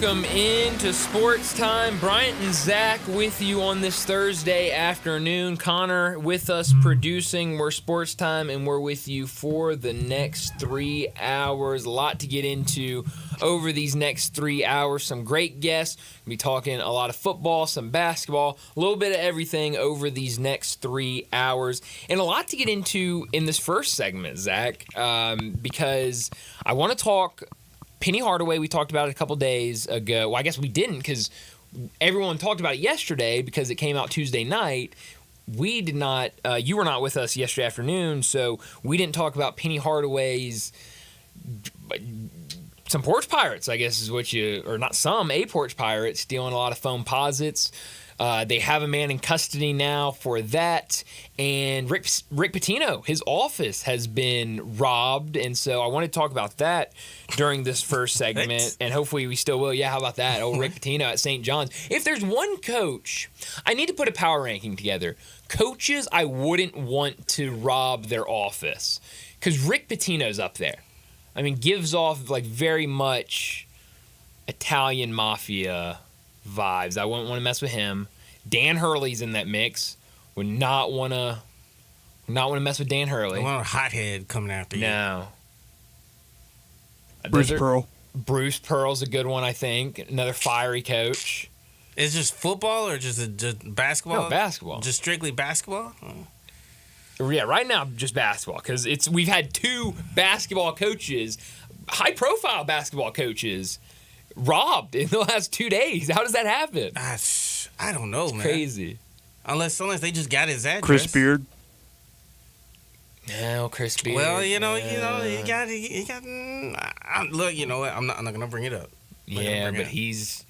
Welcome into Sports Time. Bryant and Zach with you on this Thursday afternoon. Connor with us producing. We're Sports Time, and we're with you for the next 3 hours. A lot to get into over these next 3 hours. Some great guests. We'll be talking a lot of football, some basketball, a little bit of everything over these next 3 hours. And a lot to get into in this first segment, Zach, because I want to talk Penny Hardaway. We talked about it a couple days ago. Well, I guess we didn't because everyone talked about it yesterday because it came out Tuesday night. We did not. You were not with us yesterday afternoon, so we didn't talk about Penny Hardaway's some porch pirates, I guess is what you, or not some, a porch pirate stealing a lot of foam posits. They have a man in custody now for that. And Rick Pitino, his office has been robbed. And so I want to talk about that during this first segment. And hopefully we still will. Yeah, how about that? Oh, Rick Pitino at St. John's. If there's one coach, I need to put a power ranking together. Coaches I wouldn't want to rob their office. Because Rick Pitino's up there. I mean, gives off like very much Italian mafia vibes. I wouldn't want to mess with him. Dan Hurley's in that mix. Would not want to mess with Dan Hurley. I want a hothead coming after you. No. Bruce Pearl. Bruce Pearl's a good one, I think. Another fiery coach. Is just football or just basketball? No, basketball. Just strictly basketball? Yeah, right now just basketball because we've had two basketball coaches, high-profile basketball coaches, robbed in the last 2 days. How does that happen? I don't know, man. Crazy. Unless they just got his address. Chris Beard. No, Chris Beard. Well, you got. Look, you know what? I'm not gonna bring it up. Yeah, but it's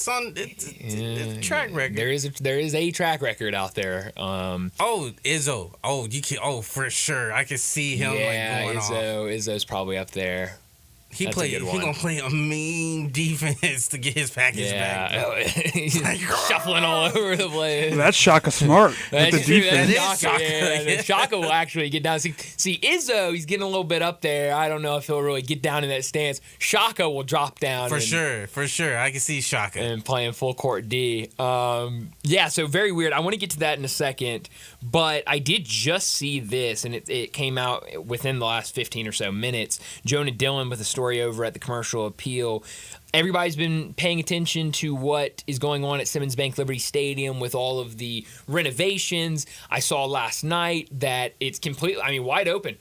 a track record. There is a track record out there. Izzo. For sure. I can see him going off. Izzo's probably up there. He gonna play a mean defense to get his package back. Yeah, he's shuffling all over the place. That's Shaka Smart with the defense. That is Shaka. Yeah, Shaka will actually get down. See, Izzo, he's getting a little bit up there. I don't know if he'll really get down in that stance. Shaka will drop down. For sure. I can see Shaka. And playing full court D. So very weird. I want to get to that in a second, but I did just see this, and it came out within the last 15 or so minutes. Jonah Dillon with a story over at the Commercial Appeal. Everybody's been paying attention to what is going on at Simmons Bank Liberty Stadium with all of the renovations. I saw last night that it's completely wide open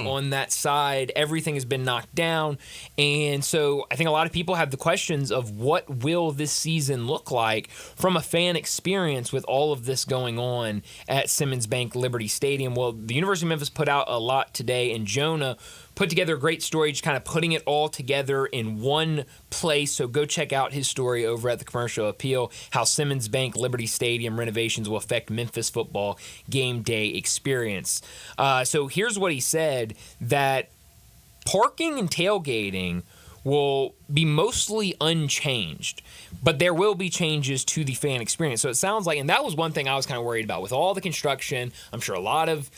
on that side. Everything has been knocked down. And so I think a lot of people have the questions of what will this season look like from a fan experience with all of this going on at Simmons Bank Liberty Stadium. Well, the University of Memphis put out a lot today, and Jonah put together a great story, just kind of putting it all together in one place. So go check out his story over at the Commercial Appeal, how Simmons Bank Liberty Stadium renovations will affect Memphis football game day experience. So here's what he said, that parking and tailgating will be mostly unchanged, but there will be changes to the fan experience. So it sounds like, and that was one thing I was kind of worried about with all the construction. I'm sure a lot of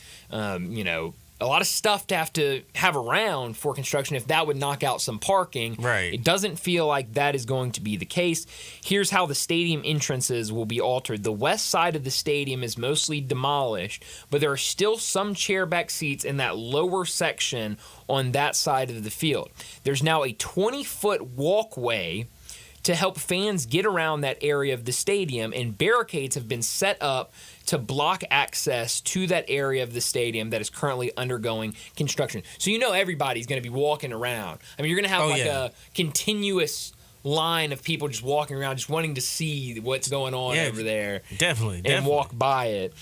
stuff to have around for construction, if that would knock out some parking. Right. It doesn't feel like that is going to be the case. Here's how the stadium entrances will be altered. The west side of the stadium is mostly demolished, but there are still some chairback seats in that lower section on that side of the field. There's now a 20-foot walkway to help fans get around that area of the stadium, and barricades have been set up to block access to that area of the stadium that is currently undergoing construction. So everybody's going to be walking around. I mean, you're going to have a continuous line of people just walking around, just wanting to see what's going on over there. Definitely. And walk by it.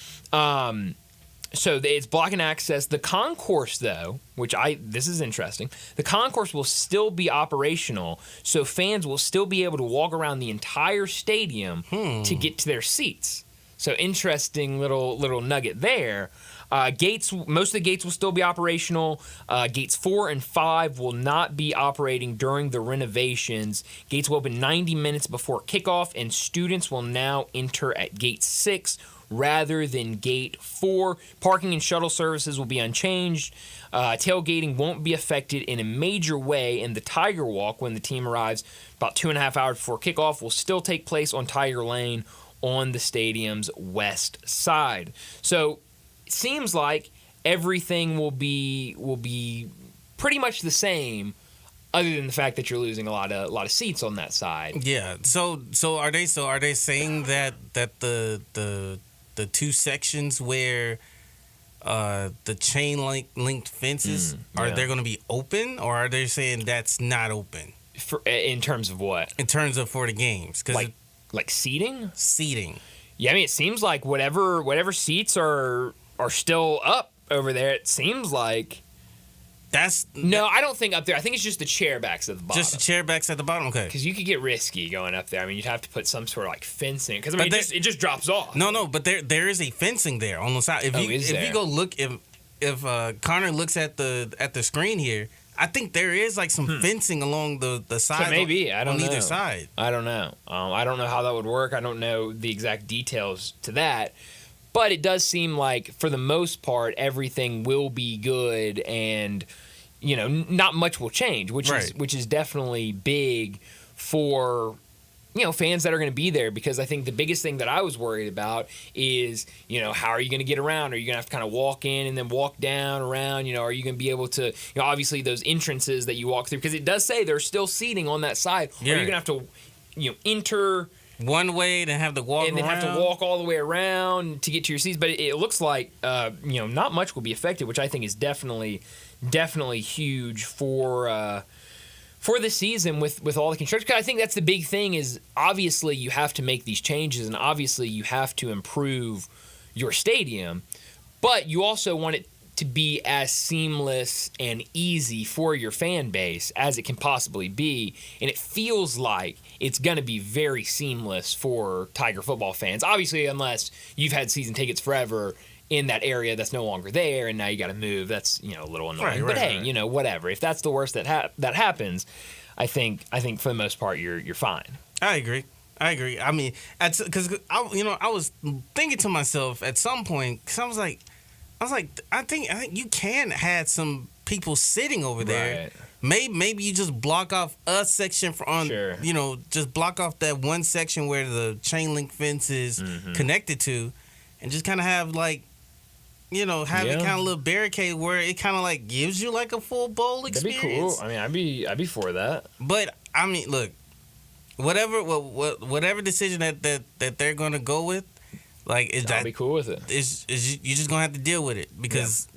So it's blocking access. The concourse, though, this is interesting, the concourse will still be operational, so fans will still be able to walk around the entire stadium to get to their seats. So interesting little nugget there. Most of the gates will still be operational. Gates 4 and 5 will not be operating during the renovations. Gates will open 90 minutes before kickoff, and students will now enter at Gate 6 rather than Gate 4. Parking and shuttle services will be unchanged. Tailgating won't be affected in a major way, and the Tiger Walk, when the team arrives about 2.5 hours before kickoff, will still take place on Tiger Lane on the stadium's west side. So it seems like everything will be pretty much the same, other than the fact that you're losing a lot of seats on that side. Yeah. So are they saying that the two sections where the chain linked fences are they going to be open, or are they saying that's not open? In terms of what? In terms of for the games, because like seating. Seating. Yeah, I mean, it seems like whatever seats are still up over there. It seems like. No, I don't think up there. I think it's just the chair backs at the bottom. Just the chair backs at the bottom? Okay. Because you could get risky going up there. I mean, you'd have to put some sort of like fencing. Because I mean, it just drops off. No, but there is a fencing there on the side. If you go look, if Connor looks at the screen here, I think there is like some fencing along the side. So maybe I don't know. On either side. I don't know. I don't know how that would work. I don't know the exact details to that. But it does seem like, for the most part, everything will be good, and not much will change, which is definitely big for fans that are going to be there. Because I think the biggest thing that I was worried about is how are you going to get around? Are you going to have to kind of walk in and then walk down around? Are you going to be able to obviously those entrances that you walk through, because it does say there's still seating on that side. Yeah. Are you going to have to enter one way, then have to walk and then around. Have to walk all the way around to get to your seats? But it looks like not much will be affected, which I think is definitely huge for the season with all the construction. Because I think that's the big thing, is obviously you have to make these changes, and obviously you have to improve your stadium, but you also want it to be as seamless and easy for your fan base as it can possibly be. And it feels like it's going to be very seamless for Tiger football fans. Obviously, unless you've had season tickets forever in that area that's no longer there, and now you got to move. That's a little annoying. But hey, whatever. If that's the worst that happens, I think for the most part you're fine. I agree. I mean, because I was thinking to myself at some point, because I was like, I think you can have some people sitting over there. Right. Maybe you just block off a section just block off that one section where the chain link fence is connected to, and just kind of have it kind of a little barricade where it kind of like gives you like a full bowl experience. That'd be cool. I mean, I'd be for that. But I mean, look, whatever decision that they're gonna go with. I'll be cool with it. You're just gonna have to deal with it, because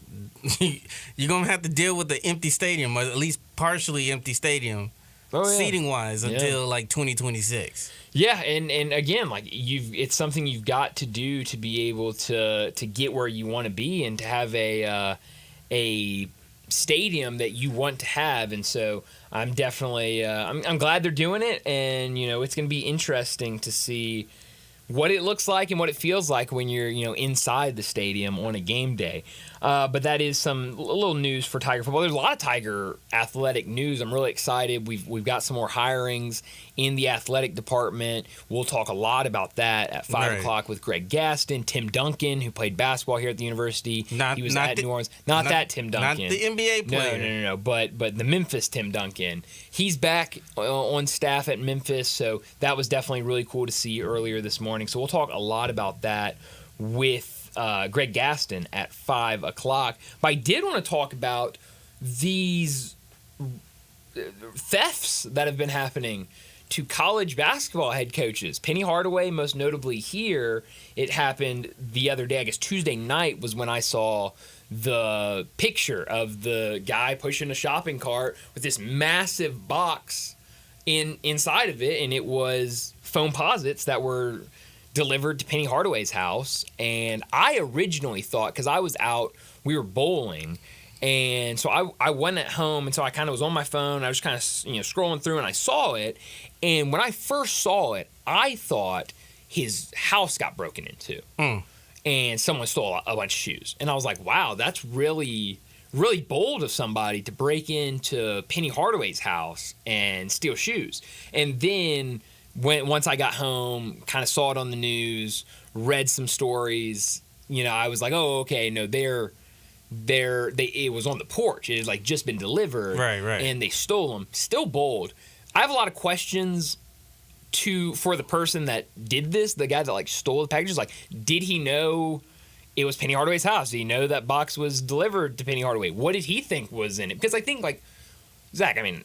you're gonna have to deal with the empty stadium, or at least partially empty stadium, seating wise, until like 2026. Yeah, and again, it's something you've got to do to be able to get where you want to be, and to have a stadium that you want to have. And so I'm definitely I'm glad they're doing it, and it's gonna be interesting to see what it looks like and what it feels like when you're inside the stadium on a game day. But that is a little news for Tiger football. There's a lot of Tiger athletic news. I'm really excited. We've got some more hirings in the athletic department. We'll talk a lot about that at 5 o'clock with Greg Gaston. Tim Duncan, who played basketball here at the university. He was at New Orleans. Not that Tim Duncan. Not the NBA player. No. But the Memphis Tim Duncan. He's back on staff at Memphis, so that was definitely really cool to see earlier this morning. So we'll talk a lot about that with Greg Gaston at 5 o'clock. But I did want to talk about these thefts that have been happening to college basketball head coaches. Penny Hardaway, most notably here. It happened the other day. I guess Tuesday night was when I saw the picture of the guy pushing a shopping cart with this massive box inside of it, and it was foam posits that were delivered to Penny Hardaway's house. And I originally thought, because I was out, we were bowling, and so I went at home, and so I kind of was on my phone. I was kind of scrolling through, and I saw it. And when I first saw it, I thought his house got broken into, and someone stole a bunch of shoes. And I was like, wow, that's really, really bold of somebody to break into Penny Hardaway's house and steal shoes. And then once I got home, kind of saw it on the news, read some stories, I was like, oh, okay, no, it was on the porch. It had like just been delivered, right, and they stole them. Still bold. I have a lot of questions for the person that did this, the guy that like stole the packages. Like, did he know it was Penny Hardaway's house? Did he know that box was delivered to Penny Hardaway? What did he think was in it? Because I think, like, Zach, I mean,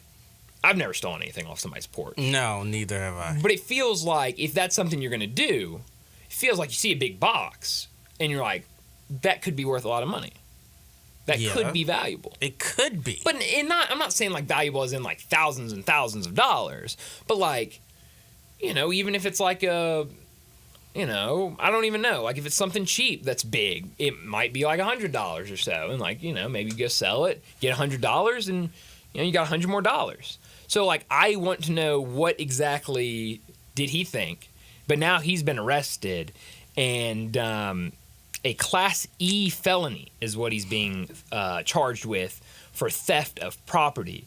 I've never stolen anything off somebody's porch. No, neither have I. But it feels like if that's something you're going to do, it feels like you see a big box and you're like, that could be worth a lot of money. That could be valuable. It could be. But I'm not saying like valuable as in like thousands and thousands of dollars, but like, even if it's like I don't even know. Like if it's something cheap that's big, it might be like $100 or so. And like, maybe you go sell it, get $100 and, you got $100 more. So like, I want to know what exactly did he think, but now he's been arrested and, a Class E felony is what he's being charged with for theft of property.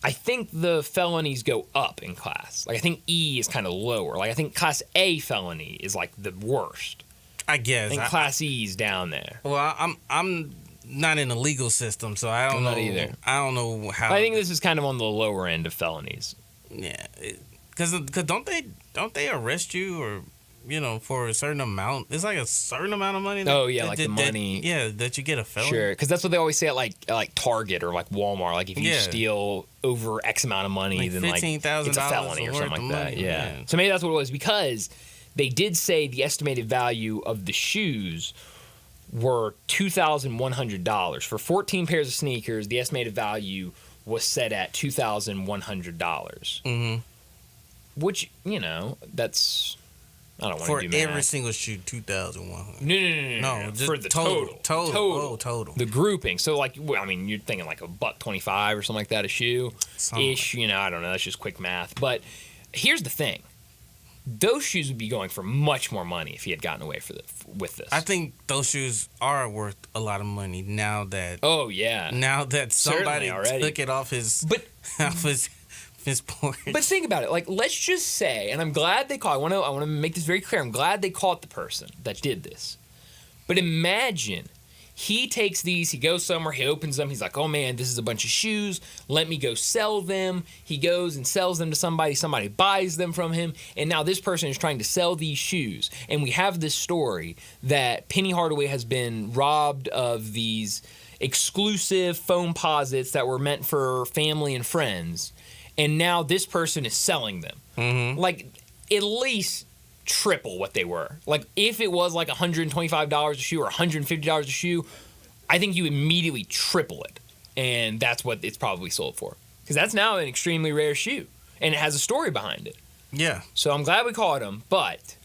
I think the felonies go up in class. Like I think E is kind of lower. Like I think Class A felony is like the worst. I guess. I think Class E is down there. Well, I'm not in the legal system, so I don't know either. I don't know how. I think this is kind of on the lower end of felonies. Yeah, because don't they arrest you or for a certain amount? It's like a certain amount of money. The money. That you get a felony. Sure, because that's what they always say at like Target or like Walmart. Like if you steal over X amount of money, then like it's a felony or something like that. Yeah. So maybe that's what it was, because they did say the estimated value of the shoes were $2,100 for 14 pairs of sneakers. The estimated value was set at $2,100. Mm-hmm. Which that's. I don't want to do math. For every single shoe, $2,100. No, just for the total. Total. Oh, total. The grouping. So, like, I mean, you're thinking like $125 or something like that a shoe ish. I don't know. That's just quick math. But here's the thing: those shoes would be going for much more money if he had gotten away with this. I think those shoes are worth a lot of money now that. Oh yeah. Now that somebody took it off his. Off his porch. But think about it. Like, let's just say, and I'm glad they caught. I want to make this very clear. I'm glad they caught the person that did this. But imagine he takes these. He goes somewhere. He opens them. He's like, "Oh man, this is a bunch of shoes. Let me go sell them." He goes and sells them to somebody. Somebody buys them from him, and now this person is trying to sell these shoes. And we have this story that Penny Hardaway has been robbed of these exclusive foam posits that were meant for family and friends. And now this person is selling them. Mm-hmm. Like, at least triple what they were. Like, if it was like $125 a shoe or $150 a shoe, I think you immediately triple it. And that's what it's probably sold for. Because that's now an extremely rare shoe. And it has a story behind it. Yeah. So I'm glad we caught him, but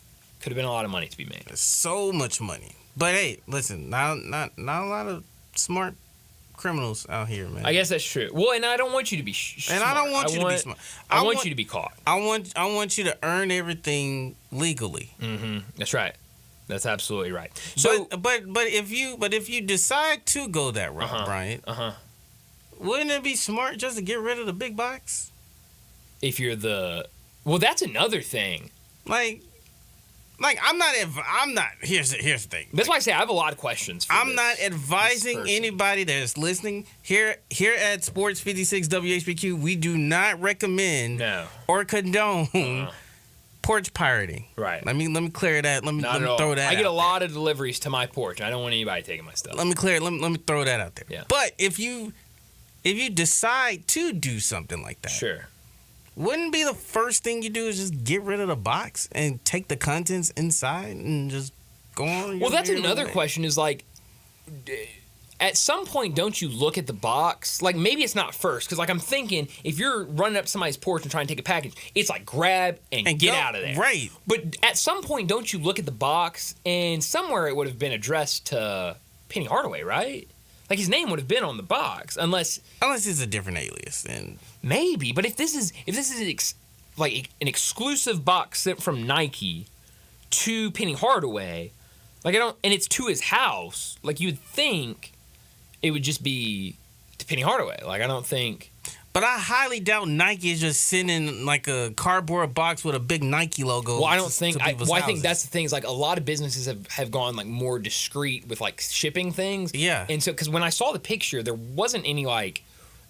could have been a lot of money to be made. So much money. But hey, listen, not a lot of smart criminals out here, man. I guess that's true. Well, and I don't want you to be smart. And I don't want you to be smart. I want you to be caught. I want you to earn everything legally. Mm-hmm. That's right. That's absolutely right. So, but if you decide to go that route, Bryant, wouldn't it be smart just to get rid of the big box? If you're well, that's another thing. Like I'm not. Here's the thing. That's why I say I have a lot of questions. I'm not advising anybody that's listening here at Sports 56 WHBQ. We do not recommend or condone porch pirating. Right. Let me clear that. Let me throw that. I get out a lot of deliveries to my porch. I don't want anybody taking my stuff. Let me clear. Let me throw that out there. Yeah. But if you decide to do something like that, sure. Wouldn't be the first thing you do is just get rid of the box and take the contents inside and just go on? Well, that's another question is like, at some point, don't you look at the box? Like, maybe it's not first, because like I'm thinking, if you're running up somebody's porch and trying to take a package, it's like grab and get out of there. Right. But at some point, don't you look at the box, and somewhere it would have been addressed to Penny Hardaway, right? Like, his name would have been on the box, unless it's a different alias. And maybe, but if this is like an exclusive box sent from Nike to Penny Hardaway, like and it's to his house, like you'd think it would just be to Penny Hardaway. Like I don't think. But I highly doubt Nike is just sending like a cardboard box with a big Nike logo. Well, I don't think. I think houses. that's the thing. Is like a lot of businesses have gone like more discreet with like shipping things. Yeah. And so, because when I saw the picture, there wasn't any like.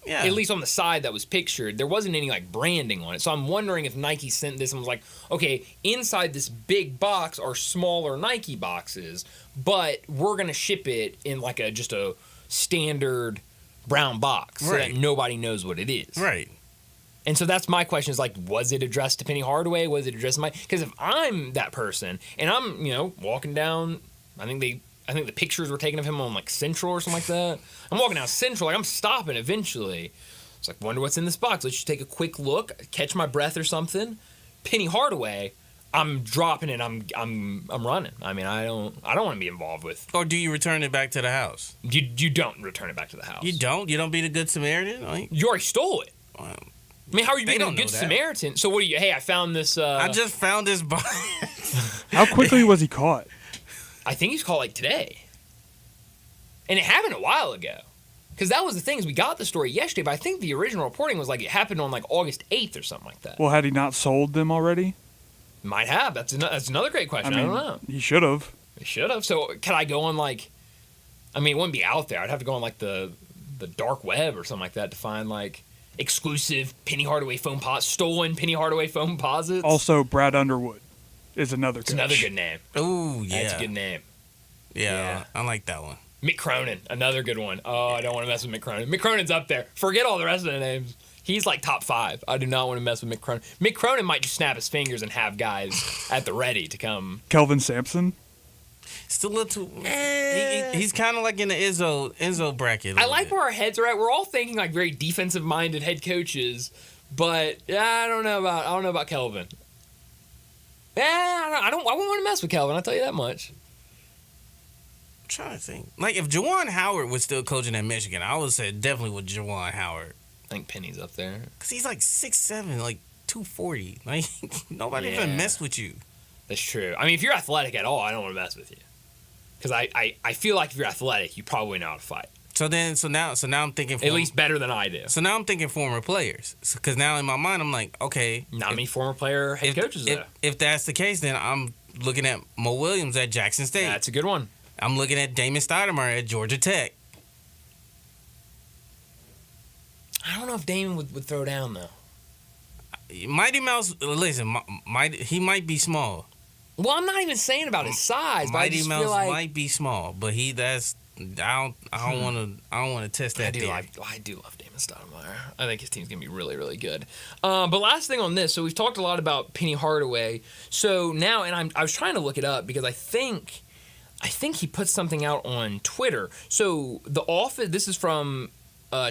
Yeah. At least on the side that was pictured, there wasn't any like branding on it. So I'm wondering if Nike sent this and was like, okay, inside this big box are smaller Nike boxes, but we're gonna ship it in like just a standard brown box so that nobody knows what it is. Right. And so that's my question is like, was it addressed to Penny Hardaway? Was it addressed to Mike? Because if I'm that person and I'm, walking down, I think the pictures were taken of him on like Central or something like that. I'm walking down Central, like I'm stopping eventually. It's like, wonder what's in this box. Let's just take a quick look, catch my breath or something. Penny Hardaway, I'm dropping it. I'm running. I mean, I don't want to be involved with. Or do you return it back to the house? You don't return it back to the house. You don't. You don't be the good Samaritan. Like, you already stole it. Well, I mean, how are you being a good Samaritan? So what do you? Hey, I found this. I just found this box. How quickly was he caught? I think he's caught like today. And it happened a while ago. Because that was the thing is we got the story yesterday, but I think the original reporting was like it happened on like August 8th or something like that. Well, had he not sold them already? Might have. That's another great question. I don't know. He should have. He should have. So could I go on like, I mean, it wouldn't be out there. I'd have to go on like the dark web or something like that to find like exclusive Penny Hardaway stolen Penny Hardaway foam posits. Also, Brad Underwood is another It's another good name. Ooh, yeah. That's a good name. Yeah, I like that one. Mick Cronin, another good one. Oh, I don't want to mess with Mick Cronin. Mick Cronin's up there. Forget all the rest of the names. He's like top 5. I do not want to mess with Mick Cronin. Mick Cronin might just snap his fingers and have guys at the ready to come. Kelvin Sampson? Still a little too. He's kind of like in the Izzo bracket. I like where our heads are at. We're all thinking like very defensive-minded head coaches, but I don't know about Kelvin. I wouldn't want to mess with Kelvin. I'll tell you that much. I'm trying to think. Like if Juwan Howard was still coaching at Michigan, I would say definitely with Juwan Howard. I think Penny's up there. Cause he's like 6'7", like 240. Like nobody even mess with you. That's true. I mean, if you're athletic at all, I don't want to mess with you. Because I feel like if you're athletic, you probably know how to fight. So now I'm thinking at least better than I do. So now I'm thinking former players. Because now in my mind I'm like, okay, not many former player head coaches though. If that's the case, then I'm looking at Mo Williams at Jackson State. That's a good one. I'm looking at Damon Stoudemire at Georgia Tech. I don't know if Damon would throw down though. Mighty Mouse, listen, he might be small. Well, I'm not even saying about his size, but I just Mouse feel like might be small, but I don't want to test that. I do love Damon Stoudemire. I think his team's gonna be really, really good. But last thing on this, so we've talked a lot about Penny Hardaway. So now, and I was trying to look it up because I think he put something out on Twitter. So the office. This is from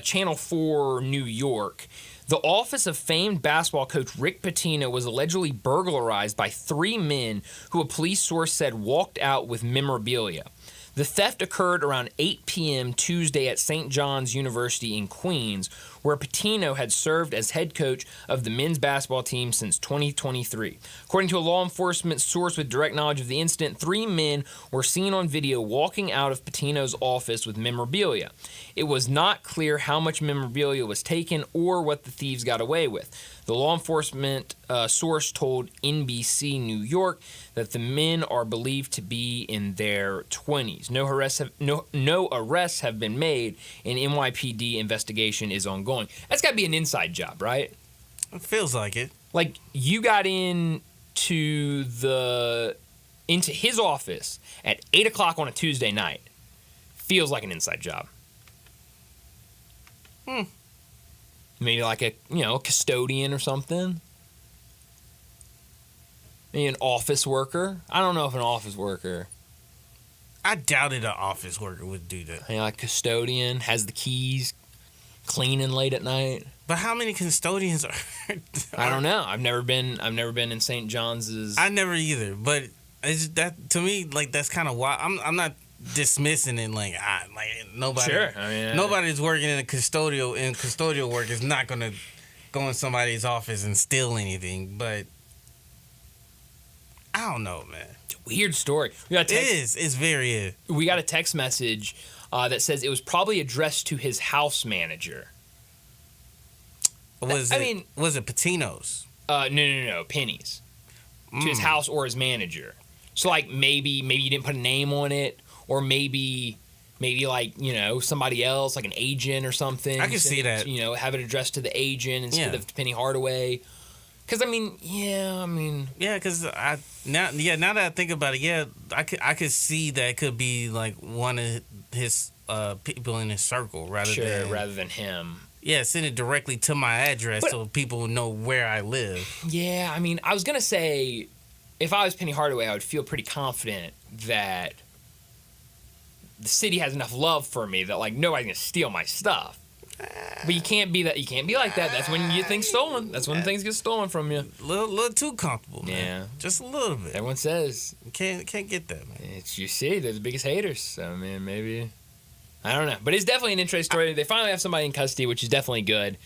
Channel 4 New York. The office of famed basketball coach Rick Pitino was allegedly burglarized by 3 men who a police source said walked out with memorabilia. The theft occurred around 8 p.m. Tuesday at St. John's University in Queens, where Pitino had served as head coach of the men's basketball team since 2023. According to a law enforcement source with direct knowledge of the incident, 3 men were seen on video walking out of Pitino's office with memorabilia. It was not clear how much memorabilia was taken or what the thieves got away with. The law enforcement source told NBC New York that the men are believed to be in their 20s. No arrests have been made, and NYPD investigation is ongoing. That's got to be an inside job, right? It feels like it. Like you got into his office at 8 o'clock on a Tuesday night. Feels like an inside job. Maybe like a custodian or something. Maybe an office worker. I don't know if an office worker. I doubted an office worker would do that. Like custodian, has the keys, cleaning late at night. But how many custodians are? I don't know. I've never been in St. John's. I never either. But it's that to me, like that's kind of why I'm not dismissing it. Like nobody. Sure. I mean, nobody's working in custodial work is not gonna go in somebody's office and steal anything. But I don't know, man. Weird story. It's very weird. We got a text message that says it was probably addressed to his house manager. Was I it, mean, was it Patino's? No, pennies to his house or his manager. So like maybe you didn't put a name on it, or maybe like somebody else, like an agent or something. I can see that. Have it addressed to the agent instead of Penny Hardaway. Because because now that I think about it, I could see that it could be like one of his people in his circle rather than him. Yeah, send it directly to my address so people know where I live. Yeah, I was gonna say, if I was Penny Hardaway, I would feel pretty confident that the city has enough love for me that like nobody's gonna steal my stuff. But you can't be that. You can't be like that. That's when you get things stolen. That's when things get stolen from you. Little too comfortable, man. Yeah, just a little bit. Everyone says can't get that, man. It's you see, they're the biggest haters. So maybe I don't know, but it's definitely an interesting story. They finally have somebody in custody, which is definitely good,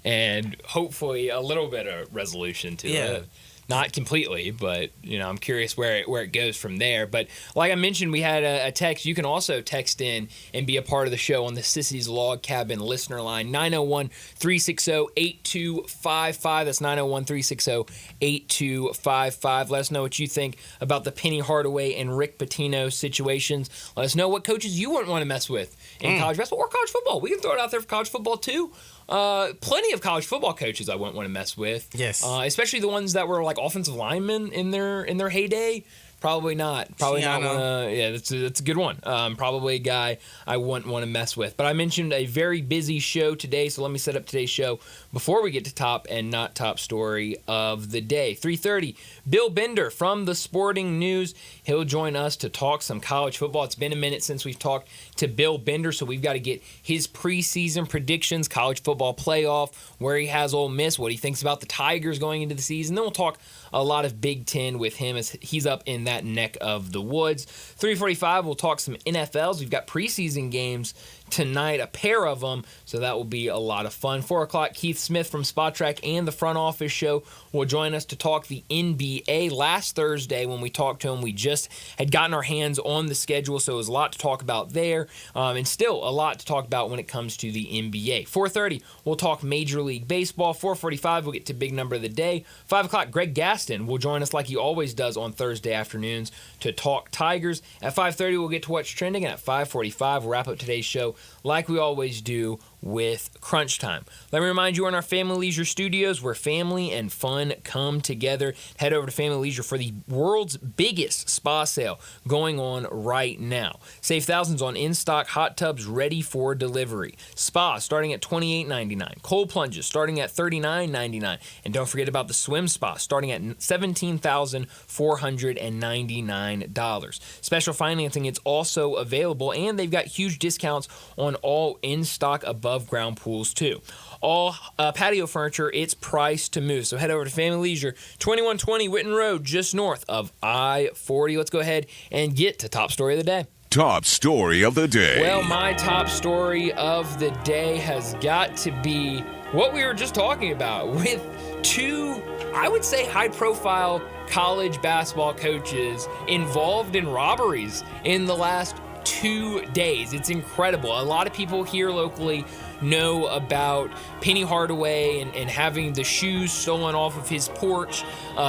and hopefully a little bit of resolution to it. Not completely, but I'm curious where it goes from there. But like I mentioned, we had a text. You can also text in and be a part of the show on the Sissy's Log Cabin listener line, 901-360-8255. That's 901-360-8255. Let us know what you think about the Penny Hardaway and Rick Pitino situations. Let us know what coaches you wouldn't want to mess with in college basketball or college football. We can throw it out there for college football too. Plenty of college football coaches I wouldn't want to mess with. Yes. Especially the ones that were like offensive linemen in their heyday. Probably not. Probably not. That's a good one. Probably a guy I wouldn't want to mess with. But I mentioned a very busy show today, so let me set up today's show before we get to top and not top story of the day. 3:30, Bill Bender from the Sporting News. He'll join us to talk some college football. It's been a minute since we've talked to Bill Bender, so we've got to get his preseason predictions, college football playoff, where he has Ole Miss, what he thinks about the Tigers going into the season. Then we'll talk a lot of Big Ten with him as he's up in that neck of the woods. 3:45, we'll talk some NFLs. We've got preseason games tonight, a pair of them, so that will be a lot of fun. 4 o'clock, Keith Smith from Spot Track and the Front Office Show will join us to talk the NBA. Last Thursday when we talked to him, we just had gotten our hands on the schedule, so it was a lot to talk about there, and still a lot to talk about when it comes to the NBA. 4:30, we'll talk Major League Baseball. 4:45, we'll get to big number of the day. 5 o'clock, Greg Gaston will join us like he always does on Thursday afternoons to talk Tigers. At 5:30, we'll get to what's trending, and at 5:45, we'll wrap up today's show like we always do with Crunch Time. Let me remind you, we're in our Family Leisure Studios where family and fun come together. Head over to Family Leisure for the world's biggest spa sale going on right now. Save thousands on in-stock hot tubs ready for delivery. Spa starting at $28.99. Cold plunges starting at $39.99. And don't forget about the swim spa starting at $17,499. Special financing is also available, and they've got huge discounts on all in-stock above ground pools too. All patio furniture, it's priced to move. So head over to Family Leisure, 2120 Whitten Road, just north of I-40. Let's go ahead and get to top story of the day. Top story of the day. Well, my top story of the day has got to be what we were just talking about with two, I would say, high-profile college basketball coaches involved in robberies in the last 2 days. It's incredible. A lot of people here locally know about Penny Hardaway and having the shoes stolen off of his porch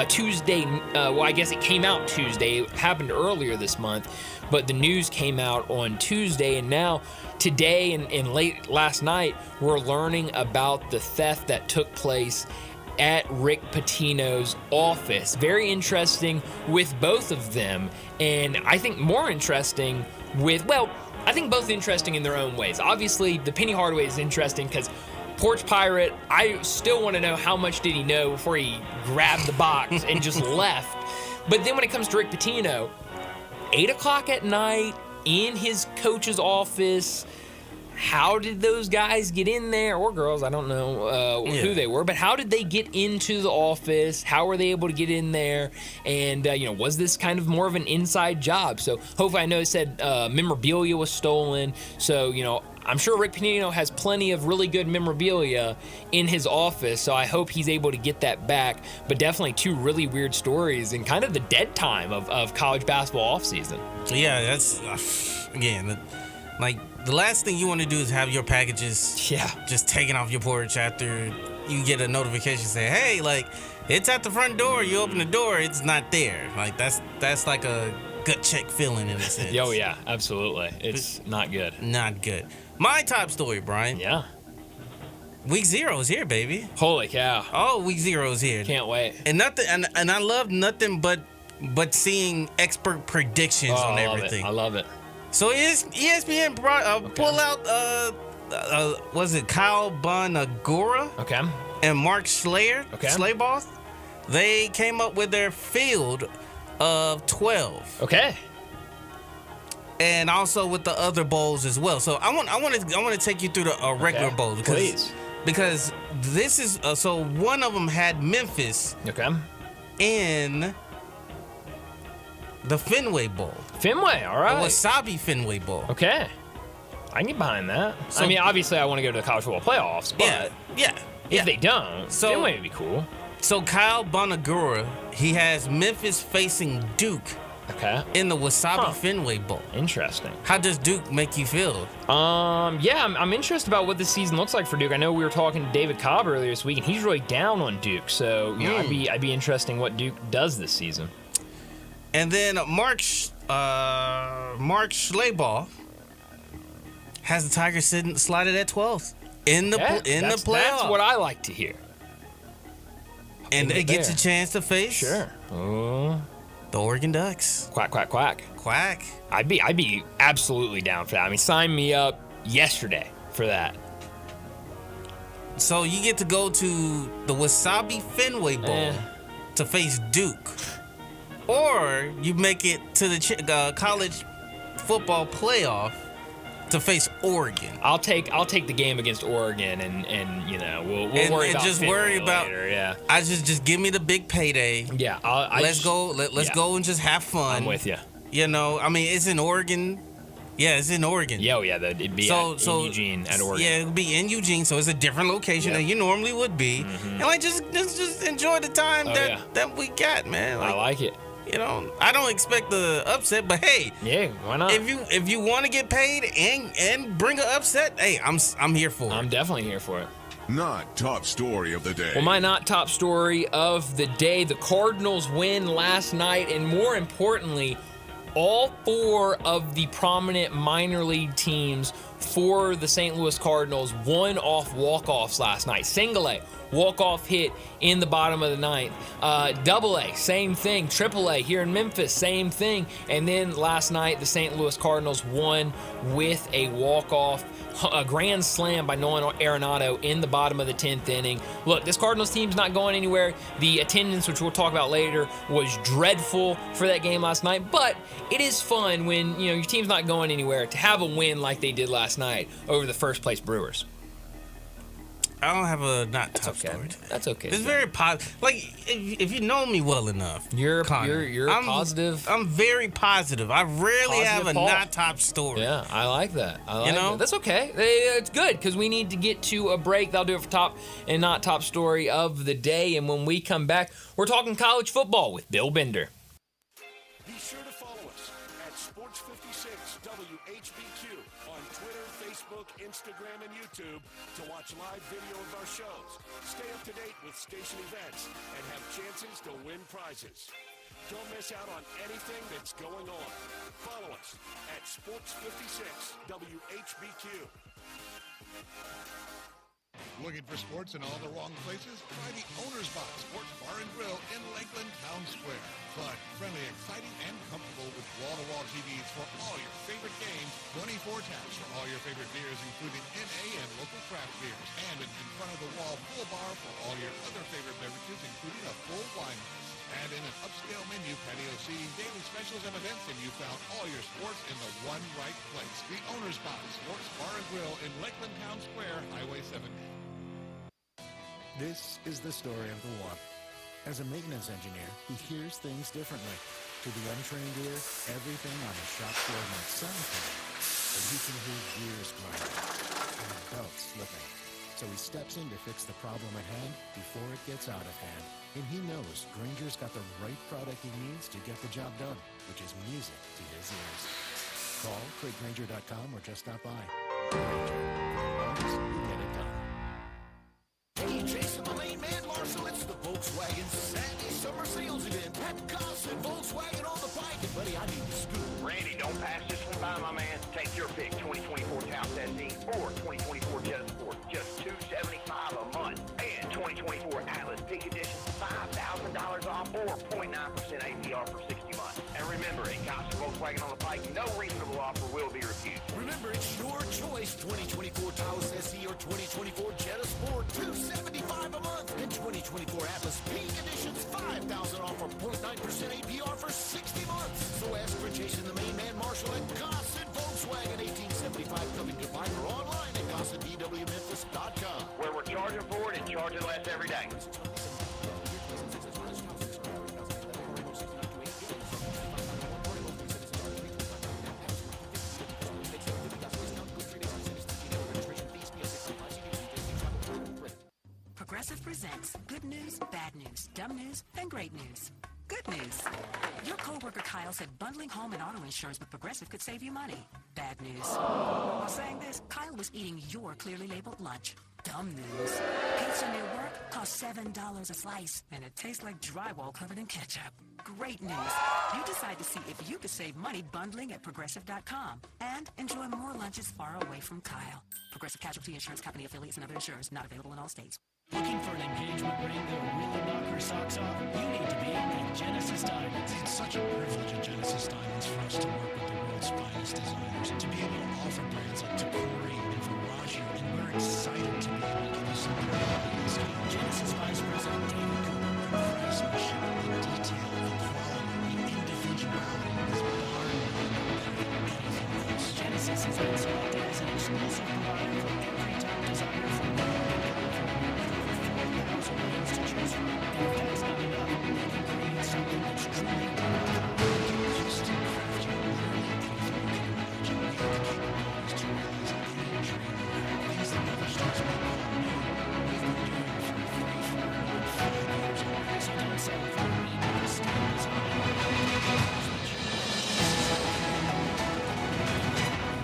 Tuesday. Well, I guess it came out Tuesday. It happened earlier this month, but the news came out on Tuesday, and now today and late last night, we're learning about the theft that took place at Rick Pitino's office. Very interesting with both of them, and I think more interesting with, well, I think both interesting in their own ways. Obviously, the Penny Hardaway is interesting because Porch Pirate, I still want to know how much did he know before he grabbed the box and just left. But then when it comes to Rick Pitino, 8 o'clock at night in his coach's office, how did those guys get in there, or girls, I don't know who they were, but how did they get into the office? How were they able to get in there? And, was this kind of more of an inside job? So hopefully, I know it said memorabilia was stolen. So, I'm sure Rick Pitino has plenty of really good memorabilia in his office, so I hope he's able to get that back. But definitely two really weird stories and kind of the dead time of college basketball offseason. Yeah, that's, again, like, the last thing you want to do is have your packages just taken off your porch after you get a notification saying, "Hey, like it's at the front door." You open the door, it's not there. Like that's like a gut check feeling in a sense. Oh yeah, absolutely. It's not good. Not good. My top story, Brian. Yeah. Week 0 is here, baby. Holy cow. Oh, week 0 is here. Can't wait. And nothing, and I love nothing but seeing expert predictions on everything. I love it. So ESPN pull out was it Kyle Bonagura Okay. and Mark Schleyboth? They came up with their field of 12. Okay. And also with the other bowls as well. So I want to take you through the regular bowl because this is so one of them had Memphis in the Fenway Bowl. Fenway, all right. The Wasabi Fenway Bowl. Okay. I can get behind that. So, I mean, obviously, I want to go to the college football playoffs, but if they don't, Fenway would be cool. So Kyle Bonagura, he has Memphis facing Duke. Okay. In the Wasabi Fenway Bowl. Interesting. How does Duke make you feel? Yeah, I'm interested about what this season looks like for Duke. I know we were talking to David Cobb earlier this week, and he's really down on Duke. So you know, I'd be interesting what Duke does this season. And then Mark Schleyboth has the Tigers slided at 12th in the playoffs. That's what I like to hear. And it gets a chance to face the Oregon Ducks. Quack, quack, quack. Quack. I'd be absolutely down for that. I mean, sign me up yesterday for that. So you get to go to the Wasabi Fenway Bowl to face Duke. Or you make it to the college football playoff to face Oregon. I'll take the game against Oregon, and you know we'll worry about just worry about later. Yeah. I just give me the big payday. Yeah. Let's go and just have fun. I'm with you. You know, I mean, it's in Oregon. Yeah, it's in Oregon. Yeah, it'd be in Eugene at Oregon. Yeah, it'd be in Eugene, so it's a different location than you normally would be. And like just enjoy the time that we got, man. I like it. You know, I don't expect the upset, but hey, yeah, why not? If you want to get paid and bring an upset, hey, I'm here for it. I'm definitely here for it. Not top story of the day. Well, my not top story of the day: the Cardinals win last night, and more importantly, all 4 of the prominent minor league teams for the St. Louis Cardinals won off walk-offs last night. Single A, walk-off hit in the bottom of the 9th. Double A, same thing. Triple A here in Memphis, same thing. And then last night, the St. Louis Cardinals won with a walk-off, a grand slam by Nolan Arenado in the bottom of the 10th inning. Look, this Cardinals team's not going anywhere. The attendance, which we'll talk about later, was dreadful for that game last night. But it is fun when your team's not going anywhere to have a win like they did last night over the first place Brewers. I don't have a not top story. That's okay. It's very positive. Like if you know me well enough, you're I'm positive. I'm very positive. I rarely have a not top story. Yeah, I like that. That. That's okay. It's good because we need to get to a break. That'll do it for top and not top story of the day. And when we come back, we're talking college football with Bill Bender. Be sure to follow us at Sports56 WHBQ on Twitter, Facebook, Instagram, and YouTube to watch live video of our shows, stay up to date with station events, and have chances to win prizes. Don't miss out on anything that's going on. Follow us at Sports56 WHBQ. Looking for sports in all the wrong places? Try the Owner's Box Sports Bar and Grill in Lakeland Town Square. Fun, friendly, exciting, and comfortable with wall-to-wall TVs for all your favorite games, 24 taps for all your favorite beers, including NA and local craft beers, and an in-front-of-the-wall full bar for all your other favorite beverages, including a full wine list. Add in an upscale menu, patio seating, daily specials, and events, and you found all your sports in the one right place. The Owner's Box Sports Bar and Grill in Lakeland Town Square, Highway 70. This is the story of the one. As a maintenance engineer, he hears things differently. To the untrained ear, everything on the shop floor might sound fine, but he can hear gears grinding and a belt slipping. So he steps in to fix the problem at hand before it gets out of hand. And he knows Granger's got the right product he needs to get the job done, which is music to his ears. Call CraigGranger.com or just stop by. Granger, for the ones who get it done. Hey, Jason. event at Gossett Volkswagen on the Pike. And buddy, I need the scoop. Randy, don't pass this one by, my man. Take your pick, 2024 Taos SE or 2024 Jetta Sport, just $275 a month. And 2024 Atlas Peak Edition, $5,000 off or 0.9% APR for 60 months. And remember, at Gossett Volkswagen on the Pike, no reasonable offer will be refused. Remember, it's your choice. 2024 Taos SE or 2024 Jetta Sport, $275 a month. And 2024 Atlas Peak Editions, $5,000 off or 0.9% APR for 60 months. So ask for Jason, the main man Marshall at Gossett Volkswagen, 1875 Covington Pike, or online at GossettVWMemphis.com. Where we're charging for it and charging less every day. Progressive presents good news, bad news, dumb news, and great news. Good news. Your coworker Kyle said bundling home and auto insurance with Progressive could save you money. Bad news. While saying this, Kyle was eating your clearly labeled lunch. Dumb news. Pizza near work costs $7 a slice, and it tastes like drywall covered in ketchup. Great news. You decide to see if you could save money bundling at Progressive.com and enjoy more lunches far away from Kyle. Progressive Casualty Insurance Company affiliates and other insurers not available in all states. Looking for an engagement ring that'll really knock your socks off? You need to be at Genesis Diamonds. It's such a privilege at Genesis Diamonds for us to work with the world's finest designers, to be able to offer brands like Takori and Verragio, and we're excited to be able to give you some credibility in this game. Genesis Vice President David Cooper. The craftsmanship, the detail, the quality, the individuality is bar none anything else. Genesis has been selected as an exclusive provider for every top designer from to choose from. And if that's not enough, they can create something that's truly Custom craft, you literally anything you can imagine. We have the capabilities to realize any dream you have. Things that other stores may not know. We've been doing it for 5 years already. So don't settle for a mediocre style design.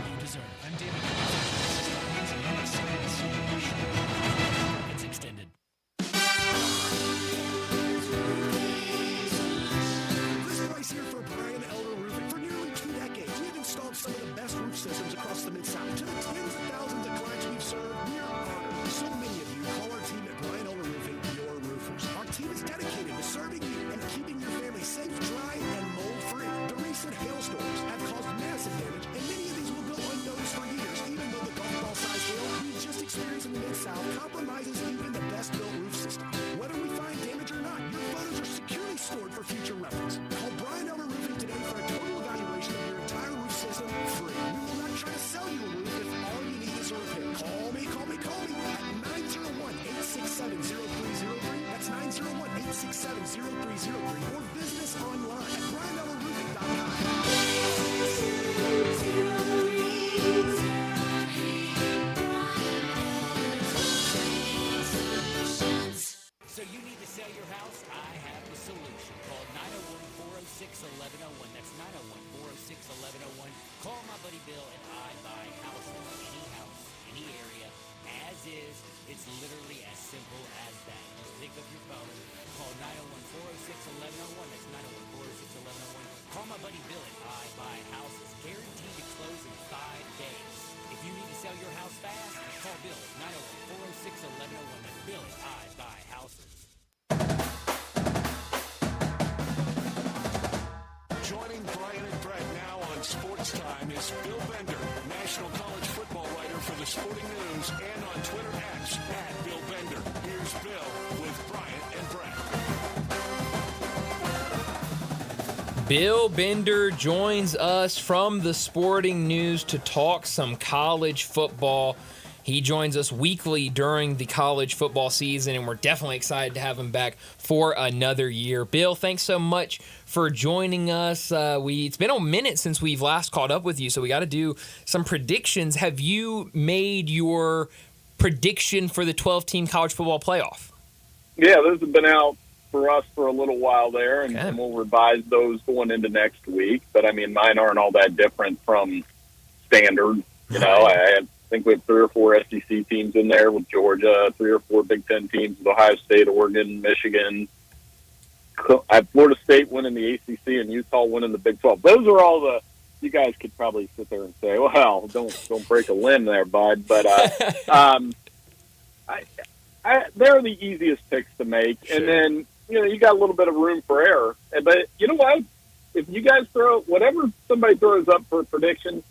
You deserve. I'm David Cooper from Genesis Diamonds, and I'm excited to see you in the show. It's extended. Here for Brian Elder Roofing. For nearly 2 decades, we've installed some of the best roof systems across the Mid-South. To the tens of thousands of clients we've served, we are honored. So many of you call our team at Brian Elder Roofing your roofers. Our team is dedicated to serving you and keeping your family safe, dry, and mold-free. The recent hailstorms have caused massive damage, and many of these will go unnoticed for years, even though the golf ball-sized hail we just experienced in the Mid-South compromises even the best-built roof system. Whether we find damage or not, your photos are securely stored for future reference. Call Brian Elder Roofing today for a total evaluation of your entire roof system free. We will not try to sell you a roof if all you need is a repair. Call me at 901-867-0303. That's 901-867-0303. Or visit us online at brianelderroofing.com. So you need to sell your house? I have the solution. Call 901-406-1101. That's 901-406-1101. Call my buddy Bill and I buy houses. Any house, any area, as is. It's literally as simple as that. Just pick up your phone. Call 901-406-1101. That's 901-406-1101. Call my buddy Bill and I buy houses. Guaranteed to close in 5 days. If you need to sell your house fast, call Bill at 901-406-1101. That's Bill and I buy houses. Joining Brian and Brett now on Sportstime is Bill Bender, national college football writer for the Sporting News, and on Twitter X @BillBender. Here's Bill with Brian and Brett. Bill Bender joins us from the Sporting News to talk some college football. He joins us weekly during the college football season, and we're definitely excited to have him back for another year. Bill, thanks so much for joining us. It's been a minute since we've last caught up with you, so we got to do some predictions. Have you made your prediction for the 12-team college football playoff? Yeah, those have been out for us for a little while there, and we'll revise those going into next week. But, I mean, mine aren't all that different from standard. You know, I think we have 3 or 4 SEC teams in there with Georgia, 3 or 4 Big Ten teams with Ohio State, Oregon, Michigan, I have Florida State winning the ACC and Utah winning the Big 12. Those are all the. You guys could probably sit there and say, "Well, don't break a limb there, bud." But they're the easiest picks to make, Sure. and then you got a little bit of room for error. But you know what? If you guys throw whatever somebody throws up for a prediction,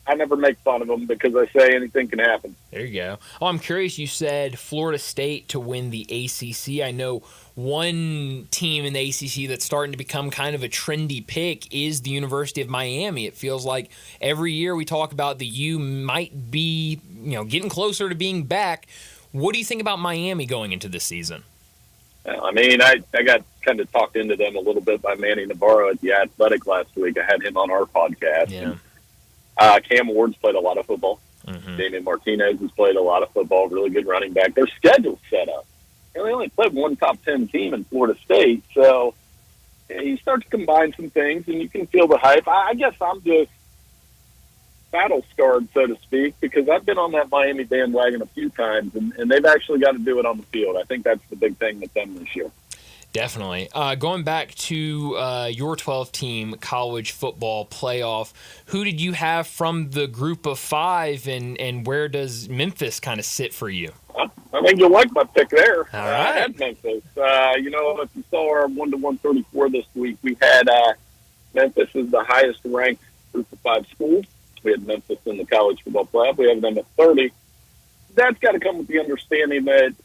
I never make fun of them because I say anything can happen. There you go. Oh, I'm curious. You said Florida State to win the ACC. I know one team in the ACC that's starting to become kind of a trendy pick is the University of Miami. It feels like every year we talk about the U might be, getting closer to being back. What do you think about Miami going into this season? I mean, I got kind of talked into them a little bit by Manny Navarro at the Athletic last week. I had him on our podcast. Yeah. Cam Ward's played a lot of football. Mm-hmm. Damian Martinez has played a lot of football, really good running back. Their schedule's set up. They only played one top 10 team in Florida State. So you start to combine some things, and you can feel the hype. I guess I'm just battle-scarred, so to speak, because I've been on that Miami bandwagon a few times, and they've actually got to do it on the field. I think that's the big thing with them this year. Definitely. Going back to your 12-team college football playoff, who did you have from the group of five, and where does Memphis kind of sit for you? I think you'll like my pick there. All right. I had Memphis. If you saw our 1-to-134 this week, we had Memphis as the highest-ranked group of five school. We had Memphis in the college football playoff. We have them at 30. That's got to come with the understanding that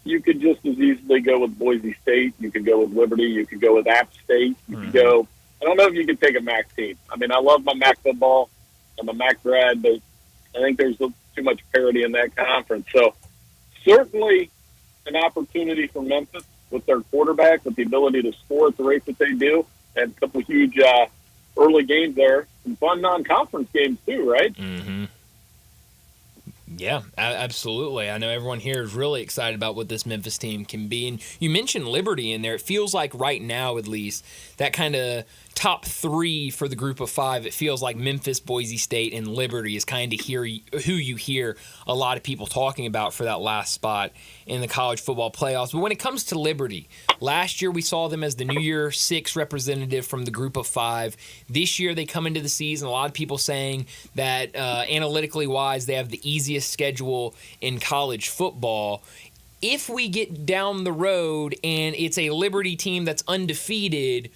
you could just as easily go with Boise State. You could go with Liberty. You could go with App State. You could go. I don't know if you could take a MAC team. I mean, I love my MAC football. I'm a MAC grad, but I think there's too much parity in that conference. So certainly an opportunity for Memphis with their quarterback, with the ability to score at the rate that they do, and a couple huge early games there. Some fun non-conference games too, right? Mm-hmm. Yeah, absolutely. I know everyone here is really excited about what this Memphis team can be. And you mentioned Liberty in there. It feels like right now, at least, that kind of top three for the group of five, it feels like Memphis, Boise State, and Liberty is kind of who you hear a lot of people talking about for that last spot in the college football playoffs. But when it comes to Liberty, last year we saw them as the New Year 6 representative from the group of five. This year they come into the season, a lot of people saying that analytically wise, they have the easiest schedule in college football. If we get down the road and it's a Liberty team that's undefeated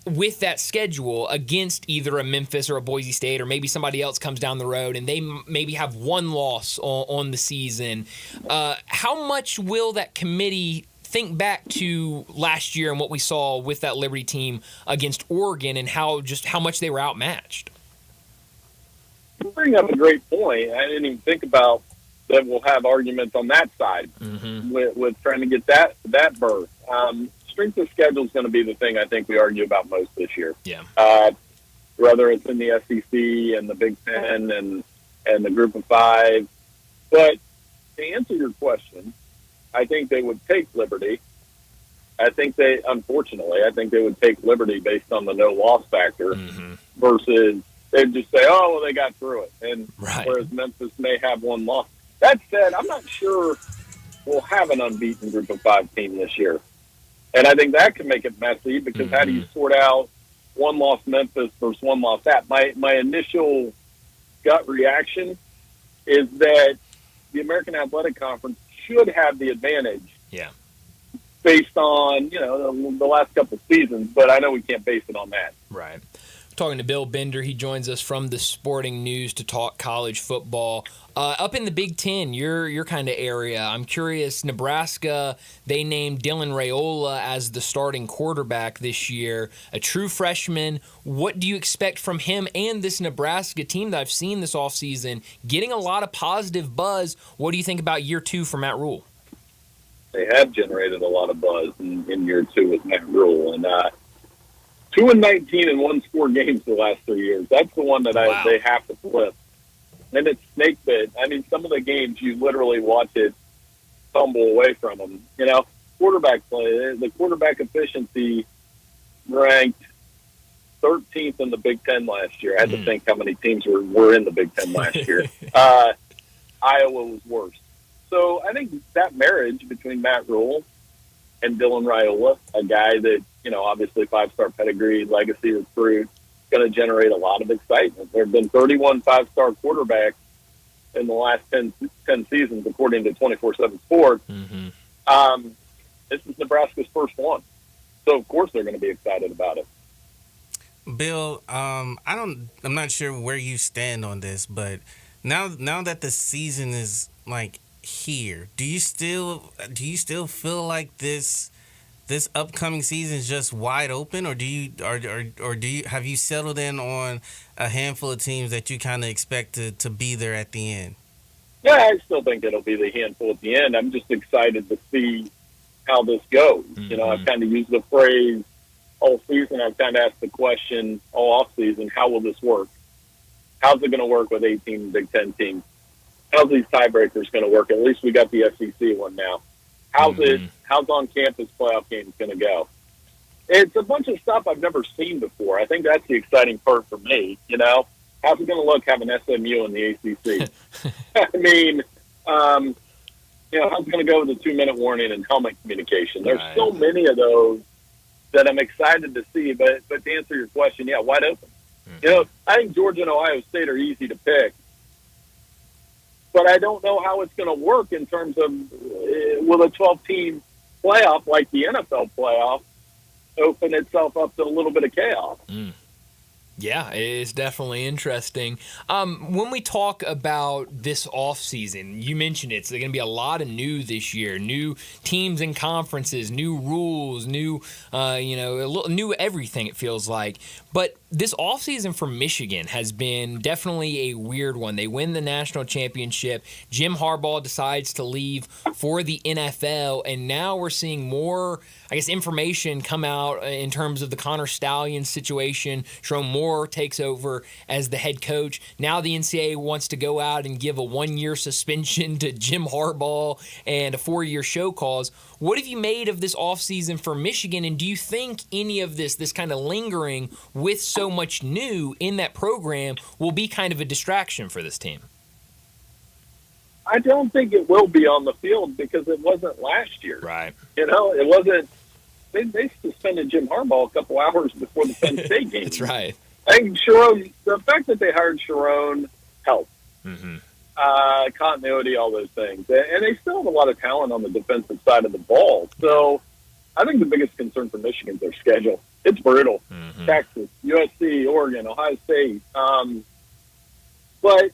with that schedule against either a Memphis or a Boise State, or maybe somebody else comes down the road and they maybe have one loss on the season, how much will that committee think back to last year and what we saw with that Liberty team against Oregon and how much they were outmatched? You bring up a great point. I didn't even think about that. We'll have arguments on that side with trying to get that berth. Strength of schedule is going to be the thing I think we argue about most this year. Yeah. Whether it's in the SEC and the Big Ten and the Group of Five. But to answer your question, I think they would take Liberty. Unfortunately, I think they would take Liberty based on the no-loss factor versus they'd just say, oh, well, they got through it. And whereas Memphis may have one loss. That said, I'm not sure we'll have an unbeaten Group of Five team this year. And I think that can make it messy because how do you sort out one-loss Memphis versus one-loss that? My initial gut reaction is that the American Athletic Conference should have the advantage based on, the last couple of seasons, but I know we can't base it on that. Right. Talking to Bill Bender. He joins us from the Sporting News to talk college football. Up in the Big Ten, your kind of area, I'm curious, Nebraska, they named Dylan Raiola as the starting quarterback this year, a true freshman. What do you expect from him and this Nebraska team that I've seen this offseason getting a lot of positive buzz? What do you think about year two for Matt Rule? They have generated a lot of buzz in year two with Matt Rule. And 2-19 in one-score games the last 3 years. That's the one that they have to flip. And it's snake bit. I mean, some of the games you literally watch it tumble away from them. Quarterback play, the quarterback efficiency ranked 13th in the Big Ten last year. I had to think how many teams were in the Big Ten last year. Iowa was worse. So I think that marriage between Matt Rule and Dylan Raiola, a guy that, obviously 5-star pedigree, legacy recruit, going to generate a lot of excitement. There have been 31 5-star quarterbacks in the last 10 seasons, according to 24/7 Sports. This is Nebraska's first one. So, of course, they're going to be excited about it. Bill, I'm not sure where you stand on this, but now that the season is like here, do you still feel like this upcoming season is just wide open, or have you settled in on a handful of teams that you kind of expect to be there at the end? Yeah, I still think it'll be the handful at the end. I'm just excited to see how this goes. I've kind of used the phrase all season. I've kind of asked the question all off season: how will this work? How's it going to work with 18 Big Ten teams? How's these tiebreakers going to work? At least we got the SEC one now. How's on-campus playoff games going to go? It's a bunch of stuff I've never seen before. I think that's the exciting part for me. How's it going to look having SMU in the ACC? I mean, how's it going to go with the 2-minute warning and helmet communication? There's so many of those that I'm excited to see. But to answer your question, yeah, wide open. I think Georgia and Ohio State are easy to pick. But I don't know how it's going to work in terms of will a 12-team playoff like the NFL playoff open itself up to a little bit of chaos. Yeah, it's definitely interesting. When we talk about this offseason, you mentioned it's going to be a lot of new this year. New teams and conferences, new rules, new everything, it feels like. But this offseason for Michigan has been definitely a weird one. They win the national championship. Jim Harbaugh decides to leave for the NFL, and now we're seeing more, information come out in terms of the Connor Stallions situation. Sharon Moore takes over as the head coach. Now the NCAA wants to go out and give a 1-year suspension to Jim Harbaugh and a 4-year show cause. What have you made of this offseason for Michigan, and do you think any of this kind of lingering with so much new in that program will be kind of a distraction for this team? I don't think it will be on the field because it wasn't last year. Right. It wasn't. They suspended Jim Harbaugh a couple hours before the Penn State game. That's right. I think Sharon, the fact that they hired Sharon helped. Continuity, all those things. And they still have a lot of talent on the defensive side of the ball. So I think the biggest concern for Michigan is their schedule. It's brutal. Texas, USC, Oregon, Ohio State. But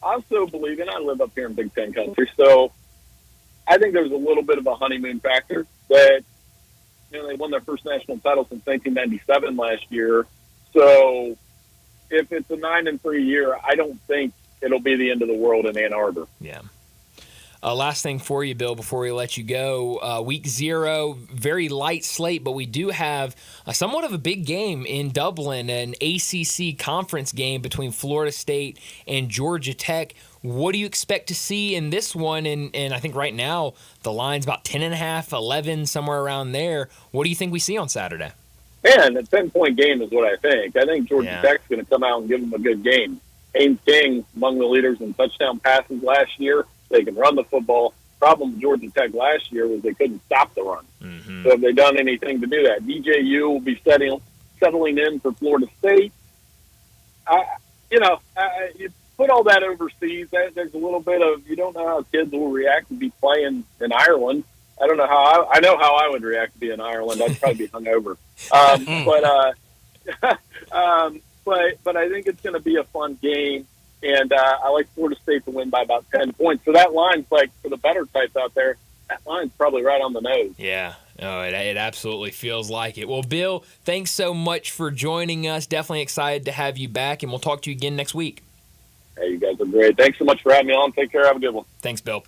I also believe, and I live up here in Big Ten country, so I think there's a little bit of a honeymoon factor that, they won their first national title since 1997 last year. So if it's a 9-3 year, I don't think it'll be the end of the world in Ann Arbor. Yeah. Last thing for you, Bill, before we let you go. Week 0, very light slate, but we do have somewhat of a big game in Dublin, an ACC conference game between Florida State and Georgia Tech. What do you expect to see in this one? And I think right now the line's about 10.5, 11, somewhere around there. What do you think we see on Saturday? Man, a 10-point game is what I think. I think Georgia Tech's going to come out and give them a good game. Haynes King, among the leaders in touchdown passes last year. They can run the football. Problem with Georgia Tech last year was they couldn't stop the run. So have they done anything to do that? DJU will be settling in for Florida State. You put all that overseas. There's a little bit of, you don't know how kids will react to be playing in Ireland. I don't know how I know how I would react to be in Ireland. I'd probably be hungover. But I think it's going to be a fun game. And I like Florida State to win by about 10 points. So that line's like, for the better types out there, that line's probably right on the nose. Yeah. Oh, it absolutely feels like it. Well, Bill, thanks so much for joining us. Definitely excited to have you back, and we'll talk to you again next week. Hey, you guys are great. Thanks so much for having me on. Take care. Have a good one. Thanks, Bill.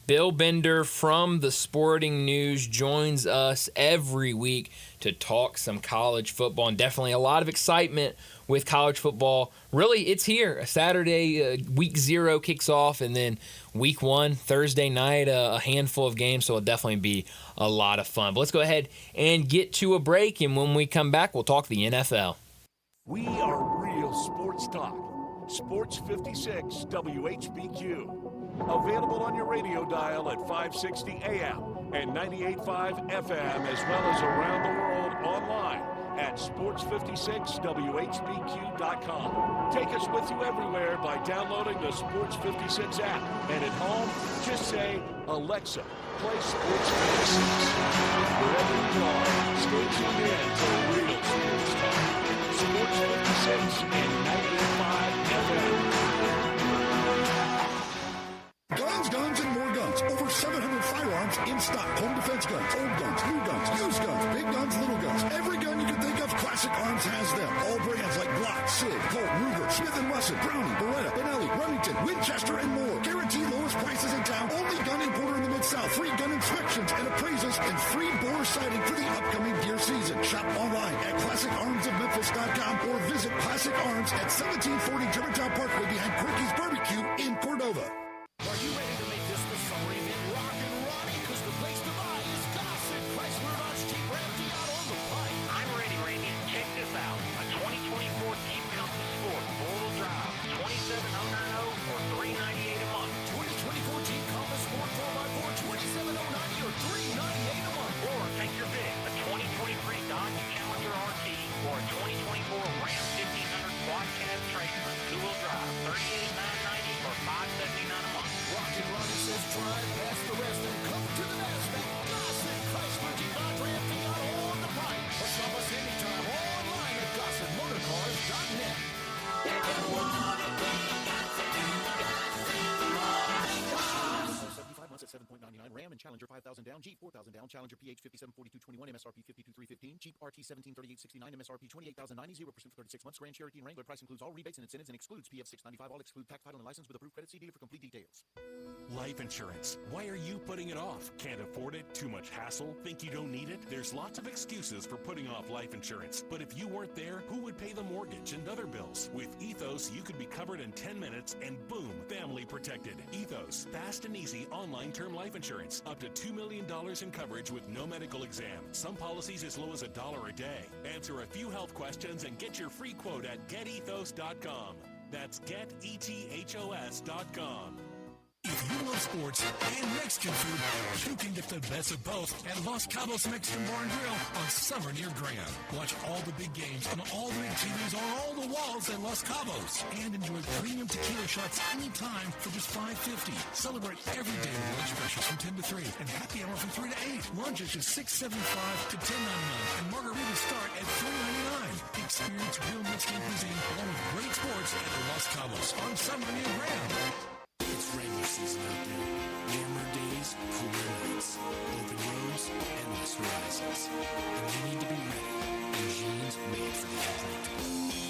Bill Bender from the Sporting News joins us every week to talk some college football, and definitely a lot of excitement with college football. Really, it's here. Saturday, week 0 kicks off, and then week 1, Thursday night, a handful of games, so it'll definitely be a lot of fun. But let's go ahead and get to a break, and when we come back, we'll talk the NFL. We are real sports talk. Sports 56 WHBQ. Available on your radio dial at 560 AM and 98.5 FM, as well as around the world online at sports56whbq.com. Take us with you everywhere by downloading the Sports 56 app. And at home, just say, Alexa, play Sports 56. Wherever you are, stay tuned in to real sports talk. Sports 56 and 98.5 FM. Guns, guns, and more guns. Over 700 firearms in stock. Home defense guns, old guns, new guns, used guns, big guns, little guns. Every gun you can think of, Classic Arms has them. All brands like Glock, Sig, Colt, Ruger, Smith & Wesson, Browning, Beretta, Benelli, Remington, Winchester, and more. Guaranteed lowest prices in town. Only gun importer in the Mid-South. Free gun inspections and appraisals and free bore sighting for the upcoming deer season. Shop online at ClassicArmsOfMemphis.com or visit Classic Arms at 1740 Germantown Parkway behind Quirky's Barbecue in Cordova. Are you ready to make this the summer event rock and Ronnie? Because the place to buy is Gossett Chrysler Dodge Jeep Ram out on the pike. I'm ready, Randy. Check this out. A 2024 Jeep Compass Sport four-wheel drive, 27090 or $398 a month. 2024 Jeep Compass Sport 4x4, 27090 or $398 a month. Or take your pick, a 2023 Dodge Challenger RT or a 2024 Ram 1500 Quad Cab Tracer, two-wheel drive, $38,990 or $579 a month. Rock and Ronnie says drive past the rest and come to the NASDAQ. Gossett Chrysler Jeep Dodge Ram out on the pike. Or shop us anytime online at GossettMotorCars.net. At 7.99, Ram and Challenger 5,000 down, Jeep 4,000 down, Challenger PH 574221, MSRP 52,315, Jeep RT 173869, MSRP 28,090, 0% for 36 months. Grand Cherokee and Wrangler price includes all rebates and incentives and excludes PF 695. All exclude pack title and license with approved credit. See dealer for complete details. Life insurance. Why are you putting it off? Can't afford it? Too much hassle? Think you don't need it? There's lots of excuses for putting off life insurance. But if you weren't there, who would pay the mortgage and other bills? With Ethos, you could be covered in 10 minutes and boom, family protected. Ethos, fast and easy online term life insurance. Up to $2 million in coverage with no medical exam. Some policies as low as $1 a day. Answer a few health questions and get your free quote at getethos.com. That's getethos.com. If you love sports and Mexican food, you can get the best of both at Los Cabos Mexican Bar and Grill on Summer near Graham. Watch all the big games on all the big TVs on all the walls at Los Cabos. And enjoy premium tequila shots anytime for just $5.50. Celebrate every day with lunch specials from 10 to 3 and happy hour from 3 to 8. Lunch is just $6.75 to $10.99 and margaritas start at $3.99. Experience real Mexican cuisine along with great sports at Los Cabos on Summer near Graham. It's rainy season out there. Warmer days, cooler nights. Open roads, endless horizons. And you need to be ready in jeans made for the unpredictable.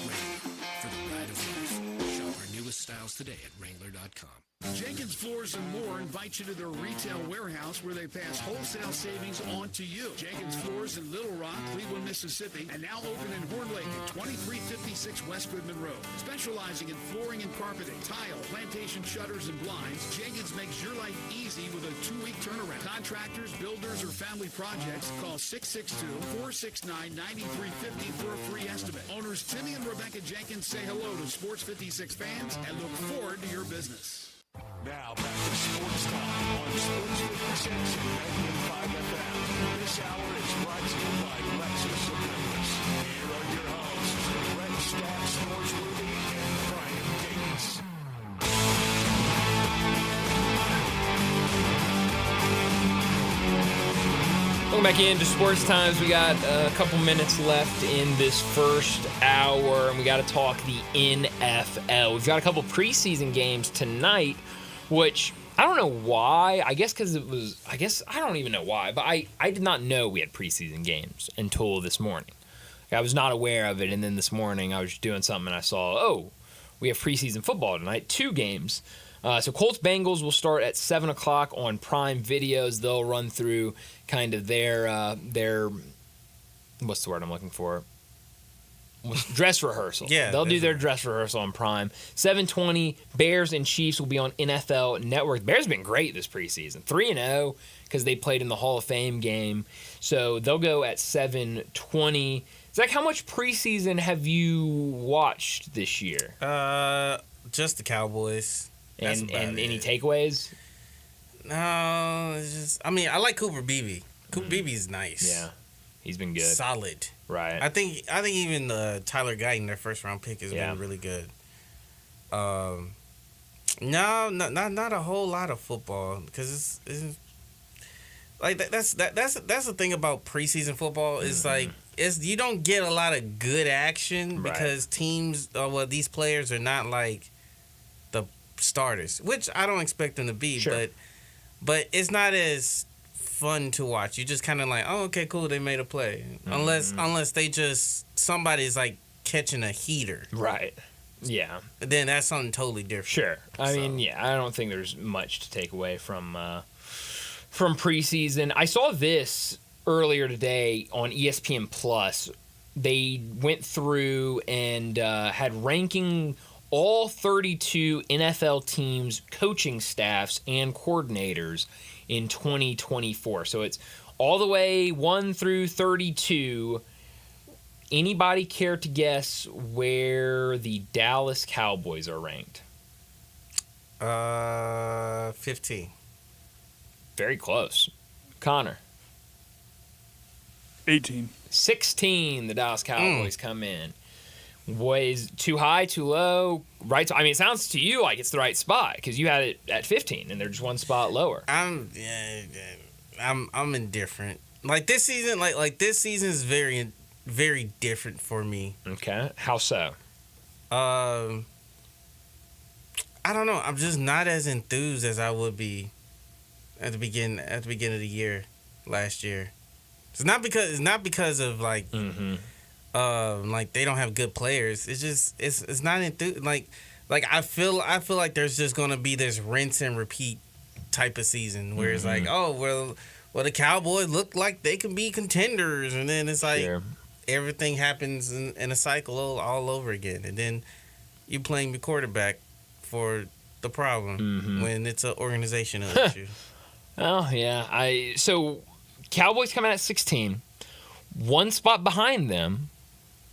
Wrangler, for the ride of life. Shop our newest styles today at Wrangler.com. Jenkins Floors and More invites you to their retail warehouse where they pass wholesale savings on to you. Jenkins Floors in Little Rock, Cleveland, Mississippi, and now open in Horn Lake at 2356 West Goodman Road. Specializing in flooring and carpeting, tile, plantation shutters, and blinds, Jenkins makes your life easy with a 2-week turnaround. Contractors, builders, or family projects, call 662-469-9350 for a free estimate. Owners Timmy and Rebecca Jenkins say hello to Sports 56 fans and look forward to your business. Now back to Sports Time on Sports 56 and 98.5 FM. This hour is brought to you by Lexus of Memphis. Here are your hosts, Red Stack Sportsworthy and Brian Gates. Welcome back into Sports Times. We got a couple minutes left in this first hour, and we got to talk the NFL. We've got a couple preseason games tonight, which I don't know why. I guess because I don't even know why, but I did not know we had preseason games until this morning. I was not aware of it, and then this morning I was just doing something and I saw, we have preseason football tonight, 2 games. So Colts-Bengals will start at 7 o'clock on Prime Videos. They'll run through kind of their what's the word I'm looking for? Dress rehearsal. Yeah. They'll do their dress rehearsal on Prime. 7:20, Bears and Chiefs will be on NFL Network. Bears have been great this preseason. 3-0 because they played in the Hall of Fame game. So they'll go at 7:20. Zach, how much preseason have you watched this year? Just the Cowboys. And any takeaways? No, it's just. I mean, I like Cooper Beebe. Cooper Beebe's nice. Yeah, he's been good. Solid. Right. I think even Tyler Guyton, their first round pick, has been really good. No, not a whole lot of football because it's like that's the thing about preseason football is like you don't get a lot of good action because teams these players are not like the starters, which I don't expect them to be, but it's not as fun to watch. You just kind of like, oh, okay, cool, they made a play. Unless they just somebody's like catching a heater. Right. Yeah. Then that's something totally different. Sure. I mean, yeah, I don't think there's much to take away from preseason. I saw this earlier today on ESPN Plus. They went through and had ranking all 32 NFL teams' coaching staffs and coordinators in 2024. So it's all the way 1 through 32. Anybody care to guess where the Dallas Cowboys are ranked? 15. Very close. Connor. 18. 16, the Dallas Cowboys come in. Was too high, too low, right? I mean, it sounds to you like it's the right spot because you had it at 15 and they're just one spot lower. I'm indifferent. Like this season, like this season is very, very different for me. Okay, how so? I don't know. I'm just not as enthused as I would be at the beginning of the year last year. It's not because of like. Like they don't have good players. It's just it's not like I feel like there's just gonna be this rinse and repeat type of season where it's like, oh well the Cowboys look like they can be contenders, and then it's like everything happens in a cycle all over again, and then you playing the quarterback for the problem when it's an organizational issue. Oh yeah, so Cowboys come in at 16, one spot behind them.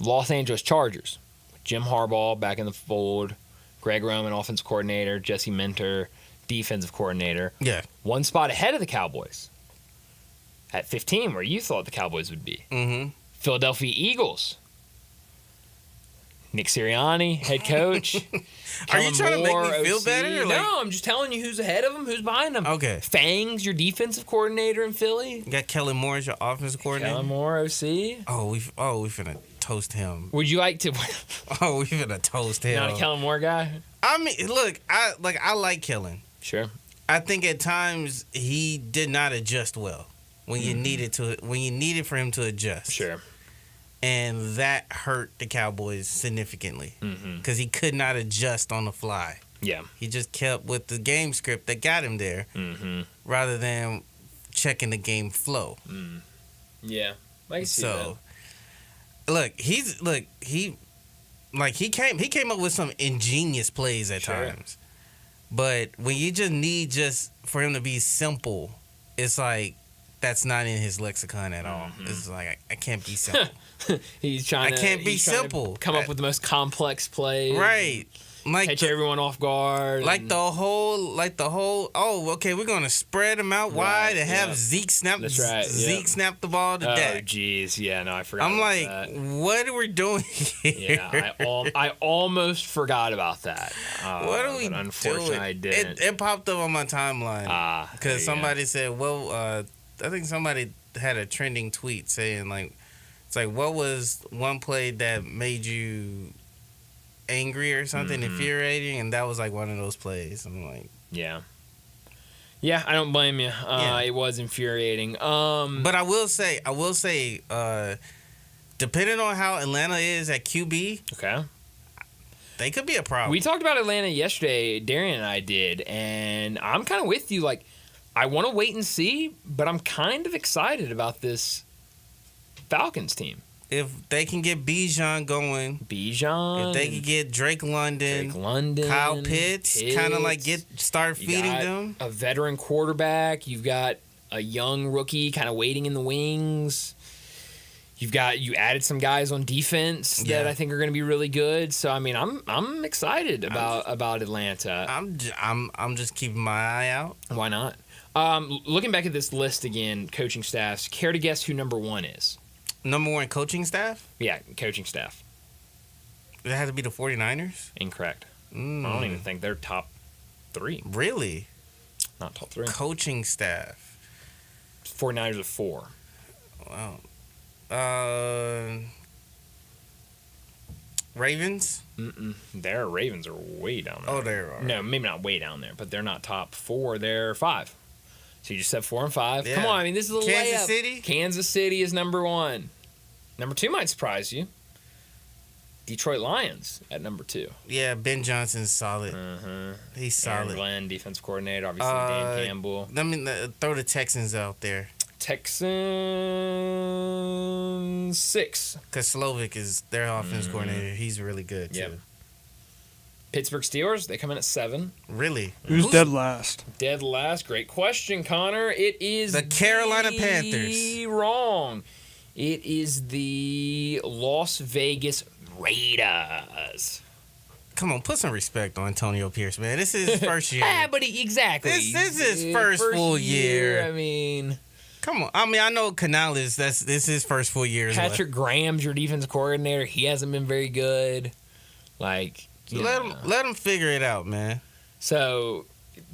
Los Angeles Chargers. Jim Harbaugh back in the fold. Greg Roman, offensive coordinator. Jesse Minter, defensive coordinator. Yeah. One spot ahead of the Cowboys. At 15, where you thought the Cowboys would be. Philadelphia Eagles. Nick Sirianni, head coach. Are you trying to make me feel better? No, I'm just telling you who's ahead of them, who's behind them. Okay. Fangs, your defensive coordinator in Philly. You got Kellen Moore as your offensive coordinator. Kellen Moore, OC. Oh, we finna toast him. Would you like to? Oh, we finna toast him. Not a Kellen Moore guy. I mean, look, I like Kellen. Sure. I think at times he did not adjust well when you needed for him to adjust. Sure. And that hurt the Cowboys significantly because he could not adjust on the fly. Yeah. He just kept with the game script that got him there rather than checking the game flow. Yeah. I can see that. Look, he came up with some ingenious plays at times. But when you just need for him to be simple, it's like that's not in his lexicon at all. It's like I can't be simple. He's trying to. I can't be simple. Come up with the most complex plays. Right. Like catch everyone off guard. Like the whole. Oh, okay. We're gonna spread them out wide and have Zeke snap. That's right. Zeke snap the ball to Dak. Oh, jeez. Yeah. No, I forgot. I'm like, what are we doing here? Yeah. I almost forgot about that. What are we doing? Unfortunately, I didn't. It popped up on my timeline because somebody said, "Well, I think somebody had a trending tweet saying like." It's like, what was one play that made you angry or something, infuriating? And that was like one of those plays. I'm like, yeah, I don't blame you. It was infuriating. But I will say, depending on how Atlanta is at QB, okay, they could be a problem. We talked about Atlanta yesterday. Darian and I did, and I'm kind of with you. Like, I want to wait and see, but I'm kind of excited about this Falcons team. If they can get Bijan going, if they can get Drake London, Kyle Pitts, kind of like start feeding them. A veteran quarterback. You've got a young rookie kind of waiting in the wings. You added some guys on defense that I think are going to be really good. So I mean, I'm excited about Atlanta. I'm just keeping my eye out. Why not? Looking back at this list again, coaching staffs, care to guess who number 1 is? Number 1 coaching staff? Yeah, coaching staff. It had to be the 49ers? Incorrect. I don't even think they're top 3. Really? Not top 3. Coaching staff. 49ers are 4. Wow. Ravens? Their Ravens are way down there. Oh, they are. No, maybe not way down there, but they're not top 4. They're 5. So you just said 4 and 5. Yeah. Come on, I mean, this is a Kansas layup. City? Kansas City is number 1. Number 2 might surprise you. Detroit Lions at number 2. Yeah, Ben Johnson's solid. He's solid. Aaron Glenn, defense coordinator. Obviously, Dan Campbell. Let me throw the Texans out there. Texans 6. Because Slovic is their offense coordinator. He's really good, too. Yep. Pittsburgh Steelers, they come in at 7. Really? Who's dead last? Dead last. Great question, Connor. It is the Carolina Panthers. Wrong. It is the Las Vegas Raiders. Come on, put some respect on Antonio Pierce, man. This is his first year. But exactly. This is his first full year. I mean, come on. I mean, I know Canales. This is his first full year. Patrick Graham's your defense coordinator. He hasn't been very good. Like, let him figure it out, man. So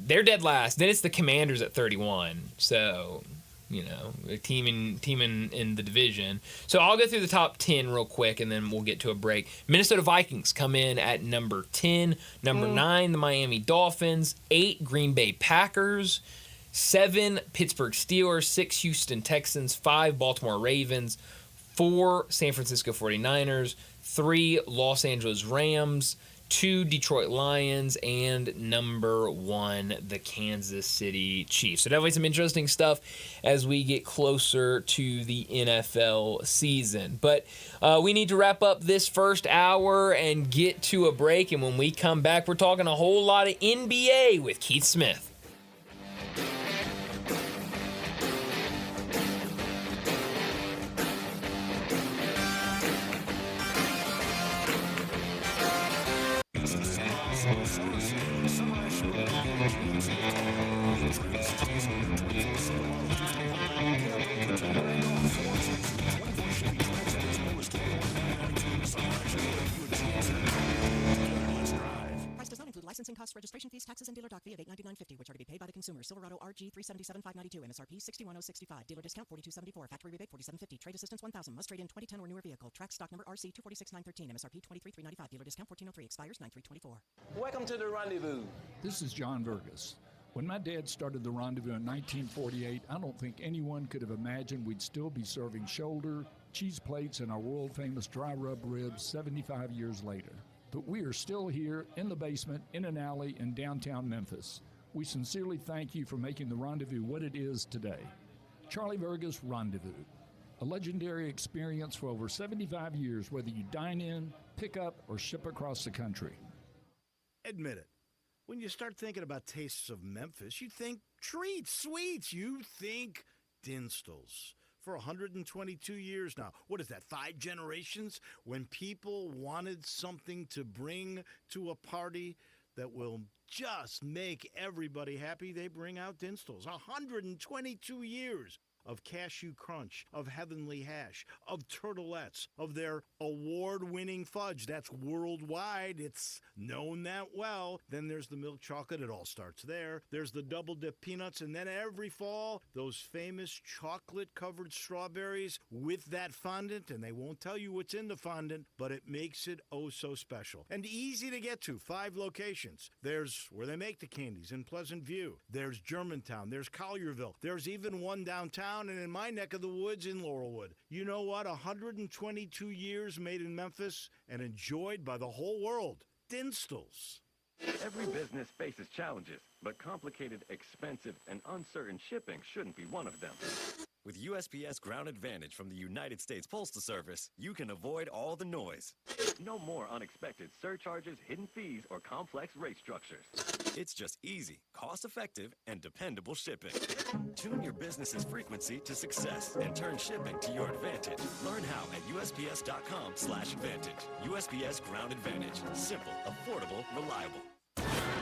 they're dead last. Then it's the Commanders at 31. So, you know, a team in the division. So I'll go through the top 10 real quick, and then we'll get to a break. Minnesota Vikings come in at number 10. Number 9, the Miami Dolphins. 8, Green Bay Packers. 7, Pittsburgh Steelers. 6, Houston Texans. 5, Baltimore Ravens. 4, San Francisco 49ers. 3, Los Angeles Rams. 2, Detroit Lions, and number 1, the Kansas City Chiefs. So definitely some interesting stuff as we get closer to the NFL season. But we need to wrap up this first hour and get to a break. And when we come back, we're talking a whole lot of NBA with Keith Smith. Licensing costs, registration fees, taxes, and dealer doc fee of $899.50, which are to be paid by the consumer. Silverado RG 377,592, MSRP $61,065, dealer discount $42.74, factory rebate $47.50, trade assistance $1,000, must trade in 2010 or newer vehicle, track stock number RC 246,913, MSRP $23,395, dealer discount $14.03, expires 9/3/24. Welcome to the Rendezvous. This is John Vergas. When my dad started the Rendezvous in 1948, I don't think anyone could have imagined we'd still be serving shoulder, cheese plates, and our world-famous dry rub ribs 75 years later. But we are still here in the basement, in an alley in downtown Memphis. We sincerely thank you for making the Rendezvous what it is today. Charlie Vergas Rendezvous, a legendary experience for over 75 years, whether you dine in, pick up, or ship across the country. Admit it. When you start thinking about tastes of Memphis, you think treats, sweets. You think Dinstall's. For 122 years now. What is that, 5 generations? When people wanted something to bring to a party that will just make everybody happy, they bring out Dinstall's. 122 years of cashew crunch, of heavenly hash, of turtlettes, of their award-winning fudge. That's worldwide. It's known that well. Then there's the milk chocolate. It all starts there. There's the double-dip peanuts. And then every fall, those famous chocolate-covered strawberries with that fondant. And they won't tell you what's in the fondant, but it makes it oh so special. And easy to get to. 5 locations. There's where they make the candies in Pleasant View. There's Germantown. There's Collierville. There's even one downtown and in my neck of the woods in Laurelwood. You know what? 122 years made in Memphis and enjoyed by the whole world. Dinstall's. Every business faces challenges, but complicated, expensive, and uncertain shipping shouldn't be one of them. With USPS Ground Advantage from the United States Postal Service, you can avoid all the noise. No more unexpected surcharges, hidden fees, or complex rate structures. It's just easy, cost-effective, and dependable shipping. Tune your business's frequency to success and turn shipping to your advantage. Learn how at USPS.com/advantage. USPS Ground Advantage. Simple, affordable, reliable.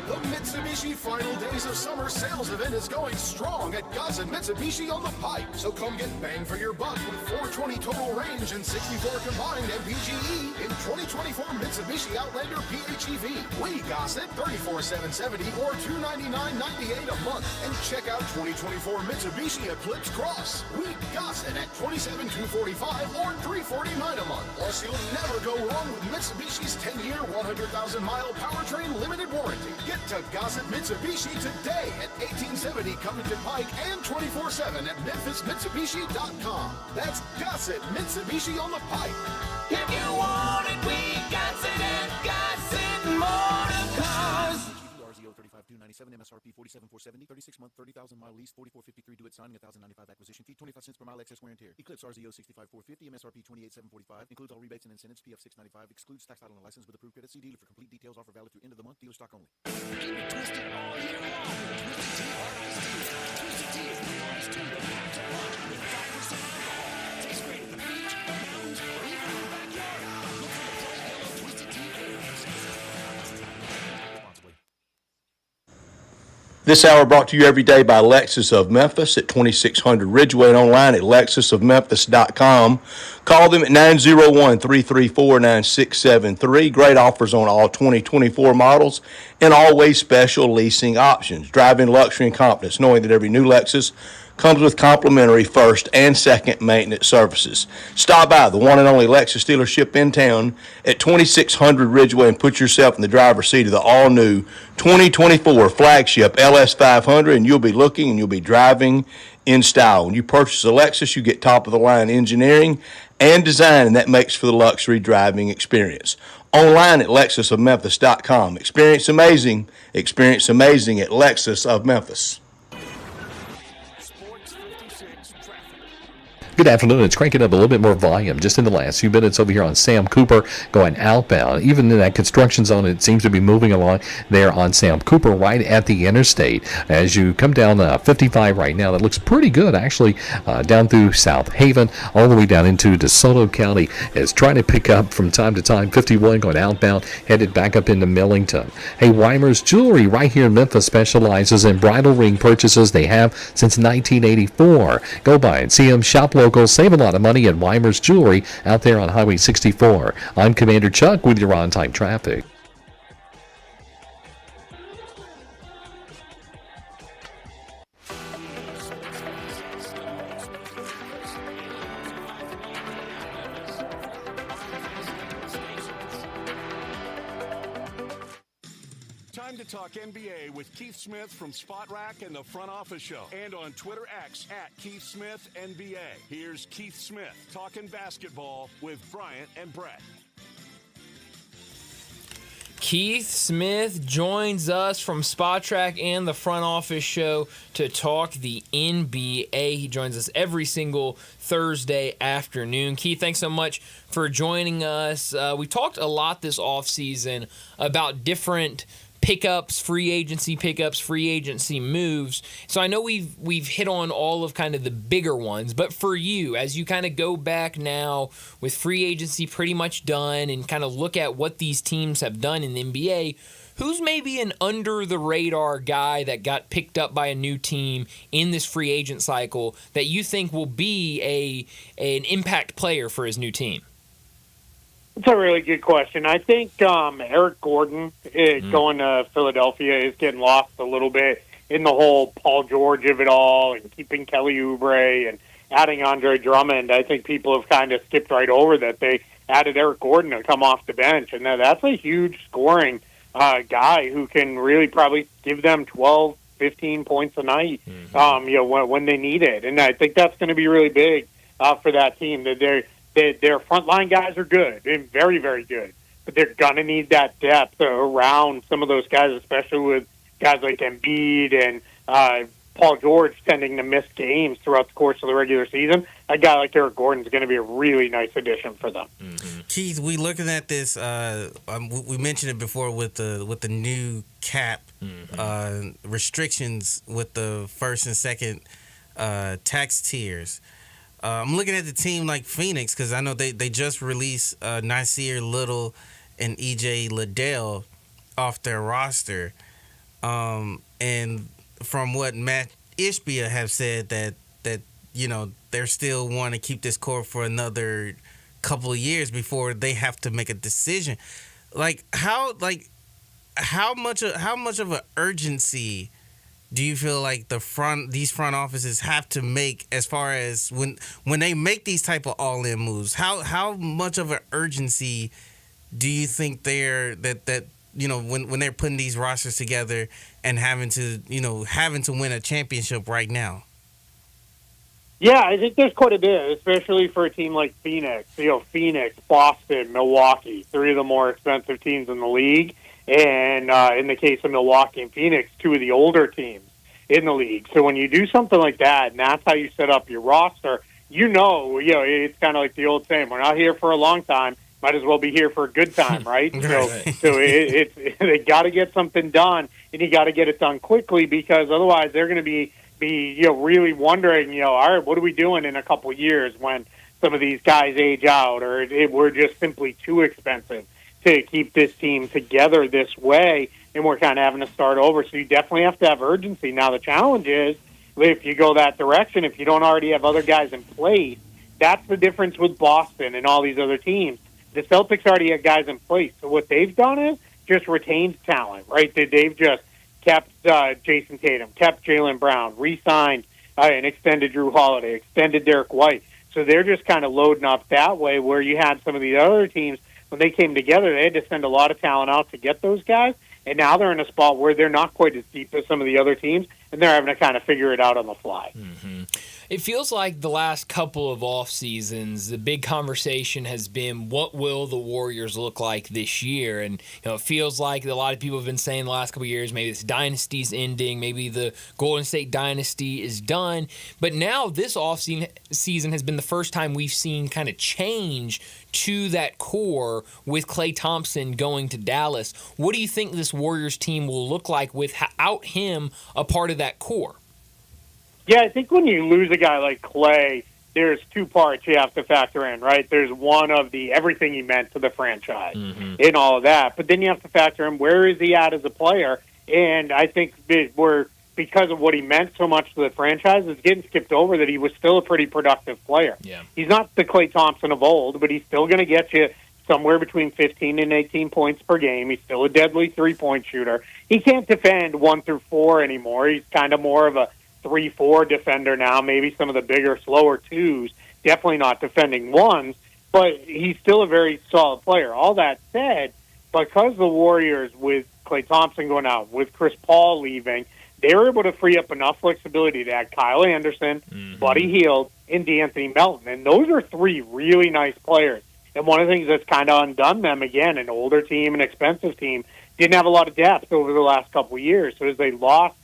The Mitsubishi Final Days of Summer sales event is going strong at Gossett Mitsubishi on the Pike. So come get bang for your buck with 420 total range and 64 combined MPGE in 2024 Mitsubishi Outlander PHEV. We Gossett 34,770 or $299.98 a month. And check out 2024 Mitsubishi Eclipse Cross. We Gossett at $27,245 or $349 a month. Plus, you'll never go wrong with Mitsubishi's 10-year, 100,000-mile powertrain limited warranty. Get to Gossett Mitsubishi today at 1870 Covington Pike and 24/7 at MemphisMitsubishi.com. That's Gossett Mitsubishi on the Pike. If you want it, we got it at Gossett Motor Cars. RZO 35,297, MSRP 47,470, 36-month, 30,000-mile lease, 44,53 due at signing, 1,095 acquisition fee, 25 cents per mile excess wear and tear. Eclipse RZO 65,450, MSRP 28,745, includes all rebates and incentives, PF 695, excludes tax title and license with approved credit. See dealer for complete details. Offer valid through end of the month. Dealer stock only. Keep it twisted all year long. Twisted Tea Hard Iced Tea. Twisted Tea is real iced tea that packs a punch with 5% alcohol. Tastes great at the beach, mountains, or even in the backyard. Look for the bright yellow Twisted Tea responsibly. This hour brought to you every day by Lexus of Memphis at 2600 Ridgeway and online at lexusofmemphis.com. Call them at 901-334-9673. Great offers on all 2024 models and always special leasing options. Driving luxury and confidence, knowing that every new Lexus comes with complimentary first and second maintenance services. Stop by the one and only Lexus dealership in town at 2600 Ridgeway and put yourself in the driver's seat of the all-new 2024 flagship LS500, and you'll be looking and you'll be driving in style. When you purchase a Lexus, you get top-of-the-line engineering and design, and that makes for the luxury driving experience. Online at lexusofmemphis.com. Experience amazing at Lexus of Memphis. Good afternoon. It's cranking up a little bit more volume just in the last few minutes over here on Sam Cooper going outbound. Even in that construction zone, it seems to be moving along there on Sam Cooper right at the interstate. As you come down 55 right now, that looks pretty good actually down through South Haven all the way down into DeSoto County. It's trying to pick up from time to time. 51 going outbound, headed back up into Millington. Hey, Weimer's Jewelry right here in Memphis specializes in bridal ring purchases. They have since 1984. Go by and see them. Shop local. Save a lot of money at Weimer's Jewelry out there on Highway 64. I'm Commander Chuck with your on-time traffic. Time to talk NBA with Keith Smith from Spot Rack and the Front Office Show, and on Twitter X at Keith Smith NBA. Here's Keith Smith talking basketball with Bryant and Brett. Keith Smith joins us from Spot Track and the Front Office Show to talk the NBA. He joins us every single Thursday afternoon. Keith, thanks so much for joining us. We talked a lot this offseason about different pickups, free agency moves. So I know we've hit on all of kind of the bigger ones, but for you, as you kind of go back now with free agency pretty much done and kind of look at what these teams have done in the NBA, who's maybe an under-the-radar guy that got picked up by a new team in this free agent cycle that you think will be an impact player for his new team? It's a really good question. I think Eric Gordon going to Philadelphia is getting lost a little bit in the whole Paul George of it all and keeping Kelly Oubre and adding Andre Drummond. I think people have kind of skipped right over that they added Eric Gordon to come off the bench, and that's a huge scoring guy who can really probably give them 12, 15 points a night when they need it. And I think that's going to be really big for that team. Their frontline guys are good, and very, very good, but they're going to need that depth around some of those guys, especially with guys like Embiid and Paul George tending to miss games throughout the course of the regular season. A guy like Eric Gordon is going to be a really nice addition for them. Mm-hmm. Keith, we looking at this. We mentioned it before with the new cap restrictions with the first and second tax tiers. I'm looking at the team like Phoenix because I know they just released Nasir Little and EJ Liddell off their roster. And from what Matt Ishbia have said that they're still want to keep this core for another couple of years before they have to make a decision. How much of an urgency do you feel like these front offices have to make as far as when they make these type of all-in moves? How much of an urgency do you think when they're putting these rosters together and having to win a championship right now? Yeah, I think there's quite a bit, especially for a team like Phoenix. Phoenix, Boston, Milwaukee, three of the more expensive teams in the league. And in the case of Milwaukee and Phoenix, two of the older teams in the league. So when you do something like that, and that's how you set up your roster, it's kind of like the old saying, we're not here for a long time, might as well be here for a good time, right? So they got to get something done, and you got to get it done quickly, because otherwise they're going to be really wondering, all right, what are we doing in a couple of years when some of these guys age out, or we're just simply too expensive to keep this team together this way, and we're kind of having to start over. So you definitely have to have urgency. Now, the challenge is, if you go that direction, if you don't already have other guys in place, that's the difference with Boston and all these other teams. The Celtics already have guys in place. So what they've done is just retained talent, right? They've just kept Jason Tatum, kept Jaylen Brown, re-signed and extended Drew Holiday, extended Derek White. So they're just kind of loading up that way, where you had some of the other teams, when they came together, they had to send a lot of talent out to get those guys. And now they're in a spot where they're not quite as deep as some of the other teams, and they're having to kind of figure it out on the fly. Mm-hmm. It feels like the last couple of off seasons, the big conversation has been, what will the Warriors look like this year? And it feels like a lot of people have been saying the last couple of years, maybe this dynasty's ending, maybe the Golden State dynasty is done. But now this off season has been the first time we've seen kind of change to that core with Klay Thompson going to Dallas. What do you think this Warriors team will look like without him a part of that core? Yeah, I think when you lose a guy like Klay, there's two parts you have to factor in, right? There's one of the everything he meant to the franchise and all of that, but then you have to factor in where is he at as a player. And I think because of what he meant so much to the franchise, it's getting skipped over that he was still a pretty productive player. Yeah. He's not the Klay Thompson of old, but he's still going to get you somewhere between 15 and 18 points per game. He's still a deadly three-point shooter. He can't defend 1 through 4 anymore. He's kind of more of a 3-4 defender now, maybe some of the bigger, slower 2s, definitely not defending 1s, but he's still a very solid player. All that said, because the Warriors, with Klay Thompson going out, with Chris Paul leaving, they were able to free up enough flexibility to add Kyle Anderson, Buddy Hield, and D'Anthony Melton. And those are three really nice players. And one of the things that's kind of undone them, again, an older team, an expensive team, didn't have a lot of depth over the last couple of years. So as they lost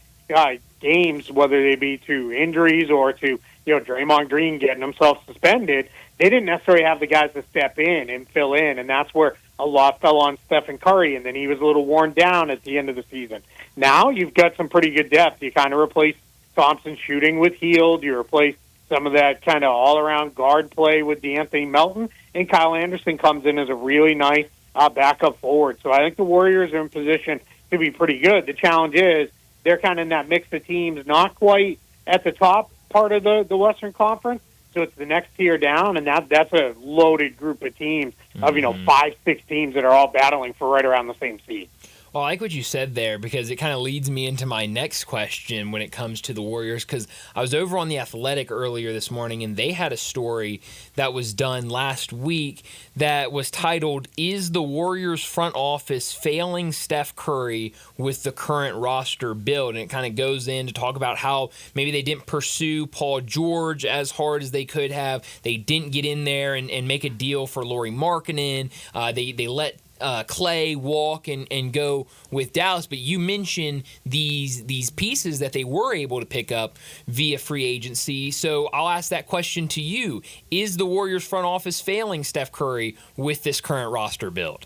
games, whether they be to injuries or to Draymond Green getting himself suspended, they didn't necessarily have the guys to step in and fill in, and that's where a lot fell on Stephen Curry, and then he was a little worn down at the end of the season. Now you've got some pretty good depth. You kind of replace Thompson shooting with Hield. You replace some of that kind of all-around guard play with D'Anthony Melton, and Kyle Anderson comes in as a really nice backup forward. So I think the Warriors are in position to be pretty good. The challenge is they're kind of in that mix of teams, not quite at the top part of the Western Conference. So it's the next tier down, and that's a loaded group of teams of 5-6 teams that are all battling for right around the same seed. Well, I like what you said there, because it kind of leads me into my next question when it comes to the Warriors, because I was over on The Athletic earlier this morning, and they had a story that was done last week that was titled, "Is the Warriors front office failing Steph Curry with the current roster build?" And it kind of goes in to talk about how maybe they didn't pursue Paul George as hard as they could have. They didn't get in there and make a deal for Lauri Markkanen. They let Klay walk and go with Dallas, but you mentioned these pieces that they were able to pick up via free agency. So I'll ask that question to you. Is the Warriors front office failing Steph Curry with this current roster build?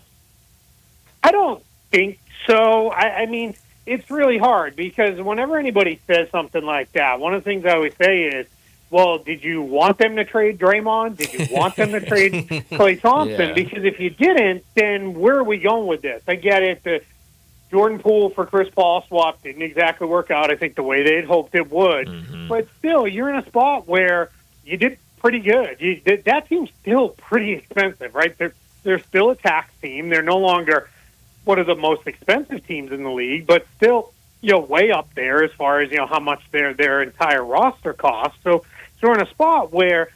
I don't think so. I mean, it's really hard, because whenever anybody says something like that, one of the things I always say is, well, did you want them to trade Draymond? Did you want them to trade Klay Thompson? Yeah. Because if you didn't, then where are we going with this? I get it. Jordan Poole for Chris Paul swap didn't exactly work out, I think, the way they'd hoped it would. But still, you're in a spot where you did pretty good. That team's still pretty expensive, right? They're still a tax team. They're no longer one of the most expensive teams in the league, but still, way up there as far as, how much their entire roster costs. So we're in a spot where,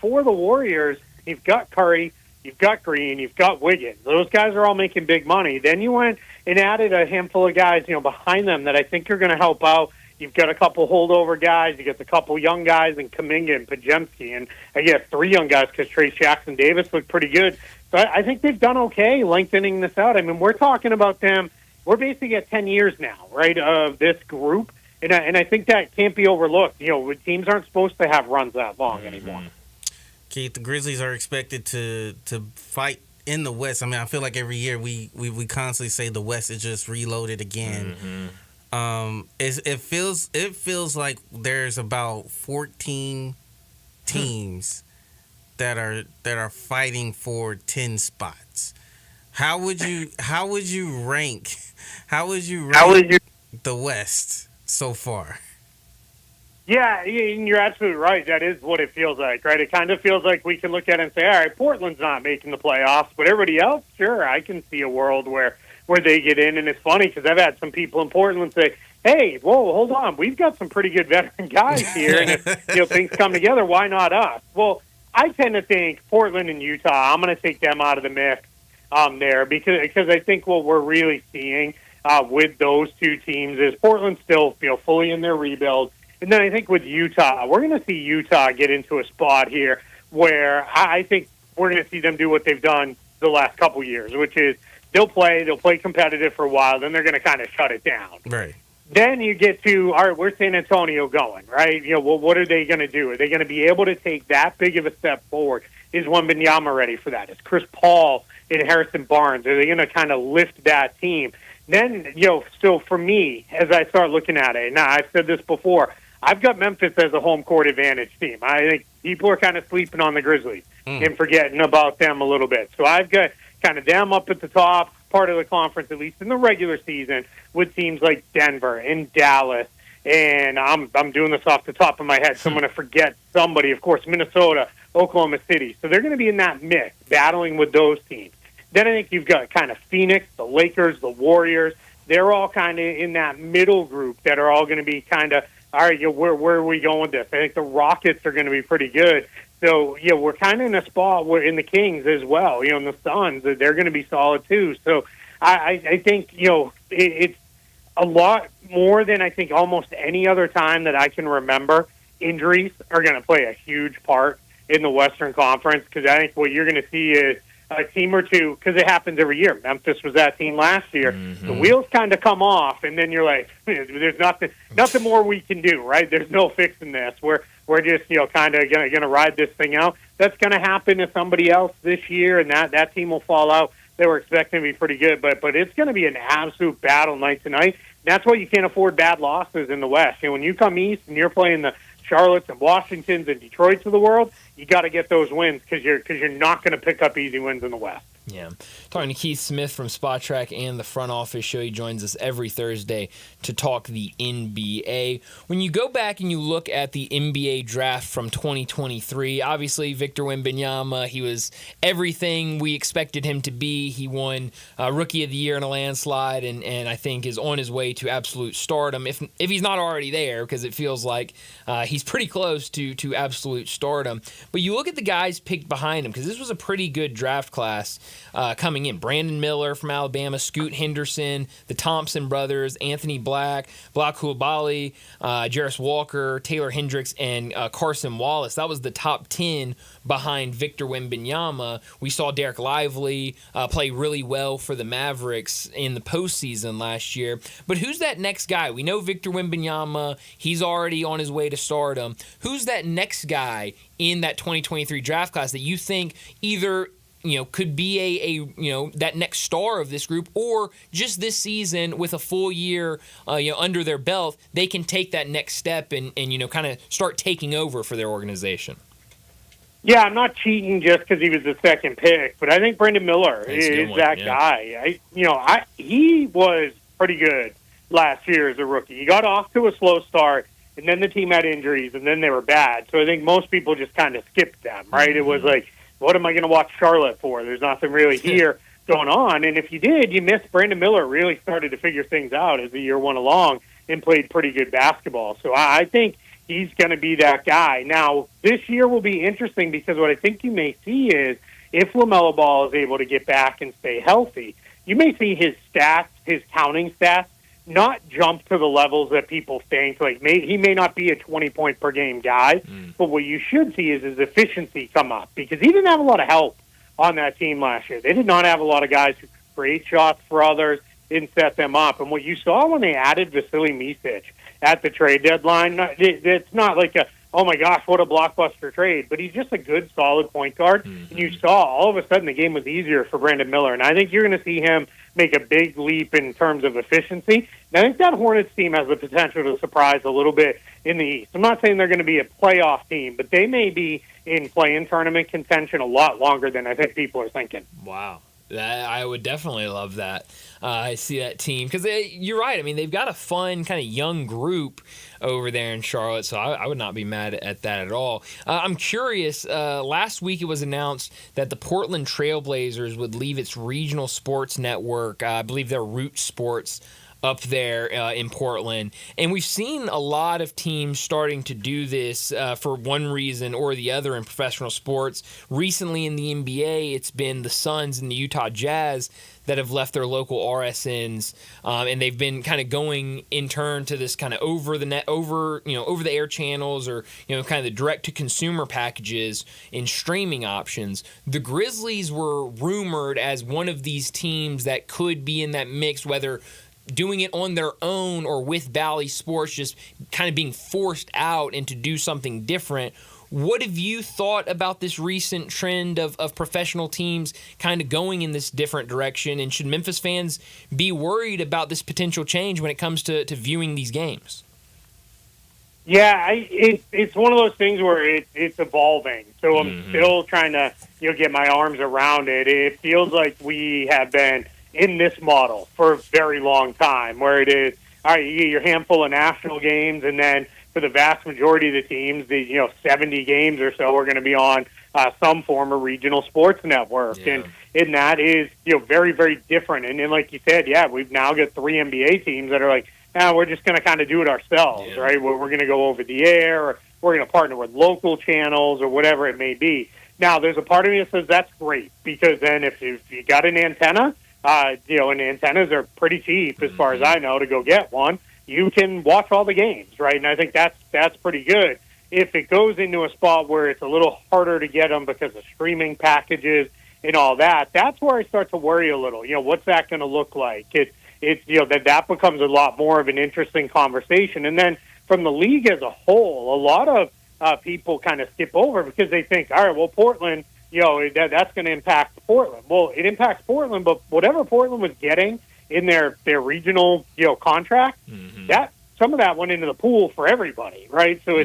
for the Warriors, you've got Curry, you've got Green, you've got Wiggins. Those guys are all making big money. Then you went and added a handful of guys, behind them that I think are going to help out. You've got a couple holdover guys. You got a couple young guys in Kuminga and Pajemski, and I guess 3 young guys because Trace Jackson Davis looked pretty good. So I think they've done okay lengthening this out. I mean, we're talking about them. We're basically at 10 years now, right, of this group, and I think that can't be overlooked. Teams aren't supposed to have runs that long anymore. Keith, the Grizzlies are expected to fight in the West. I mean, I feel like every year we constantly say the West is just reloaded again. It feels like there's about 14 teams that are fighting for 10 spots. How would you rank the West so far? Yeah, and you're absolutely right. That is what it feels like, right? It kind of feels like we can look at it and say, all right, Portland's not making the playoffs, but everybody else, sure, I can see a world where they get in. And it's funny because I've had some people in Portland say, hey, whoa, hold on, we've got some pretty good veteran guys here, and if things come together, why not us? Well, I tend to think Portland and Utah, I'm going to take them out of the mix there because I think what we're really seeing with those two teams is Portland still feel fully in their rebuild. And then I think with Utah, we're going to see Utah get into a spot here where I think we're going to see them do what they've done the last couple years, which is they'll play competitive for a while, then they're going to kind of shut it down. Right. Then you get to, all right, where's San Antonio going, right? What are they going to do? Are they going to be able to take that big of a step forward? Is Wembanyama ready for that? Is Chris Paul and Harrison Barnes, are they going to kind of lift that team? Then, so for me, as I start looking at it, now I've said this before, I've got Memphis as a home court advantage team. I think people are kind of sleeping on the Grizzlies and forgetting about them a little bit. So I've got kind of them up at the top part of the conference, at least in the regular season, with teams like Denver and Dallas. And I'm doing this off the top of my head, so I'm going to forget somebody. Of course, Minnesota, Oklahoma City. So they're going to be in that mix, battling with those teams. Then I think you've got kind of Phoenix, the Lakers, the Warriors. They're all kind of in that middle group that are all going to be kind of, all right, where are we going with this? I think the Rockets are going to be pretty good. So, we're kind of in a spot where in the Kings as well, and the Suns, they're going to be solid too. So I think, it's a lot more than I think almost any other time that I can remember. Injuries are going to play a huge part in the Western Conference because I think what you're going to see is a team or two, because it happens every year. Memphis was that team last year. The wheels kind of come off, and then you're like, there's nothing more we can do, right? There's no fixing this. We're just, kind of going to ride this thing out. That's going to happen to somebody else this year, and that team will fall out. They were expecting to be pretty good, but it's going to be an absolute battle night tonight. That's why you can't afford bad losses in the West. When you come east and you're playing the Charlottes and Washingtons and Detroits of the world, you got to get those wins because you're not going to pick up easy wins in the West. Yeah. Talking to Keith Smith from Spot Track and the Front Office Show. He joins us every Thursday to talk the NBA. When you go back and you look at the NBA draft from 2023, obviously Victor Wembanyama, he was everything we expected him to be. He won Rookie of the Year in a landslide and I think is on his way to absolute stardom, if he's not already there, because it feels like he's pretty close to absolute stardom. But you look at the guys picked behind him, because this was a pretty good draft class. Coming in, Brandon Miller from Alabama, Scoot Henderson, the Thompson brothers, Anthony Black, Black Coulibaly, Jarris Walker, Taylor Hendricks, and Carson Wallace. That was the top 10 behind Victor Wembanyama. We saw Derek Lively play really well for the Mavericks in the postseason last year. But who's that next guy? We know Victor Wembanyama, he's already on his way to stardom. Who's that next guy in that 2023 draft class that you think either could be a that next star of this group, or just this season with a full year under their belt, they can take that next step and kind of start taking over for their organization? Yeah, I'm not cheating just because he was the second pick, but I think Brandon Miller is that guy. He was pretty good last year as a rookie. He got off to a slow start, and then the team had injuries, and then they were bad. So I think most people just kind of skipped them, right? It was like, what am I going to watch Charlotte for? There's nothing really here going on. And if you did, you missed Brandon Miller really started to figure things out as the year went along and played pretty good basketball. So I think he's going to be that guy. Now, this year will be interesting because what I think you may see is if LaMelo Ball is able to get back and stay healthy, you may see his stats, his counting stats, not jump to the levels that people think. Like he may not be a 20-point per game guy, but what you should see is his efficiency come up because he didn't have a lot of help on that team last year. They did not have a lot of guys who could create shots for others and set them up. And what you saw when they added Vasily Micic at the trade deadline, it's not like oh my gosh, what a blockbuster trade, but he's just a good, solid point guard. And you saw all of a sudden the game was easier for Brandon Miller. And I think you're going to see him make a big leap in terms of efficiency. And I think that Hornets team has the potential to surprise a little bit in the East. I'm not saying they're going to be a playoff team, but they may be in play-in tournament contention a lot longer than I think people are thinking. Wow. I would definitely love that. I see that team because you're right. I mean, they've got a fun kind of young group over there in Charlotte, so I would not be mad at that at all. I'm curious. Last week it was announced that the Portland Trailblazers would leave its regional sports network. I believe they're Root Sports up there in Portland. And we've seen a lot of teams starting to do this for one reason or the other in professional sports. Recently in the NBA, it's been the Suns and the Utah Jazz that have left their local RSNs, and they've been kind of going in turn to this kind of over the air channels or kind of the direct to consumer packages in streaming options. The Grizzlies were rumored as one of these teams that could be in that mix, whether doing it on their own or with Bally Sports, just kind of being forced out and to do something different. What have you thought about this recent trend of professional teams kind of going in this different direction? And should Memphis fans be worried about this potential change when it comes to viewing these games? Yeah, it's one of those things where it's evolving. So I'm still trying to get my arms around it. It feels like we have been in this model for a very long time, where it is, all right, you get your handful of national games, and then for the vast majority of the teams, the 70 games or so are going to be on some form of regional sports network, and that is very, very different. And then, like you said, we've now got 3 NBA teams that are like, we're just going to kind of do it ourselves, right? We're going to go over the air, or we're going to partner with local channels or whatever it may be. Now, there's a part of me that says that's great, because then if you got an antenna, and antennas are pretty cheap as far as I know to go get one, you can watch all the games, right? And I think that's pretty good. If it goes into a spot where it's a little harder to get them because of streaming packages and all that, that's where I start to worry a little. What's that going to look like? It's that becomes a lot more of an interesting conversation. And then from the league as a whole, a lot of people kind of skip over because they think, all right, well, Portland, that's going to impact Portland. Well, it impacts Portland, but whatever Portland was getting in their regional, contract, that some of that went into the pool for everybody, right? So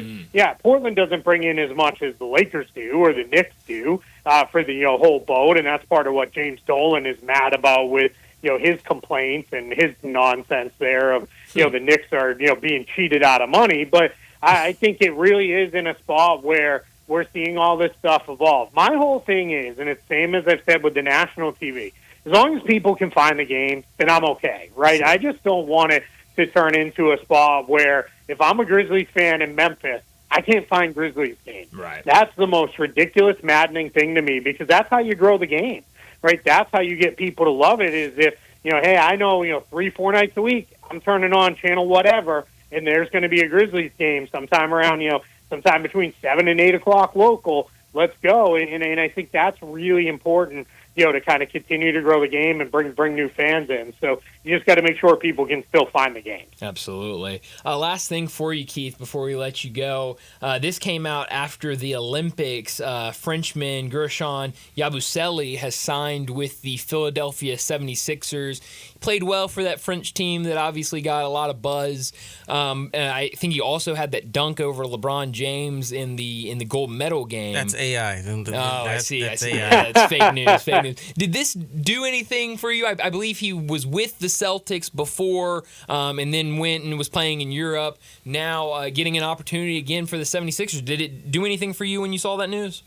Portland doesn't bring in as much as the Lakers do or the Knicks do for the whole boat, and that's part of what James Dolan is mad about with his complaints and his nonsense there of the Knicks are being cheated out of money. But I think it really is in a spot where we're seeing all this stuff evolve. My whole thing is, and it's the same as I've said with the national TV, as long as people can find the game, then I'm okay, right? I just don't want it to turn into a spot where if I'm a Grizzlies fan in Memphis, I can't find Grizzlies games. Right. That's the most ridiculous, maddening thing to me, because that's how you grow the game, right? That's how you get people to love it, is if, hey, I know, 3-4 nights a week, I'm turning on channel whatever, and there's going to be a Grizzlies game sometime around, sometime between 7 and 8 o'clock local. Let's go. And I think that's really important, to kind of continue to grow the game and bring new fans in. So you just got to make sure people can still find the game. Absolutely. Last thing for you, Keith, before we let you go. This came out after the Olympics. Frenchman Gershon Yabusele has signed with the Philadelphia 76ers. Played well for that French team that obviously got a lot of buzz. And I think he also had that dunk over LeBron James in the gold medal game. That's AI. I see. That's I see. AI. It's fake news. news. Did this do anything for you? I believe he was with the Celtics before and then went and was playing in Europe. Now getting an opportunity again for the 76ers. Did it do anything for you when you saw that news?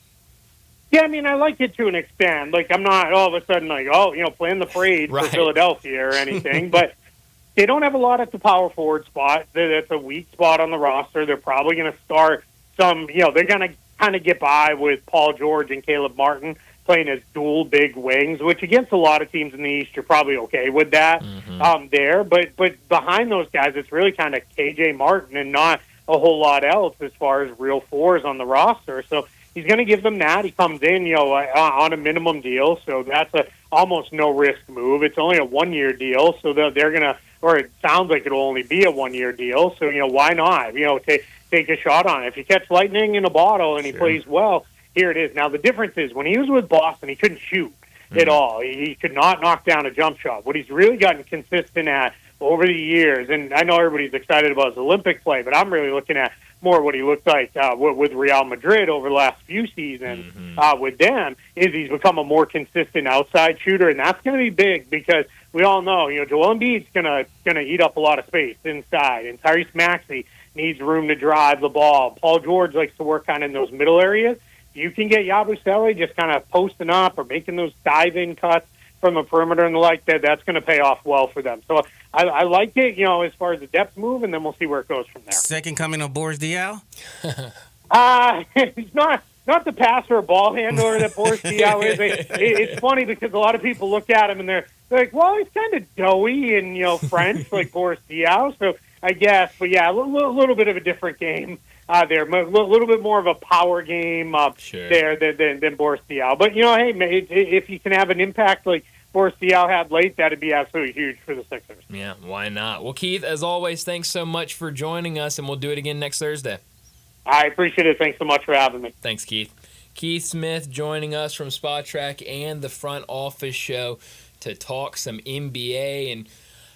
Yeah, I mean, I like it to an extent. Like, I'm not all of a sudden like, playing the parade for Philadelphia or anything, but they don't have a lot at the power forward spot. That's a weak spot on the roster. They're probably going to start they're going to kind of get by with Paul George and Caleb Martin playing as dual big wings, which against a lot of teams in the East, you're probably okay with that there. But behind those guys, it's really kind of KJ Martin and not a whole lot else as far as real fours on the roster. So he's going to give them that. He comes in, on a minimum deal, so that's a almost no risk move. It's only a 1-year deal, so they're going to, or it sounds like it'll only be a 1-year deal. So why not? Take a shot on it. If you catch lightning in a bottle and he plays well, here it is. Now the difference is when he was with Boston, he couldn't shoot at all. He could not knock down a jump shot. What he's really gotten consistent at over the years, and I know everybody's excited about his Olympic play, but I'm really looking at more what he looked like with Real Madrid over the last few seasons with them, is he's become a more consistent outside shooter, and that's going to be big because we all know, Joel Embiid's gonna eat up a lot of space inside, and Tyrese Maxey needs room to drive the ball. Paul George likes to work kind of in those middle areas. You can get Yabusele just kind of posting up or making those dive-in cuts from the perimeter and the like, that's going to pay off well for them. So I like it, as far as the depth move, and then we'll see where it goes from there. Second coming of Boris Diaw? He's not the passer or ball handler that Boris Diaw is. It's funny because a lot of people look at him and they're like, well, he's kind of doughy and, French like Boris Diaw. So I guess, but yeah, a little bit of a different game there. A little bit more of a power game there than Boris Diaw. But, hey, if you can have an impact like Boris Diaw had late, that'd be absolutely huge for the Sixers. Yeah, why not? Well, Keith, as always, thanks so much for joining us, and we'll do it again next Thursday. I appreciate it. Thanks so much for having me. Thanks, Keith. Keith Smith joining us from Spot Track and the Front Office Show to talk some NBA. And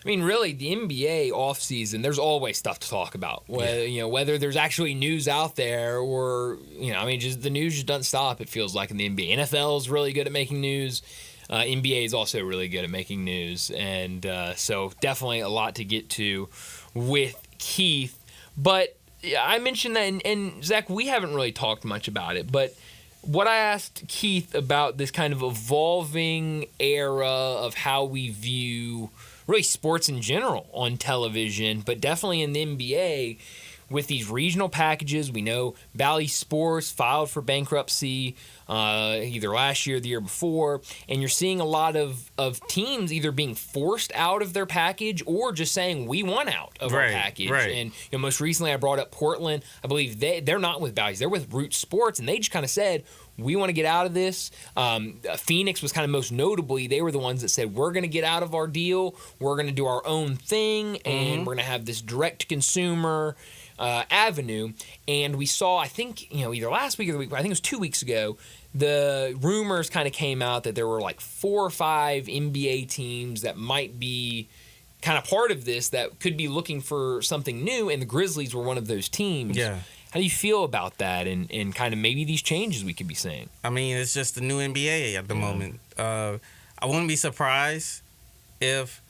I mean, really, the NBA offseason, there's always stuff to talk about. Whether there's actually news out there or, just the news just doesn't stop, it feels like, in the NBA. NFL is really good at making news. NBA is also really good at making news. And so definitely a lot to get to with Keith. But I mentioned that, and Zach, we haven't really talked much about it, but what I asked Keith about this kind of evolving era of how we view really sports in general on television, but definitely in the NBA with these regional packages. We know Bally Sports filed for bankruptcy either last year or the year before, and you're seeing a lot of teams either being forced out of their package or just saying we want out of our package. And most recently I brought up Portland. I believe they're not with Bally's, they're with Root Sports, and they just kind of said we want to get out of this. Phoenix was kind of most notably, they were the ones that said we're going to get out of our deal, we're going to do our own thing, and we're going to have this direct-to-consumer avenue. And we saw, I think, either last week or the week, I think it was 2 weeks ago, the rumors kind of came out that there were like 4 or 5 NBA teams that might be kind of part of this that could be looking for something new, and the Grizzlies were one of those teams. Yeah. How do you feel about that and kind of maybe these changes we could be seeing? I mean, it's just the new NBA at the moment. I wouldn't be surprised if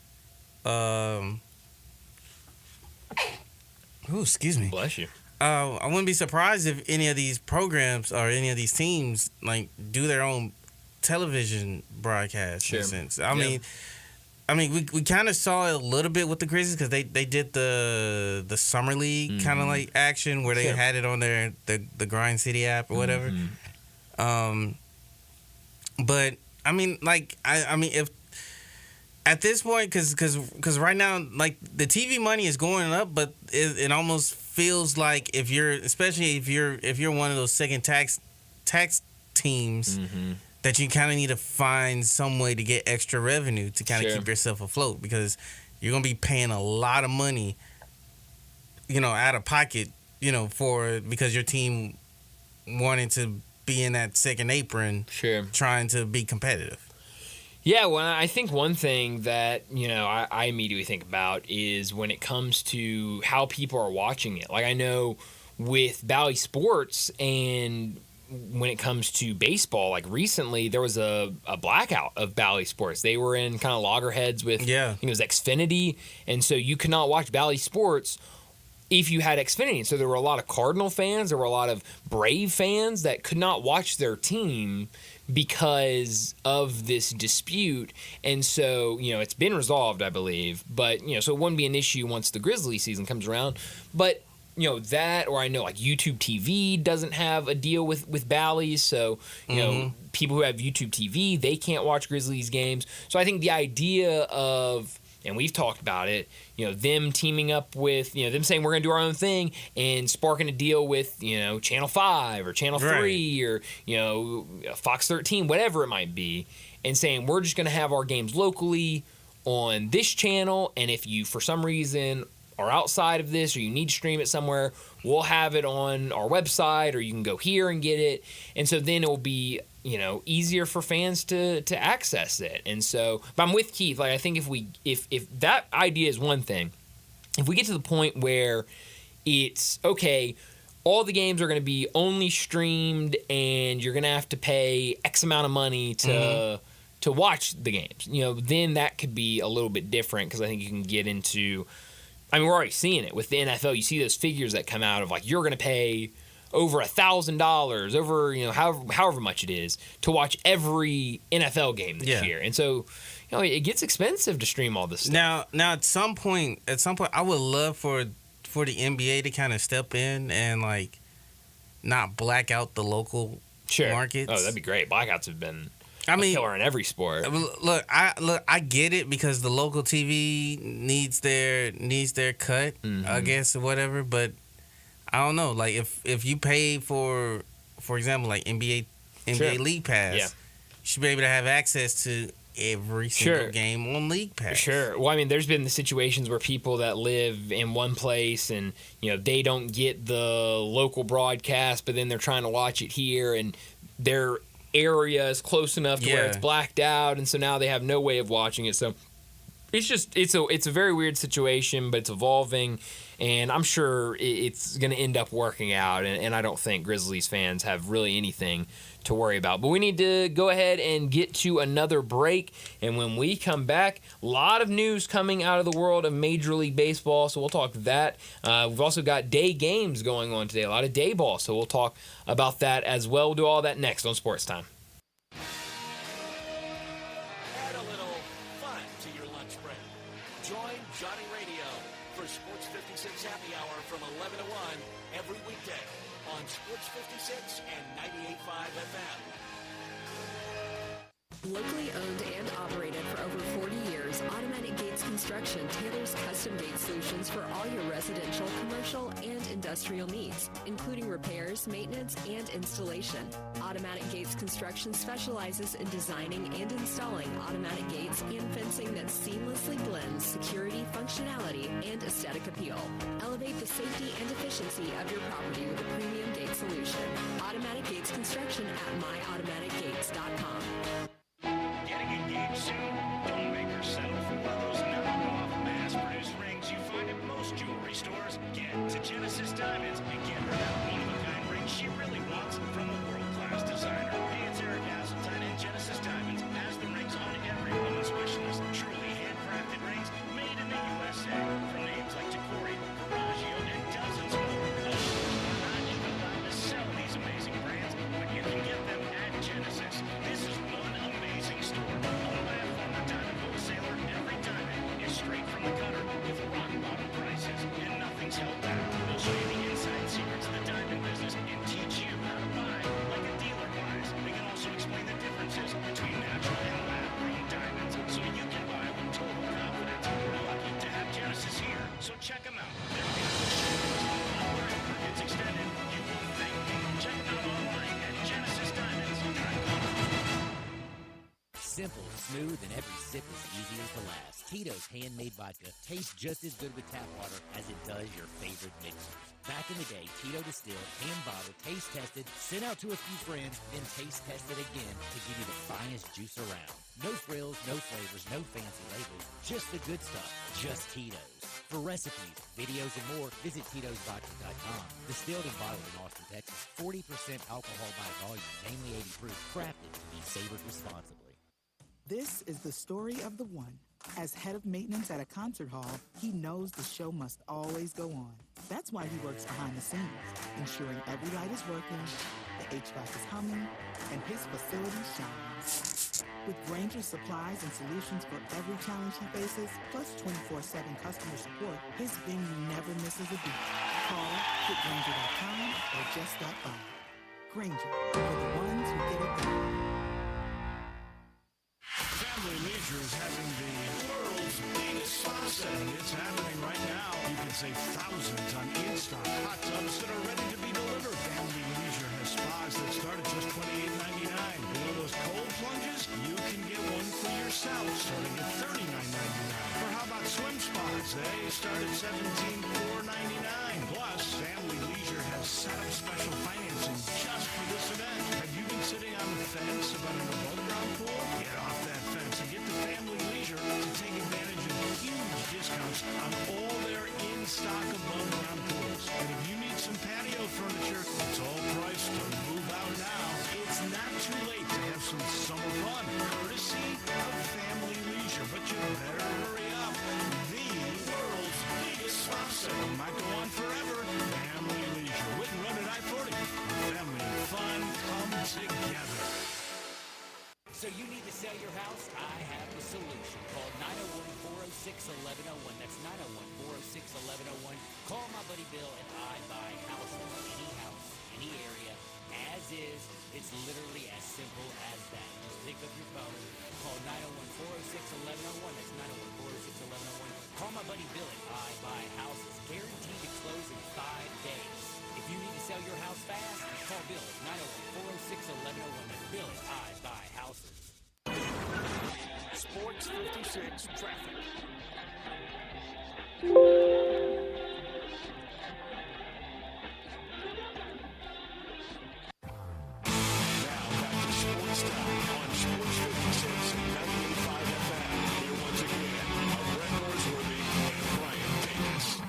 excuse me. Bless you. I wouldn't be surprised if any of these programs or any of these teams do their own television broadcast. In a sense. I mean, we kind of saw it a little bit with the Grizzlies because they did the summer league kind of like action where they had it on the Grind City app or whatever. But I mean, if at this point, because right now, like, the TV money is going up, but it almost feels like especially if you're one of those second tax teams, that you kind of need to find some way to get extra revenue to kind of keep yourself afloat, because you're gonna be paying a lot of money, out of pocket, because your team wanted to be in that second apron, trying to be competitive. Yeah, well, I think one thing that, I immediately think about is when it comes to how people are watching it. Like, I know with Bally Sports and when it comes to baseball, like recently there was a blackout of Bally Sports. They were in kind of loggerheads with, I think it was Xfinity, and so you could not watch Bally Sports if you had Xfinity. And so there were a lot of Cardinal fans, there were a lot of Brave fans that could not watch their team because of this dispute. And so, it's been resolved, I believe. But, so it wouldn't be an issue once the Grizzly season comes around. But, that, or I know like YouTube TV doesn't have a deal with Bally's. So, people who have YouTube TV, they can't watch Grizzlies games. So I think the idea of, and we've talked about it, them teaming up with, them saying we're going to do our own thing and sparking a deal with, Channel 5 or Channel 3 or, Fox 13, whatever it might be, and saying we're just going to have our games locally on this channel, and if you, for some reason, are outside of this or you need to stream it somewhere, we'll have it on our website, or you can go here and get it. And so then it will be, easier for fans to access it. And so, but I'm with Keith. Like, I think if that idea is one thing, if we get to the point where it's okay, all the games are going to be only streamed and you're going to have to pay X amount of money to watch the games, then that could be a little bit different, because I think you can get into, we're already seeing it with the NFL. You see those figures that come out of like, you're going to pay over $1,000, over however much it is, to watch every NFL game this year. And so, it gets expensive to stream all this stuff. Now at some point, I would love for the NBA to kind of step in and like not black out the local markets. Oh, that'd be great. Blackouts have been a killer in every sport. Look, I get it, because the local TV needs their cut, I guess, or whatever. But I don't know. Like, if you pay for example, like NBA League Pass, you should be able to have access to every single game on League Pass. Sure. Well, there's been the situations where people that live in one place and, they don't get the local broadcast, but then they're trying to watch it here, and their area is close enough to where it's blacked out, and so now they have no way of watching it. So it's a very weird situation, but it's evolving, and I'm sure it's going to end up working out, and I don't think Grizzlies fans have really anything to worry about. But we need to go ahead and get to another break, and when we come back, a lot of news coming out of the world of Major League Baseball, so we'll talk that. We've also got day games going on today, a lot of day ball, so we'll talk about that as well. We'll do all that next on Sports Time. Add a little fun to your lunch break. Join Johnny Radio for Sports 56 Happy Hour from 11 to 1 every weekday on Sports 56 and 98.5 FM. Locally owned and operated for over 40 years, Automatic Gates Construction tailors custom gate solutions for all your residential, commercial, and industrial needs, including repairs, maintenance, and installation. Automatic Gates Construction specializes in designing and installing automatic gates and fencing that seamlessly blends security, functionality, and aesthetic appeal. Elevate the safety and efficiency of your property with a premium gate solution. Automatic Gates Construction at myautomaticgates.com. Getting engaged soon? Don't make her settle for one of those knockoff mass-produced rings you find at most jewelry stores. Get to Genesis Diamonds and get her that one-of-a-kind ring she really wants from a world-class designer. Hey, it's Eric Hasseltine, and Genesis Diamonds has the rings on every woman's wish list. Truly handcrafted rings made in the USA from names like Tacori, Coraggio, and dozens more. We're not even allowed to sell these amazing brands, but you can get them at Genesis. This is one amazing store, owned by a former diamond wholesaler. Every diamond is straight from the cutter with rock bottom prices, and nothing's held back. They'll show you the inside secrets of the diamond business and teach you how to buy like a dealer buys. They can also explain the differences between natural and lab-grown diamonds, so you can buy with total confidence. We're lucky to have Genesis here, so check them out. They're it's extended. You will thank me. Check them out online at genesisdiamonds.com. Simple, smooth, and every sip as easy as the last. Tito's handmade vodka tastes just as good with tap water as it does your favorite mixers. Back in the day, Tito distilled, hand-bottled, taste-tested, sent out to a few friends, then taste-tested again to give you the finest juice around. No frills, no flavors, no fancy labels, just the good stuff, just Tito's. For recipes, videos, and more, visit Tito'sVodka.com. Distilled and bottled in Austin, Texas. 40% alcohol by volume, mainly 80 proof. Crafted to be savored responsibly. This is the story of the one. As head of maintenance at a concert hall, he knows the show must always go on. That's why he works behind the scenes, ensuring every light is working, the HVAC is humming, and his facility shines. With Granger's supplies and solutions for every challenge he faces, plus 24/7 customer support, his venue never misses a beat. Call, hit Granger.com, or just stop by. Granger, for the ones who get it done. Family Leisure is having the world's biggest spa set. It's happening right now. You can save thousands on in-stock hot tubs that are ready to be delivered. Family Leisure has spas that start at just $28.99. You know those cold plunges? You can get one for yourself starting at $39.99. Or how about swim spas? They start at $17,499. Plus, Family Leisure has set up special financing just for this event. Have you been sitting on the fence about an above-ground pool? Get off that fence and get to Family Leisure to take advantage of huge discounts on all their in-stock above-ground pools. And if you need some patio furniture, it's all priced to move out now. It's not too late to have some summer fun, courtesy of Family Leisure. But you better hurry up. The world's biggest spa sale might go on forever. Family Leisure. With run at I-40. Family and fun come together. So you need to sell your house? I have the solution. Call 901-406-1101. That's 901-406-1101. Call my buddy Bill and I buy houses. Any house, any area, as is. It's literally as simple as that. Just pick up your phone. Call 901-406-1101. That's 901-406-1101. Call my buddy Bill and I buy houses. Guaranteed to close in 5 days. If you need to sell your house fast, call Bill at 901-406-1101. That's Bill and I buy houses. Sports 56 traffic. Now back to Sportstime on Sports 56 and 98.5 FM. Here once again are Brett Norsworthy and Brian Davis.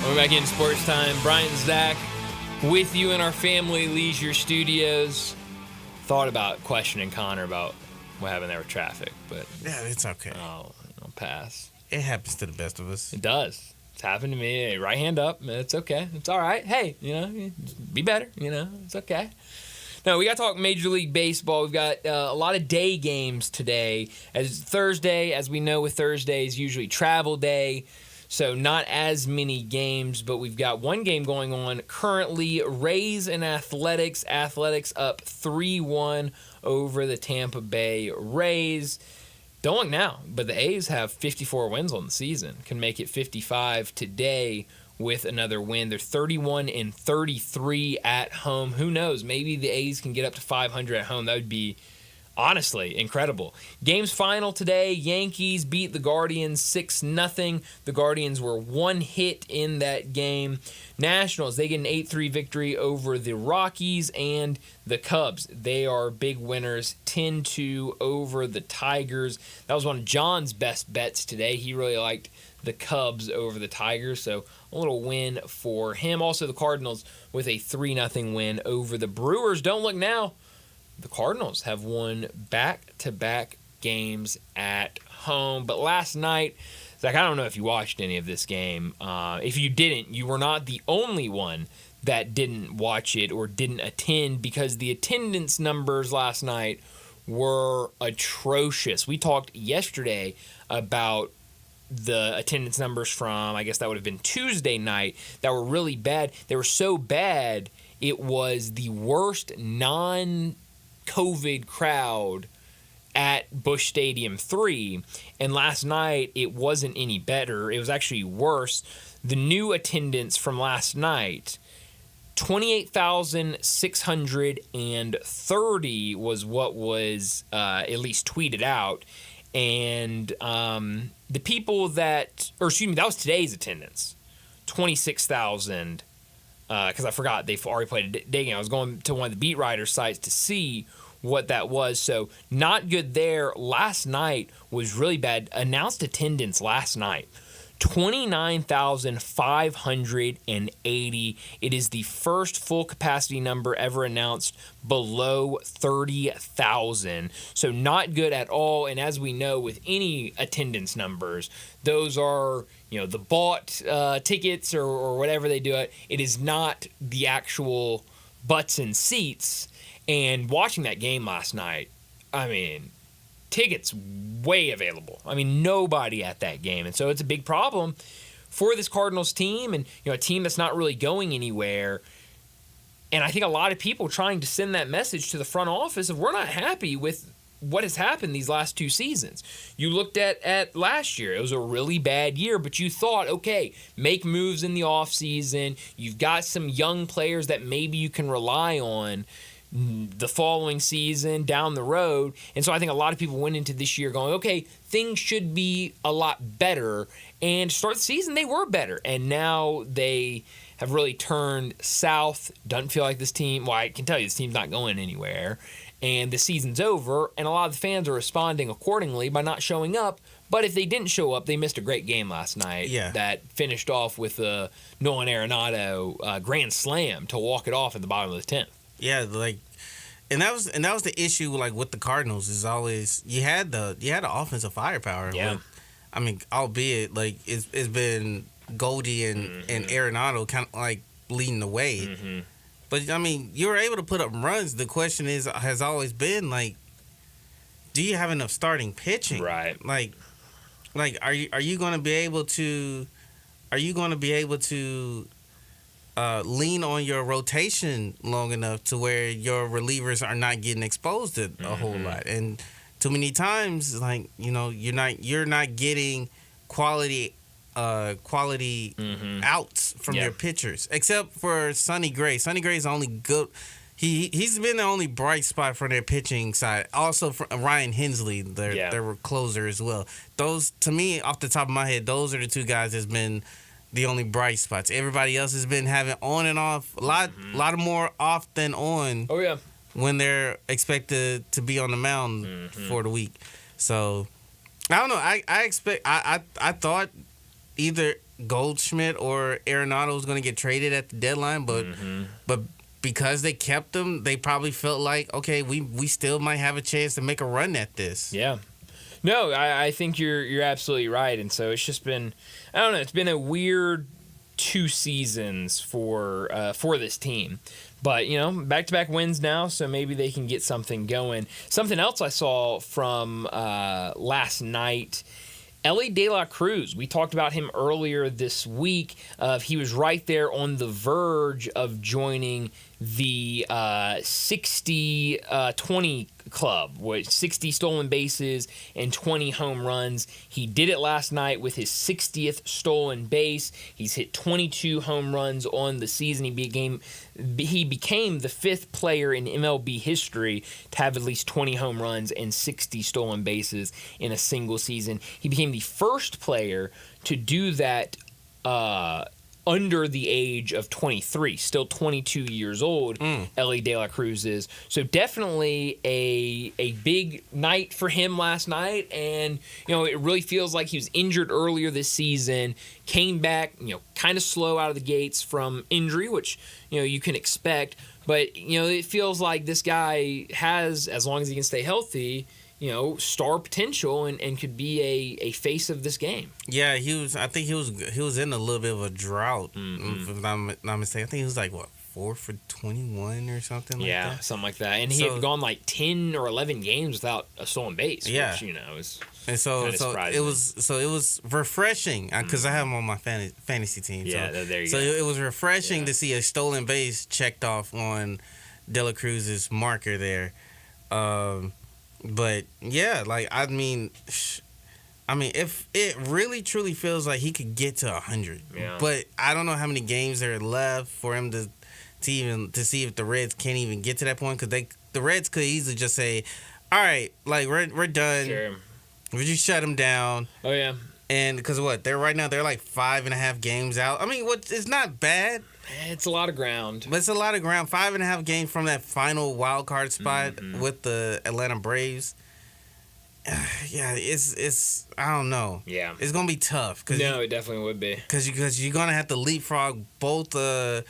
We're back in Sports Time. Brian and Zach with you in our Family Leisure studios. Thought about questioning Connor about what happened there with traffic, but yeah, it's okay. I'll pass. It happens to the best of us. It does. It's happened to me. Hey, right hand up. It's okay. It's all right. Hey, be better. It's okay. Now, we got to talk Major League Baseball. We've got a lot of day games today. As Thursday, as we know with Thursdays, usually travel day. So not as many games, but we've got one game going on currently. Rays and Athletics. Athletics up 3-1 over the Tampa Bay Rays. Don't look now, but the A's have 54 wins on the season. Can make it 55 today with another win. They're 31-33 at home. Who knows? Maybe the A's can get up to 500 at home. That would be honestly incredible. Game's final today. Yankees beat the Guardians 6-0. The Guardians were one hit in that game. Nationals, they get an 8-3 victory over the Rockies, and the Cubs, they are big winners, 10-2 over the Tigers. That was one of John's best bets today. He really liked the Cubs over the Tigers, so a little win for him. Also, the Cardinals with a 3-0 win over the Brewers. Don't look now. The Cardinals have won back-to-back games at home. But last night, Zach, I don't know if you watched any of this game. If you didn't, you were not the only one that didn't watch it or didn't attend, because the attendance numbers last night were atrocious. We talked yesterday about the attendance numbers from, I guess that would have been Tuesday night, that were really bad. They were so bad, it was the worst non-COVID crowd at Busch Stadium 3, and last night it wasn't any better. It was actually worse. The new attendance from last night, 28,630 was what was at least tweeted out, and the people that, or excuse me, that was today's attendance, 26,000 because I forgot they've already played a day game. I was going to one of the beat writer sites to see what that was. So not good there. Last night was really bad. Announced attendance last night, 29,580. It is the first full capacity number ever announced below 30,000. So not good at all. And as we know, with any attendance numbers, those are, the bought tickets or whatever they do it. It is not the actual butts and seats. And watching that game last night, I mean, tickets way available. I mean, nobody at that game. And so it's a big problem for this Cardinals team and, a team that's not really going anywhere. And I think a lot of people trying to send that message to the front office of we're not happy with what has happened these last two seasons. You looked at last year. It was a really bad year, but you thought, okay, make moves in the offseason. You've got some young players that maybe you can rely on the following season down the road. And so I think a lot of people went into this year going, okay, things should be a lot better. And to start the season, they were better. And now they have really turned south. Doesn't feel like this team, well, I can tell you this team's not going anywhere. And the season's over, and a lot of the fans are responding accordingly by not showing up. But if they didn't show up, they missed a great game last night that finished off with a Nolan Arenado grand slam to walk it off at the bottom of the 10th. Yeah, and that was the issue with the Cardinals is always you had the offensive firepower. Yeah. I mean, albeit it's been Goldie and Arenado kind of leading the way. Mm-hmm. But I mean, you were able to put up runs. The question has always been do you have enough starting pitching? Right. Are you going to be able to lean on your rotation long enough to where your relievers are not getting exposed a whole lot? And too many times, you're not getting quality outs from your pitchers, except for Sonny Gray. Sonny Gray is only good. He's been the only bright spot for their pitching side. Also, for Ryan Hensley, their closer as well. Those, to me, off the top of my head, those are the two guys that's been the only bright spots. Everybody else has been having on and off, a lot of more off than on. Oh yeah. When they're expected to be on the mound for the week. So I don't know. I thought either Goldschmidt or Arenado was going to get traded at the deadline, but because they kept them, they probably felt like, okay, we still might have a chance to make a run at this. Yeah. No, I think you're absolutely right. And so it's just been, I don't know, it's been a weird 2 seasons for this team. But, back-to-back wins now, so maybe they can get something going. Something else I saw from last night, Elly De La Cruz. We talked about him earlier this week. He was right there on the verge of joining the 60-20 club, with 60 stolen bases and 20 home runs. He did it last night with his 60th stolen base. He's hit 22 home runs on the season. He became the 5th player in MLB history to have at least 20 home runs and 60 stolen bases in a single season. He became the first player to do that under the age of 23, still 22 years old, Elly De La Cruz is. So definitely a big night for him last night. And, it really feels like he was injured earlier this season, came back, kind of slow out of the gates from injury, which, you can expect. But, it feels like this guy has, as long as he can stay healthy, star potential and could be a face of this game. Yeah, I think he was in a little bit of a drought. If I'm not mistaken. I think he was 4 for 21 or something like that. Yeah, something like that. And he had gone 10 or 11 games without a stolen base, which, is it was refreshing because I have him on my fantasy team. Yeah, there you go. So it was refreshing to see a stolen base checked off on De La Cruz's marker there. But yeah, if it really truly feels like he could get to 100, but I don't know how many games there are left for him to see if the Reds can't even get to that point, because the Reds could easily just say, all right, we're done. Sure. We just shut him down. Oh yeah. And because they're right now, they're like 5.5 games out. I mean, it's not bad. It's a lot of ground. But it's a lot of ground. 5.5 games from that final wild card spot with the Atlanta Braves. Yeah, it's I don't know. Yeah, it's gonna be tough. It definitely would be. Because you're gonna have to leapfrog both of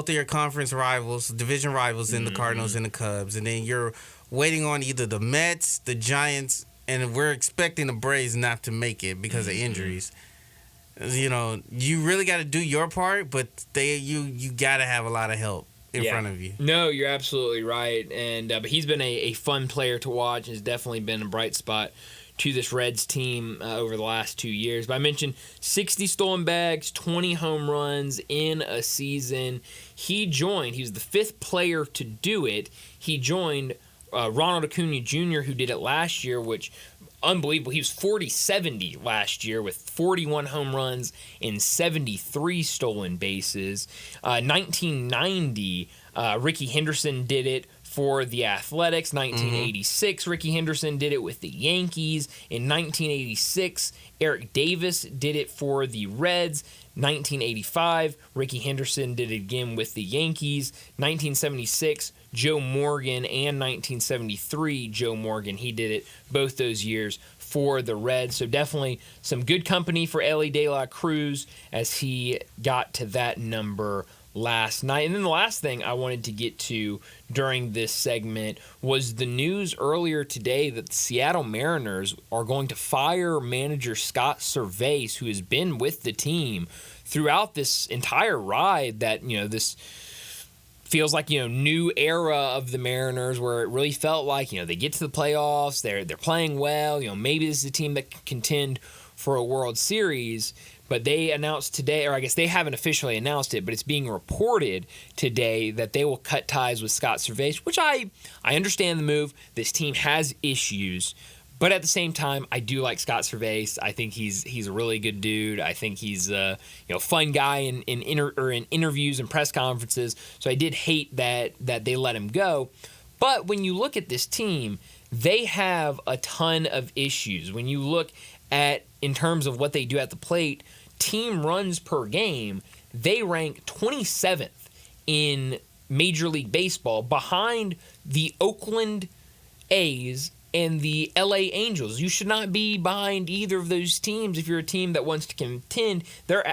your conference rivals, division rivals, in the Cardinals and the Cubs, and then you're waiting on either the Mets, the Giants, and we're expecting the Braves not to make it because of injuries. You know, you really got to do your part, but you got to have a lot of help in front of you. No, you're absolutely right. And but he's been a fun player to watch. Has definitely been a bright spot to this Reds team over the last 2 years. But I mentioned 60 stolen bags, 20 home runs in a season. He was the 5th player to do it. He joined Ronald Acuna Jr., who did it last year, which unbelievable. He was 40-70 last year with 41 home runs and 73 stolen bases. 1990, Ricky Henderson did it for the Athletics. 1986, Ricky Henderson did it with the Yankees. In 1986, Eric Davis did it for the Reds. 1985, Ricky Henderson did it again with the Yankees. 1976, Joe Morgan, and 1973, Joe Morgan. He did it both those years for the Reds. So definitely some good company for Elly De La Cruz as he got to that number last night. And then the last thing I wanted to get to during this segment was the news earlier today that the Seattle Mariners are going to fire manager Scott Servais, who has been with the team throughout this entire ride that, this feels like, new era of the Mariners where it really felt like, they get to the playoffs, they're playing well, maybe this is a team that can contend for a World Series. But they announced today, or I guess they haven't officially announced it, but it's being reported today that they will cut ties with Scott Servais, which I understand the move. This team has issues, but at the same time, I do like Scott Servais. I think he's a really good dude. I think he's a fun guy in interviews and press conferences. So I did hate that they let him go. But when you look at this team, they have a ton of issues. When you look at in terms of what they do at the plate, team runs per game, they rank 27th in Major League Baseball behind the Oakland A's and the LA Angels. You should not be behind either of those teams if you're a team that wants to contend.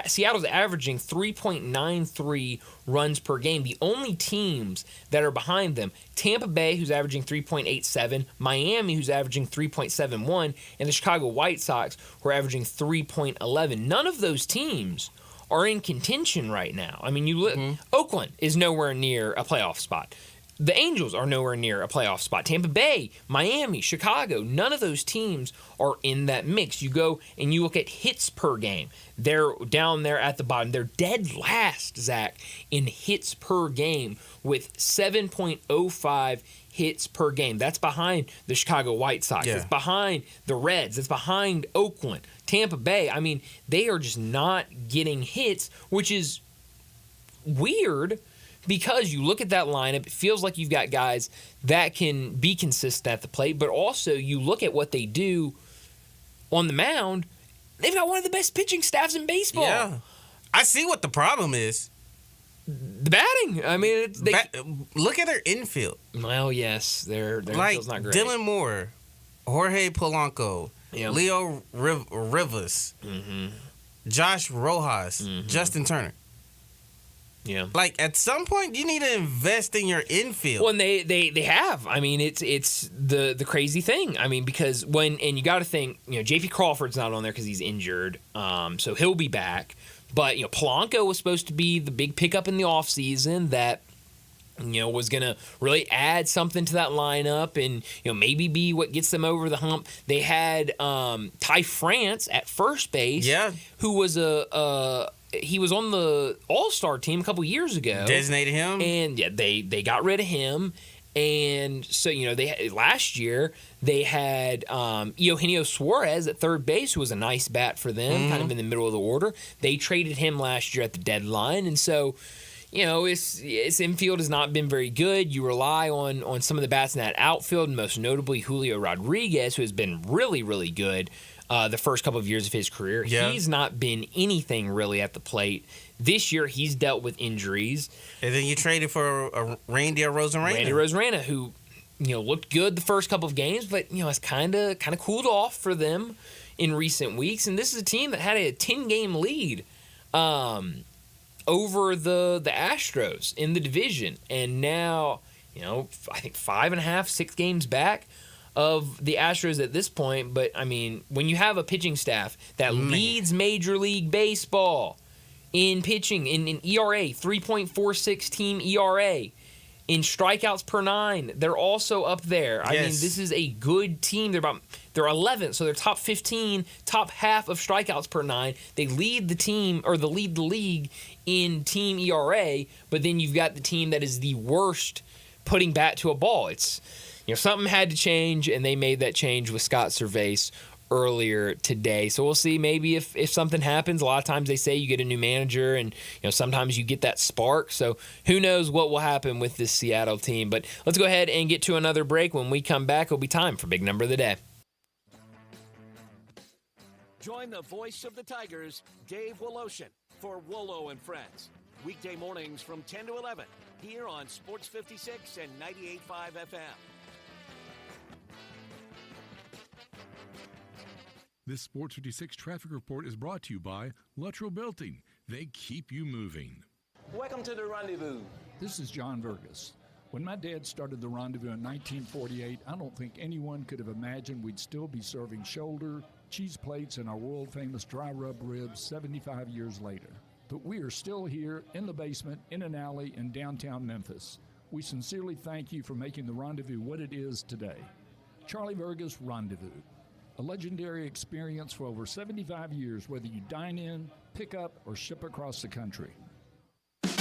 Seattle's averaging 3.93 runs per game. The only teams that are behind them, Tampa Bay, who's averaging 3.87, Miami, who's averaging 3.71, and the Chicago White Sox, who are averaging 3.11. None of those teams are in contention right now. I mean, Oakland is nowhere near a playoff spot. The Angels are nowhere near a playoff spot. Tampa Bay, Miami, Chicago, none of those teams are in that mix. You go and you look at hits per game. They're down there at the bottom. They're dead last, Zach, in hits per game with 7.05 hits per game. That's behind the Chicago White Sox. It's behind the Reds. It's behind Oakland. Tampa Bay, I mean, they are just not getting hits, which is weird. Because you look at that lineup, it feels like you've got guys that can be consistent at the plate, but also you look at what they do on the mound, they've got one of the best pitching staffs in baseball. Yeah. I see what the problem is. The batting. I mean, look at their infield. Well, yes, their infield's not great. Dylan Moore, Jorge Polanco, Leo Rivas, Josh Rojas, Justin Turner. Yeah. Like, at some point, you need to invest in your infield. Well, and they have. I mean, it's the crazy thing. I mean, because and you got to think, J.P. Crawford's not on there because he's injured, so he'll be back. But, Polanco was supposed to be the big pickup in the offseason that, was going to really add something to that lineup and, maybe be what gets them over the hump. They had Ty France at first base, who was he was on the All-Star team a couple years ago. Designated him. And, they got rid of him. And so, last year they had Eugenio Suarez at third base, who was a nice bat for them, kind of in the middle of the order. They traded him last year at the deadline. And so, its infield has not been very good. You rely on some of the bats in that outfield, and most notably Julio Rodriguez, who has been really, really good the first couple of years of his career. Yeah. He's not been anything really at the plate. This year, he's dealt with injuries. And then you traded for a Randy Rosarena. Randy Rosarena, who looked good the first couple of games, but has kind of cooled off for them in recent weeks. And this is a team that had a 10-game lead over the Astros in the division, and now I think 5.5, 6 games back of the Astros at this point. But I mean, when you have a pitching staff that leads Major League Baseball in pitching, in ERA, 3.46 team ERA, in strikeouts per 9, they're also up there. Yes. I mean, this is a good team. They're 11th, so they're top 15, top half of strikeouts per 9. They lead the team, or the league in team ERA, but then you've got the team that is the worst putting bat to a ball. It's something had to change, and they made that change with Scott Cervais earlier today. So we'll see maybe if something happens. A lot of times they say you get a new manager, and sometimes you get that spark. So who knows what will happen with this Seattle team. But let's go ahead and get to another break. When we come back, it'll be time for Big Number of the Day. Join the voice of the Tigers, Dave Woloshin, for Wolo and Friends. Weekday mornings from 10 to 11 here on Sports 56 and 98.5 FM. This Sports 56 traffic report is brought to you by Luttrell Belting. They keep you moving. Welcome to the Rendezvous. This is John Vergas. When my dad started the Rendezvous in 1948, I don't think anyone could have imagined we'd still be serving shoulder, cheese plates, and our world-famous dry rub ribs 75 years later. But we are still here in the basement, in an alley in downtown Memphis. We sincerely thank you for making the Rendezvous what it is today. Charlie Vergas Rendezvous. A legendary experience for over 75 years, whether you dine in, pick up, or ship across the country. Chris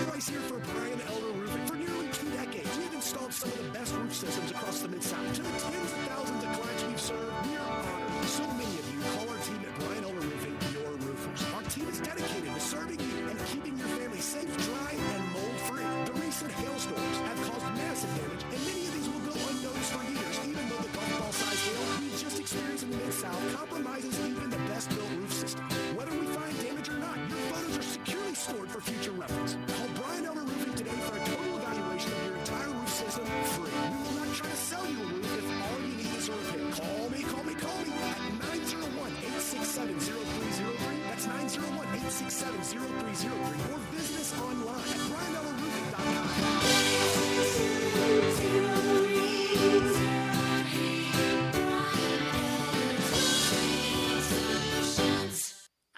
Price here for Brian Elder Roofing. For nearly 2 decades, we've installed some of the best roof systems across the Mid-South. To the tens of thousands of clients we've served, we are honored. So many of you call our team at Brian Elder Roofing your roofers. Our team is dedicated to serving you and keeping your family safe, dry, and mold-free. The recent hailstorms have caused massive damage, and many of these will go unnoticed for years, even though the golf ball-sized hail we just experienced in the Mid-South compromises even the best-built roof system. Whether we find damage or not, your photos are securely stored for future reference. Call Brian Elder Roofing today for a total evaluation of your entire roof system free. We will not try to sell you a roof if all you need is a repair. Call me at 901-867-0303. That's 901-867-0303. Or visit us online at brianelderroofing.com.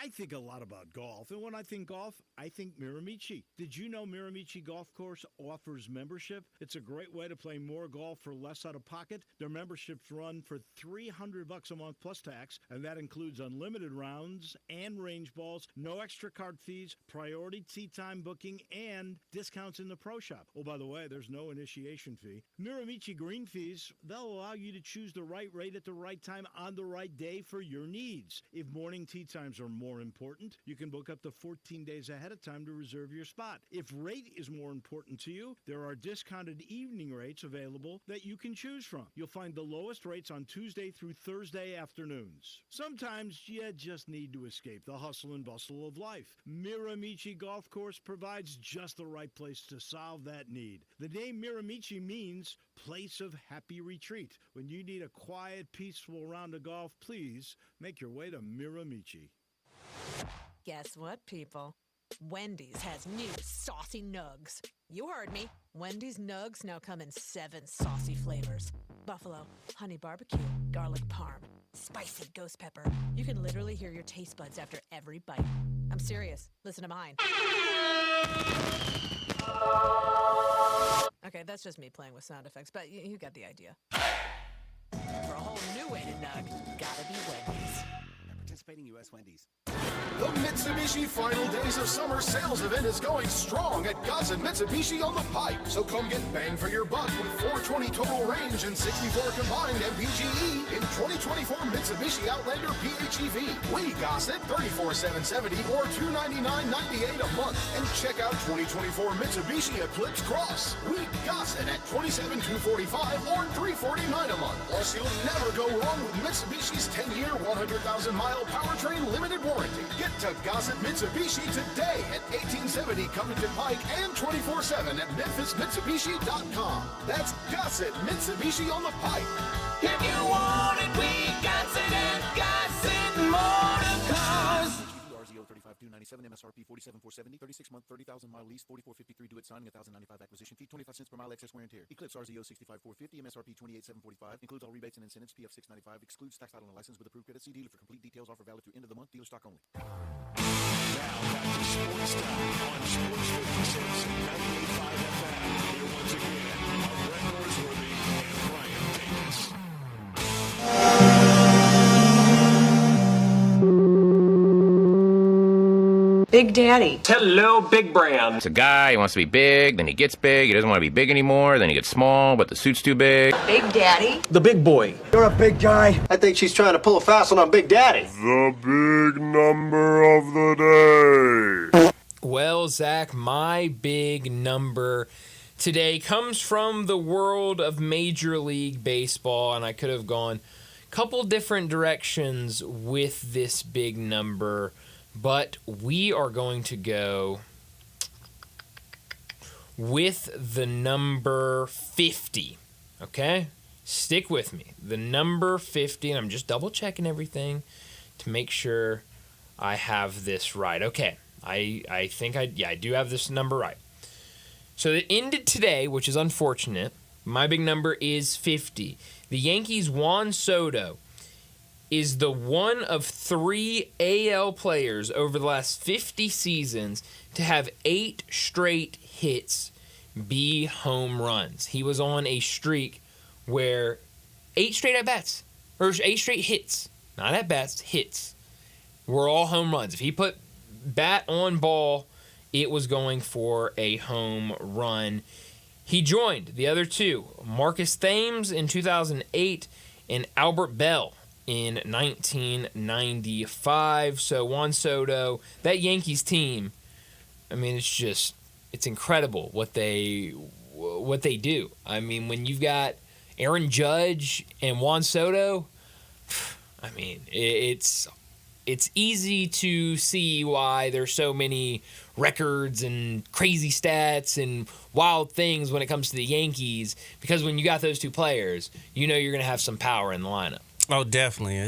I think a lot about golf, and when I think golf, I think Miramichi. Did you know Miramichi Golf Course offers membership? It's a great way to play more golf for less out of pocket. Their memberships run for $300 a month plus tax, and that includes unlimited rounds and range balls, no extra card fees, priority tee time booking, and discounts in the pro shop. Oh, by the way, there's no initiation fee. Miramichi green fees, they'll allow you to choose the right rate at the right time on the right day for your needs. If morning tee times are more important, you can book up to 14 days ahead of time to reserve your spot. If rate is more important to you, there are discounted evening rates available that you can choose from. You'll find the lowest rates on Tuesday through Thursday afternoons. Sometimes you just need to escape the hustle and bustle of life. Miramichi Golf Course provides just the right place to solve that need. The name Miramichi means place of happy retreat. When you need a quiet, peaceful round of golf, please make your way to Miramichi. Guess what, people? Wendy's has new saucy nugs. You heard me. Wendy's nugs now come in 7 saucy flavors. Buffalo, honey barbecue, garlic parm, spicy ghost pepper. You can literally hear your taste buds after every bite. I'm serious. Listen to mine. Okay, that's just me playing with sound effects, but you got the idea. For a whole new way to nug, gotta be Wendy's. Participating U.S. Wendy's. The Mitsubishi Final Days of Summer sales event is going strong at Gossett Mitsubishi on the Pike. So come get bang for your buck with 420 total range and 64 combined MPGE in 2024 Mitsubishi Outlander PHEV. We Gossett 34,770 or $299.98 a month. And check out 2024 Mitsubishi Eclipse Cross. We Gossett at $27,245 or $349 a month. Plus, you'll never go wrong with Mitsubishi's 10-year, 100,000-mile powertrain limited warranty. Get to Gossett Mitsubishi today at 1870 Covington Pike and 24/7 at MemphisMitsubishi.com. That's Gossett Mitsubishi on the Pike. If you want it, we got it at Gossett Motor Cars. RZO 35,297 MSRP 47,470 36-month 30,000-mile lease 44.53 do it signing 1,095 acquisition fee 25 cents per mile excess wear and tear. Eclipse RZO 65,450 MSRP 28,745 includes all rebates and incentives PF 695 excludes tax title and license with approved credit. See dealer for complete details. Offer valid through end of the month. Dealer stock only. Now back to Sports Time on Sports 56 and 98.5 FM. Here once again are Brett Norsworthy and Brian Davis. Big Daddy. Hello, Big Brand. It's a guy, he wants to be big, then he gets big, he doesn't want to be big anymore, then he gets small, but the suit's too big. Big Daddy. The big boy. You're a big guy. I think she's trying to pull a fast one on Big Daddy. The big number of the day. Well, Zach, my big number today comes from the world of Major League Baseball, and I could have gone a couple different directions with this big number, but we are going to go with the number 50, okay? Stick with me. The number 50, and I'm just double-checking everything to make sure I have this right. Okay, I think I do have this number right. So it ended today, which is unfortunate. My big number is 50. The Yankees' Juan Soto is the one of 3 AL players over the last 50 seasons to have 8 straight hits be home runs. He was on a streak where 8 straight at-bats, or 8 straight hits, not at-bats, hits, were all home runs. If he put bat on ball, it was going for a home run. He joined the other 2, Marcus Thames in 2008 and Albert Bell in 1995. So Juan Soto, that Yankees team, I mean, it's incredible what they do. I mean, when you've got Aaron Judge and Juan Soto, I mean, it's easy to see why there's so many records and crazy stats and wild things when it comes to the Yankees, because when you got those 2 players, you know you're going to have some power in the lineup. Oh, definitely.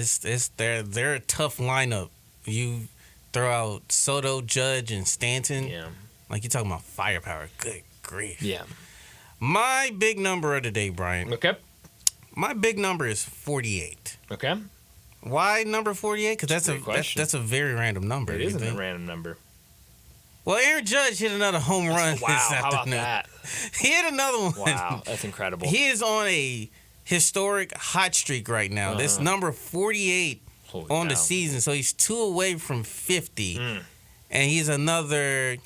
They're a tough lineup. You throw out Soto, Judge, and Stanton. Yeah. Like, you're talking about firepower. Good grief. Yeah. My big number of the day, Brian. Okay. My big number is 48. Okay. Why number 48? Because that's a very random number. It isn't a random number. Well, Aaron Judge hit another home run Wow, this how about afternoon. that? He hit another one. Wow, that's incredible. He is on a historic hot streak right now. This number 48 on the season, so he's 2 away from 50. And he's another,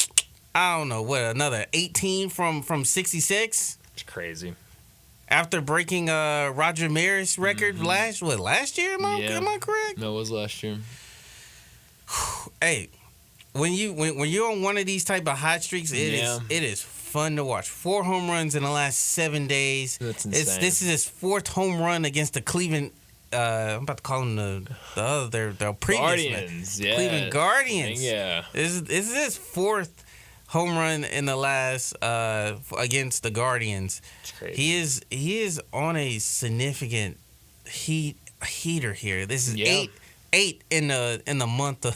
I don't know, another 18 from 66? It's crazy. After breaking Roger Maris' record last year? Am I correct? No, it was last year. Hey, when you're on one of these type of hot streaks, it is fun to watch. 4 home runs in the last 7 days. That's insane. This is his 4th home run against the Cleveland. I'm about to call them their previous Guardians. Yeah. Cleveland Guardians. Yeah. This is his 4th home run in the last against the Guardians. It's crazy. He is on a significant heater here. This is 8 in the month of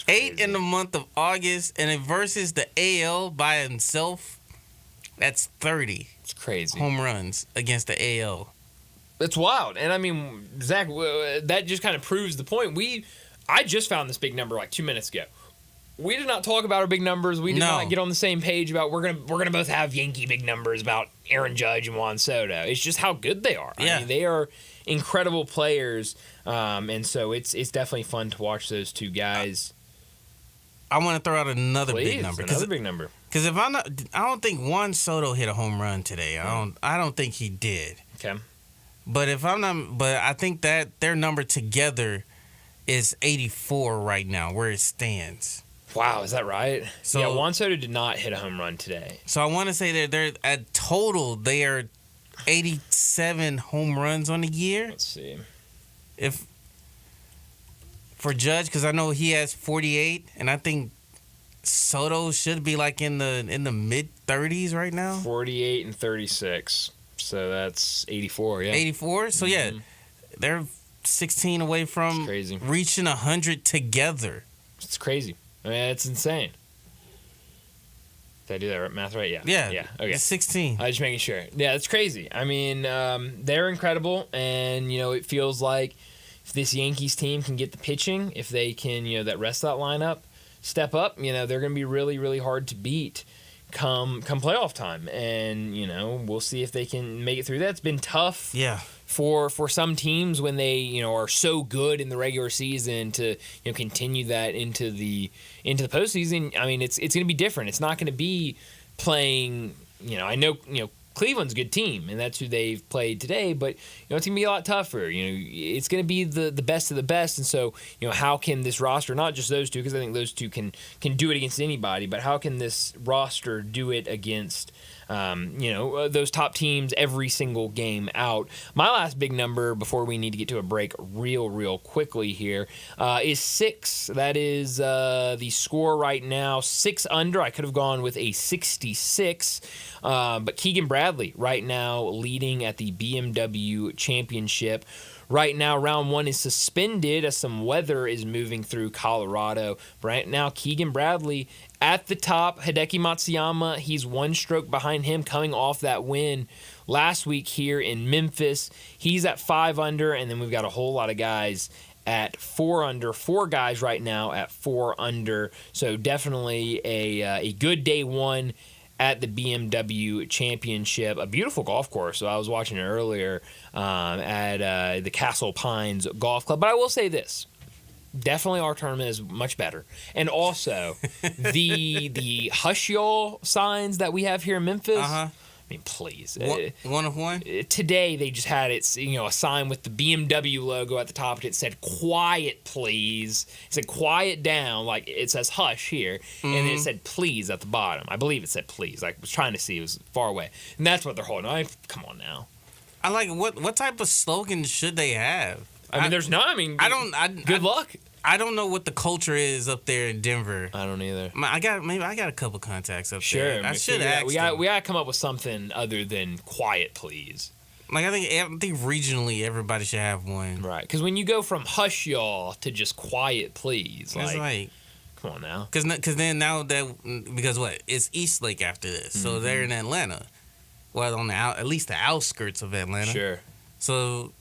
8 in the month of August, and it versus the AL by himself. That's 30. It's crazy. Home runs against the AL. It's wild. And I mean, Zach, that just kind of proves the point. I just found this big number like 2 minutes ago. we did not talk about our big numbers. We did No. not get on the same page about we're gonna both have Yankee big numbers about Aaron Judge and Juan Soto. It's just how good they are. Yeah. I mean, they are incredible players, and so it's definitely fun to watch those two guys. I want to throw out another Please, big number. another big number. Because if I don't think Juan Soto hit a home run today. I don't think he did. Okay. But I think that their number together is 84 right now, where it stands. Wow, is that right? So, yeah, Juan Soto did not hit a home run today. So I want to say they're at total they are 87 home runs on the year. Let's see. If for Judge, because I know he has 48, and I think Soto should be like in the mid 30s right now. 48 and 36. So that's 84, yeah. 84? So yeah, they're 16 away from reaching 100 together. It's crazy. I mean, it's insane. Did I do that math right? Yeah. Yeah. Okay. 16. I was just making sure. Yeah, it's crazy. I mean, they're incredible, and it feels like if this Yankees team can get the pitching, if they can, that rest of that lineup step up, they're going to be really, really hard to beat come playoff time, and we'll see if they can make it through that. It's been tough. Yeah. For some teams when they are so good in the regular season to continue that into the postseason. I mean, it's going to be different. It's not going to be playing. I know Cleveland's a good team and that's who they've played today, but it's going to be a lot tougher. It's going to be the best of the best, and so how can this roster, not just those two, because I think those two can do it against anybody, but how can this roster do it against those top teams every single game out? My last big number before we need to get to a break real quickly here is 6. That is the score right now, 6 under. I could have gone with a 66, but Keegan Bradley right now leading at the BMW Championship. Right now, round 1 is suspended as some weather is moving through Colorado. Right now, Keegan Bradley at the top. Hideki Matsuyama, he's 1 stroke behind him coming off that win last week here in Memphis. He's at 5 under, and then we've got a whole lot of guys at 4 under. 4 guys right now at 4 under. So definitely a good day 1 at the BMW Championship. A beautiful golf course. So I was watching it earlier at the Castle Pines Golf Club. But I will say this. Definitely our tournament is much better. And also, the Hush Y'all signs that we have here in Memphis. I mean, please. One of one? Today, they just had it, a sign with the BMW logo at the top. And it said, "Quiet, please." It said, "Quiet down." Like, it says "Hush" here. And then it said "Please" at the bottom. I believe it said "Please." I was trying to see. It was far away. And that's what they're holding. Come on now. I like what type of slogan should they have? I mean, there's not. I mean, good luck. I don't know what the culture is up there in Denver. I don't either. I got a couple contacts up there. I should ask. We got to come up with something other than "Quiet, please." Like I think regionally everybody should have one. Right, because when you go from "Hush Y'all" to just "Quiet, please," it's like come on now. Because then now because what? It's Eastlake after this, so they're in Atlanta. Well, on at least the outskirts of Atlanta. Sure. So,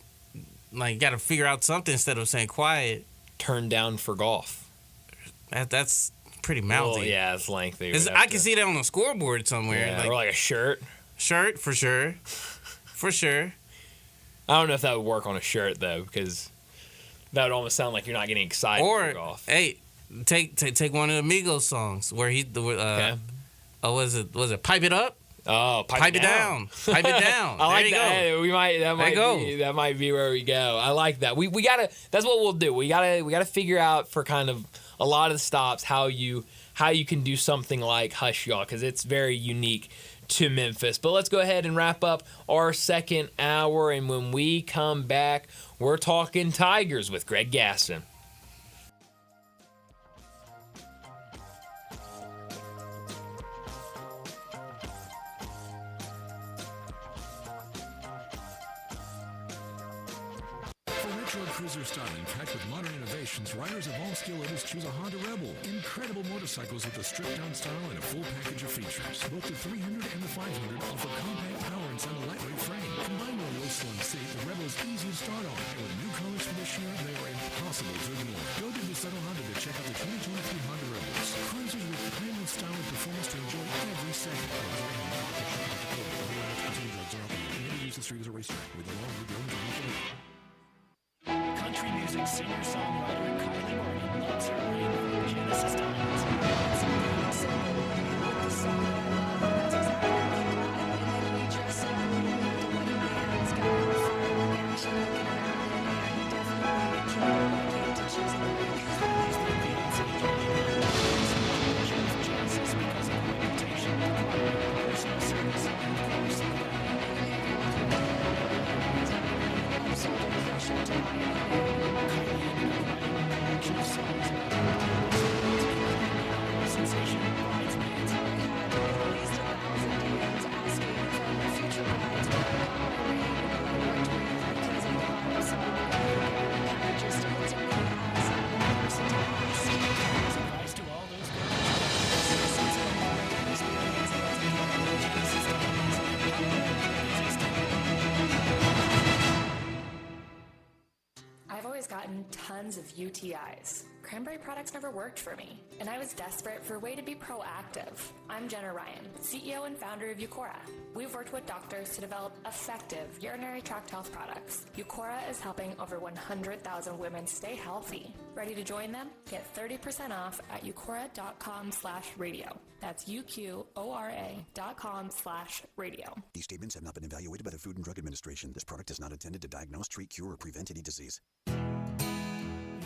like, you got to figure out something instead of saying "quiet." Turn down for golf. That's pretty mouthy. Well, yeah, it's lengthy. I can see that on a scoreboard somewhere. Yeah, or like a shirt. Shirt, for sure. For sure. I don't know if that would work on a shirt, though, because that would almost sound like you're not getting excited for golf. Hey, take one of the Migos songs where was it Pipe It Up? Oh, pipe it down. Pipe it down. I like that. Hey, That might be where we go. I like that. We gotta. That's what we'll do. We gotta figure out for kind of a lot of the stops how you can do something like "Hush Y'all" because it's very unique to Memphis. But let's go ahead and wrap up our second hour, and when we come back, we're talking Tigers with Greg Gaston. Cruiser styling packed with modern innovations, riders of all skill levels choose a Honda Rebel. Incredible motorcycles with a stripped-down style and a full package of features. Both the 300 and the 500 offer compact power inside a lightweight frame. Combined with a low-slung seat, the Rebel is easy to start on. And with new colors for this year, they are impossible to ignore. Go to Bussetto Honda to check out the 2023 Honda Rebels. safe. Use the street as a racetrack with the law of your own Country music singer-songwriter Kylie Morgan loves her ring from Genesis Diamonds. I've always gotten tons of UTIs. Cranberry products never worked for me, and I was desperate for a way to be proactive. I'm Jenna Ryan, CEO and founder of Eucora. We've worked with doctors to develop effective urinary tract health products. Eucora is helping over 100,000 women stay healthy. Ready to join them? Get 30% off at eucora.com/radio. That's UQORA.com/radio. These statements have not been evaluated by the Food and Drug Administration. This product is not intended to diagnose, treat, cure, or prevent any disease.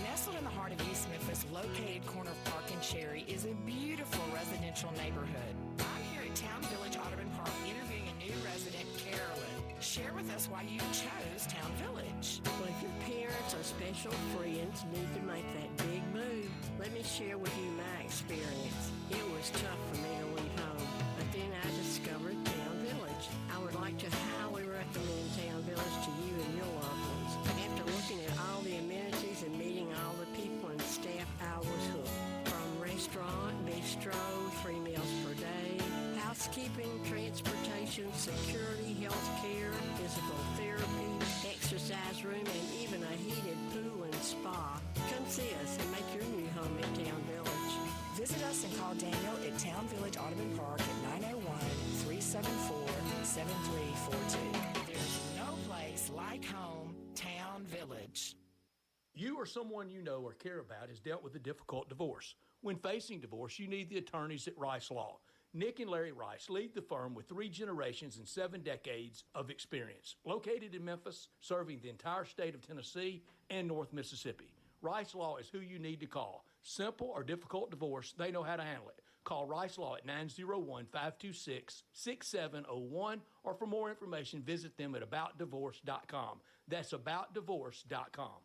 Nestled in the heart of East Memphis, located corner of Park and Cherry, is a beautiful residential neighborhood. I'm here at Town Village Audubon Park interviewing a new resident, Carolyn. Share with us why you chose Town Village. Well, if your parents or special friends need to make that big move, let me share with you my experience. It was tough for me to leave home, but then I discovered Town Village. I would like to highly recommend Town Village to you and your loved ones. After looking at all the amenities and meeting all the people and staff, I was hooked. From restaurant, bistro, 3 meals per day, housekeeping, transportation, security, health care, physical therapy, exercise room, and even a heated pool and spa. Come see us and make your new home in Town Village. Visit us and call Daniel at Town Village Audubon Park at 901-374-7342. There's no place like home, Town Village. You or someone you know or care about has dealt with a difficult divorce. When facing divorce, you need the attorneys at Rice Law. Nick and Larry Rice lead the firm with 3 generations and 7 decades of experience. Located in Memphis, serving the entire state of Tennessee and North Mississippi. Rice Law is who you need to call. Simple or difficult divorce, they know how to handle it. Call Rice Law at 901-526-6701, or for more information, visit them at aboutdivorce.com. That's aboutdivorce.com.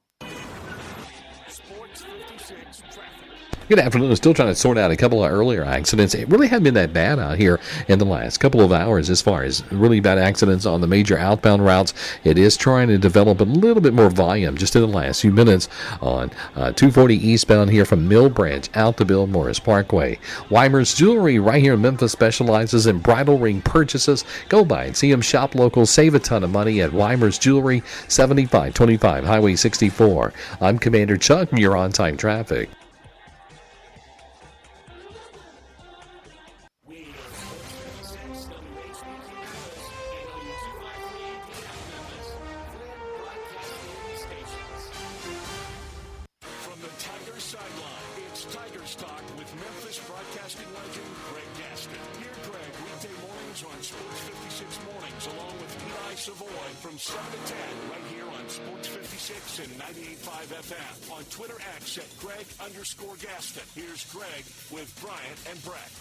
Sports 56 traffic. Good afternoon. Still trying to sort out a couple of earlier accidents. It really hadn't been that bad out here in the last couple of hours as far as really bad accidents on the major outbound routes. It is trying to develop a little bit more volume just in the last few minutes on 240 eastbound here from Mill Branch out to Bill Morris Parkway. Weimer's Jewelry right here in Memphis specializes in bridal ring purchases. Go by and see them shop local. Save a ton of money at Weimer's Jewelry, 7525 Highway 64. I'm Commander Chuck, and you're on time traffic. From the Tigers sideline, it's Tigers Talk with Memphis broadcasting legend Greg Gaston. Hear Greg weekday mornings on Sports 56 Mornings, along with Eli Savoy from 7 to 10, right here on Sports 56 and 98.5 FM. On Twitter, X at Greg_Gaston. Here's Greg with Bryant and Brett.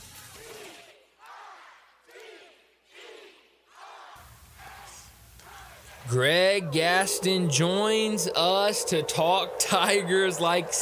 Greg Gaston joins us to talk Tigers like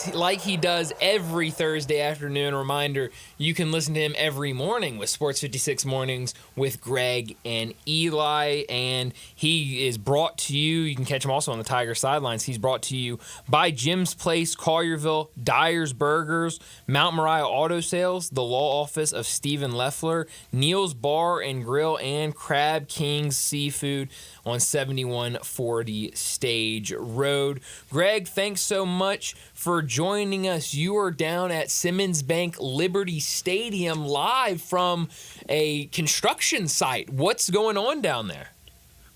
he does every Thursday afternoon. Reminder, you can listen to him every morning with Sports 56 Mornings with Greg and Eli, and he is brought to you. You can catch him also on the Tiger sidelines. He's brought to you by Jim's Place, Collierville, Dyer's Burgers, Mount Moriah Auto Sales, the law office of Stephen Leffler, Neil's Bar and Grill, and Crab King's Seafood on 71 2140 Stage Road. Greg, thanks so much for joining us. You are down at Simmons Bank Liberty Stadium live from a construction site. What's going on down there?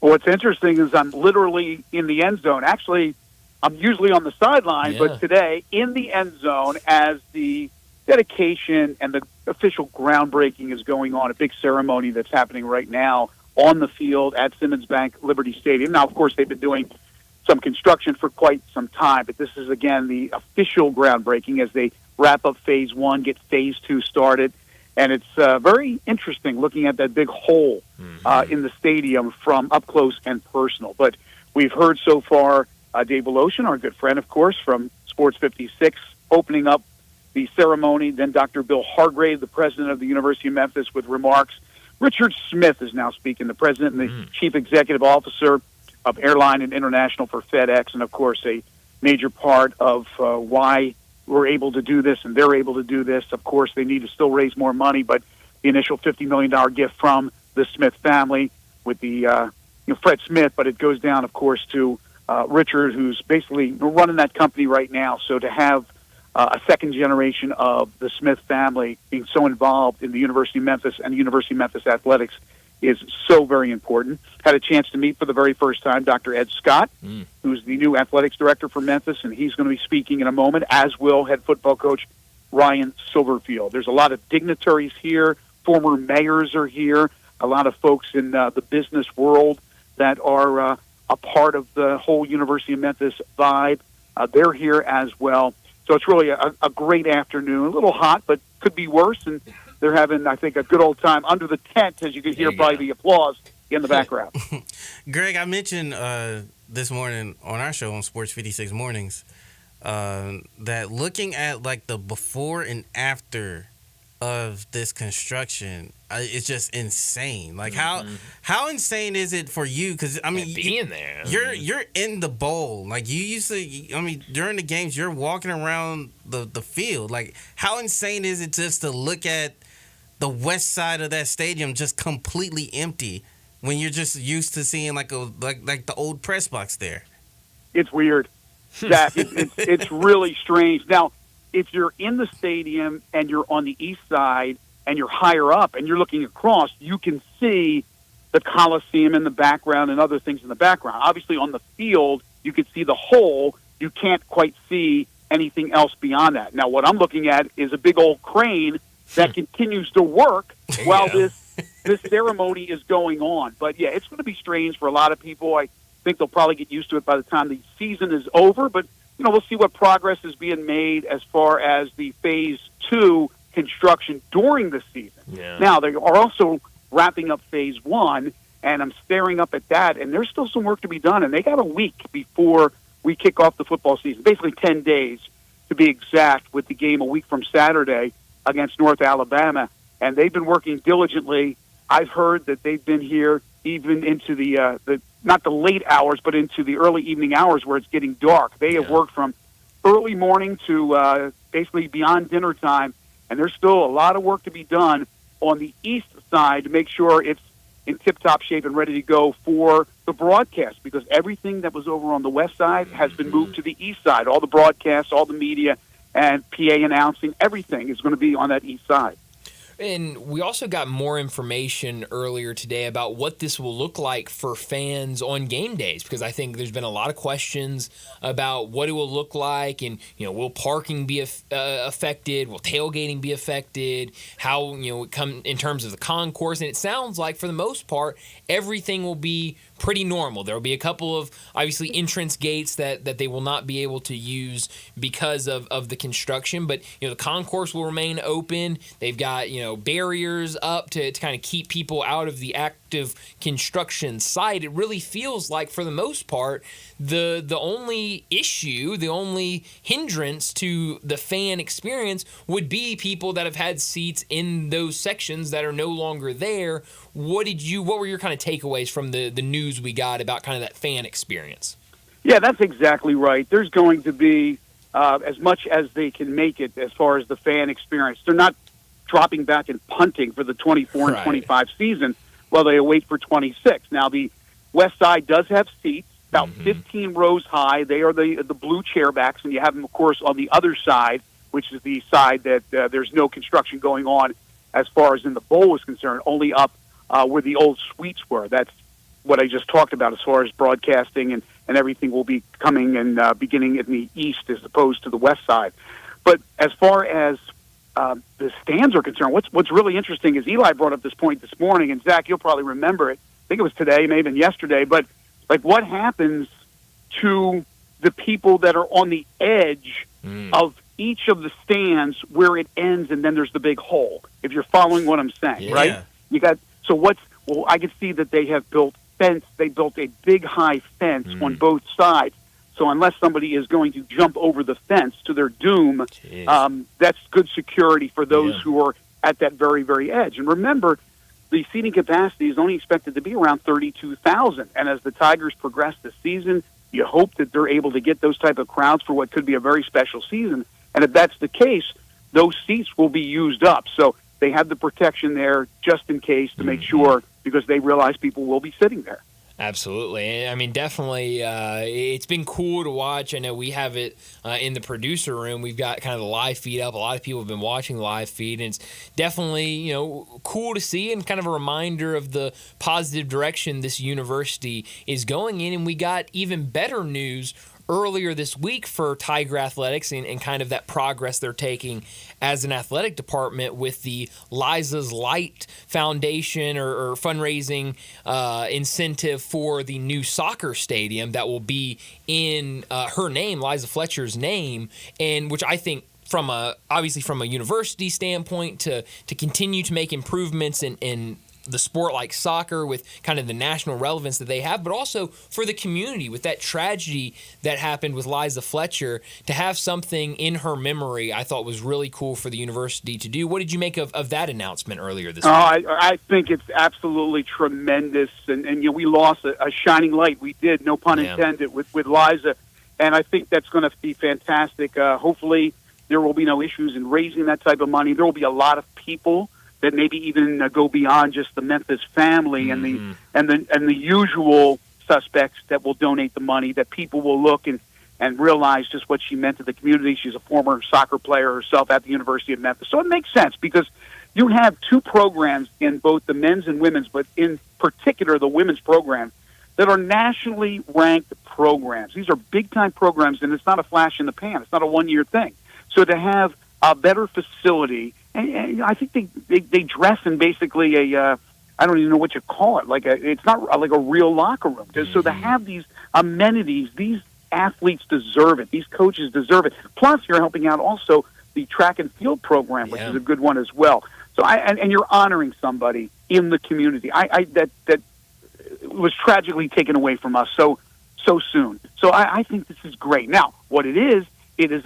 Well, what's interesting is I'm literally in the end zone. Actually, I'm usually on the sideline, but today in the end zone as the dedication and the official groundbreaking is going on, a big ceremony that's happening right now on the field at Simmons Bank Liberty Stadium. Now, of course, they've been doing some construction for quite some time, but this is, again, the official groundbreaking as they wrap up Phase 1, get Phase 2 started. And it's very interesting looking at that big hole in the stadium from up close and personal. But we've heard so far Dave Voloshin, our good friend, of course, from Sports 56, opening up the ceremony. Then Dr. Bill Hargrave, the president of the University of Memphis, with remarks. Richard Smith is now speaking, the president and the chief executive officer of Airline and International for FedEx, and, of course, a major part of why we're able to do this and they're able to do this. Of course, they need to still raise more money, but the initial $50 million gift from the Smith family with the Fred Smith, but it goes down, of course, to Richard, who's basically running that company right now. So to have a second generation of the Smith family being so involved in the University of Memphis and the University of Memphis athletics is so very important. Had a chance to meet for the very first time Dr. Ed Scott, who's the new athletics director for Memphis, and he's going to be speaking in a moment, as will head football coach Ryan Silverfield. There's a lot of dignitaries here. Former mayors are here. A lot of folks in the business world that are a part of the whole University of Memphis vibe. They're here as well. So it's really a great afternoon. A little hot, but could be worse, and they're having, I think, a good old time under the tent, as you can hear by the applause in the background. Greg, I mentioned this morning on our show on Sports 56 Mornings that looking at like the before and after of this construction, it's just insane. Like how insane is it for you? Because I mean, being there, you're in the bowl. Like you used to. I mean, during the games, you're walking around the field. Like how insane is it just to look at the west side of that stadium just completely empty when you're just used to seeing like the old press box there? It's weird, Zach. It's really strange. Now, if you're in the stadium and you're on the east side and you're higher up and you're looking across, you can see the Coliseum in the background and other things in the background. Obviously, on the field, you can see the hole. You can't quite see anything else beyond that. Now, what I'm looking at is a big old crane that continues to work while this ceremony is going on. But, yeah, it's going to be strange for a lot of people. I think they'll probably get used to it by the time the season is over. But, you know, we'll see what progress is being made as far as the Phase 2 construction during the season. Yeah. Now, they are also wrapping up Phase 1, and I'm staring up at that, and there's still some work to be done. And they got a week before we kick off the football season, basically 10 days to be exact, with the game a week from Saturday against North Alabama. And they've been working diligently. I've heard that they've been here even into the not the late hours, but into the early evening hours where it's getting dark. They have worked from early morning to basically beyond dinner time, and there's still a lot of work to be done on the east side to make sure it's in tip-top shape and ready to go for the broadcast, because everything that was over on the west side has been moved to the east side. All the broadcasts, all the media, and PA announcing, everything is going to be on that east side. And we also got more information earlier today about what this will look like for fans on game days, because I think there's been a lot of questions about what it will look like, and will parking be affected, will tailgating be affected, how it come in terms of the concourse, and it sounds like for the most part everything will be pretty normal. There will be a couple of obviously entrance gates that they will not be able to use because of the construction, but the concourse will remain open. They've got barriers up to kind of keep people out of the active construction site. It really feels like for the most part the only issue, the only hindrance to the fan experience would be people that have had seats in those sections that are no longer there. What were your kind of takeaways from the news we got about kind of that fan experience? Yeah, that's exactly right. There's going to be as much as they can make it as far as the fan experience. They're not dropping back and punting for the 24 and 25 season while they wait for 26. Now, the West Side does have seats, about 15 rows high. They are the blue chairbacks, and you have them, of course, on the other side, which is the side that there's no construction going on as far as in the bowl is concerned, only up where the old suites were. That's what I just talked about as far as broadcasting and everything will be coming and beginning in the east as opposed to the west side. But as far as the stands are concerned, what's really interesting is Eli brought up this point this morning, and Zach, you'll probably remember it. I think it was today, maybe even yesterday, but like what happens to the people that are on the edge of each of the stands where it ends and then there's the big hole, if you're following what I'm saying, right? You got, I can see that they have built they built a big high fence on both sides. So unless somebody is going to jump over the fence to their doom, that's good security for those who are at that very, very edge. And remember, the seating capacity is only expected to be around 32,000. And as the Tigers progress this season, you hope that they're able to get those type of crowds for what could be a very special season. And if that's the case, those seats will be used up. So they have the protection there just in case to make sure, because they realize people will be sitting there. Absolutely. I mean, definitely, it's been cool to watch. I know we have it in the producer room. We've got kind of the live feed up. A lot of people have been watching the live feed, and it's definitely, cool to see and kind of a reminder of the positive direction this university is going in. And we got even better news earlier this week for Tiger Athletics and kind of that progress they're taking as an athletic department with the Liza's Light Foundation or fundraising incentive for the new soccer stadium that will be in her name, Liza Fletcher's name, and which I think obviously from a university standpoint to continue to make improvements in the sport like soccer with kind of the national relevance that they have, but also for the community with that tragedy that happened with Liza Fletcher, to have something in her memory, I thought was really cool for the university to do. What did you make of that announcement earlier this week? I think it's absolutely tremendous, and we lost a shining light. We did, no pun intended, with Liza, and I think that's going to be fantastic. Hopefully there will be no issues in raising that type of money. There will be a lot of people that maybe even go beyond just the Memphis family and the usual suspects that will donate the money, that people will look and realize just what she meant to the community. She's a former soccer player herself at the University of Memphis. So it makes sense because you have two programs in both the men's and women's, but in particular the women's program, that are nationally ranked programs. These are big-time programs, and it's not a flash in the pan. It's not a one-year thing. So to have a better facility, and I think they dress in basically I don't even know what you call it. It's not like a real locker room. So to have these amenities, these athletes deserve it. These coaches deserve it. Plus, you're helping out also the track and field program, which is a good one as well. So and you're honoring somebody in the community. That was tragically taken away from us so soon. So I think this is great. Now, what it is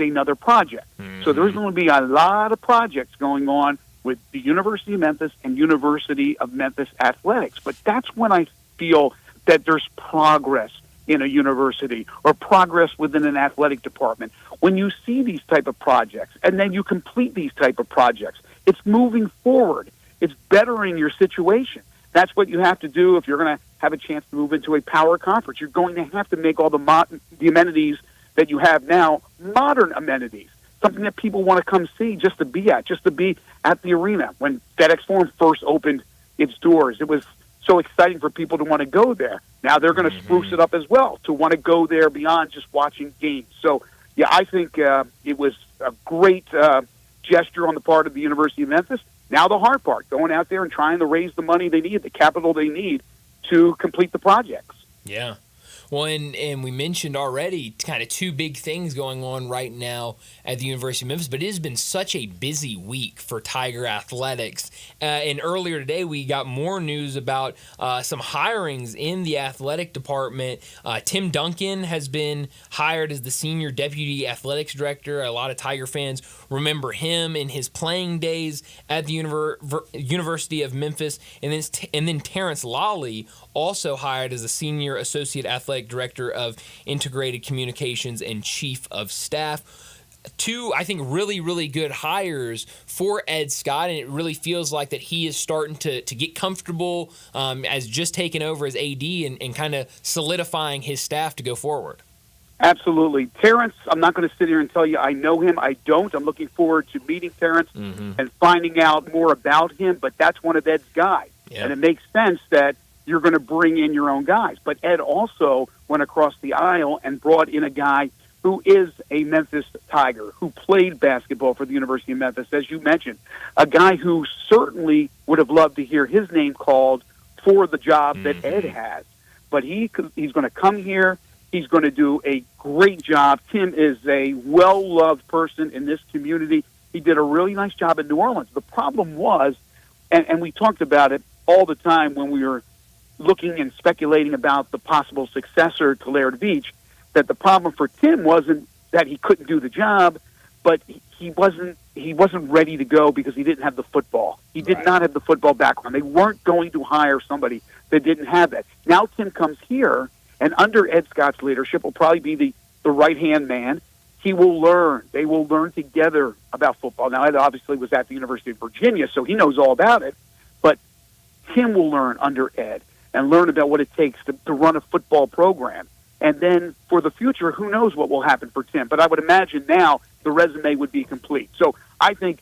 another project. So there's going to be a lot of projects going on with the University of Memphis and University of Memphis Athletics. But that's when I feel that there's progress in a university or progress within an athletic department. When you see these type of projects and then you complete these type of projects, it's moving forward. It's bettering your situation. That's what you have to do if you're going to have a chance to move into a power conference. You're going to have to make all the amenities that you have now modern amenities, something that people want to come see just to be at the arena. When FedEx Forum first opened its doors, it was so exciting for people to want to go there. Now they're going to spruce it up as well to want to go there beyond just watching games. So, yeah, I think it was a great gesture on the part of the University of Memphis. Now the hard part, going out there and trying to raise the money they need, the capital they need to complete the projects. Yeah. Well, and we mentioned already kind of two big things going on right now at the University of Memphis, but it has been such a busy week for Tiger Athletics. And earlier today, we got more news about some hirings in the athletic department. Tim Duncan has been hired as the senior deputy athletics director. A lot of Tiger fans remember him in his playing days at the University of Memphis. And then Terrence Lawley, also hired as the senior associate athletic director of integrated communications and chief of staff. two, I think, really, really good hires for Ed Scott, and it really feels like that he is starting to get comfortable as just taking over as AD and kind of solidifying his staff to go forward. Absolutely. Terrence, I'm not going to sit here and tell you I know him. I don't. I'm looking forward to meeting Terrence and finding out more about him, but that's one of Ed's guys. Yeah. And it makes sense that you're going to bring in your own guys. But Ed also went across the aisle and brought in a guy who is a Memphis Tiger, who played basketball for the University of Memphis, as you mentioned, a guy who certainly would have loved to hear his name called for the job that Ed has. But he's going to come here. He's going to do a great job. Tim is a well-loved person in this community. He did a really nice job in New Orleans. The problem was, and we talked about it all the time when we were looking and speculating about the possible successor to Laird Beach, that the problem for Tim wasn't that he couldn't do the job, but he wasn't ready to go because he didn't have the football. He did not have the football background. They weren't going to hire somebody that didn't have that. Now Tim comes here, and under Ed Scott's leadership will probably be the right-hand man. He will learn. They will learn together about football. Now, Ed obviously was at the University of Virginia, so he knows all about it. But Tim will learn under Ed and learn about what it takes to run a football program. And then for the future, who knows what will happen for Tim. But I would imagine now the resume would be complete. So I think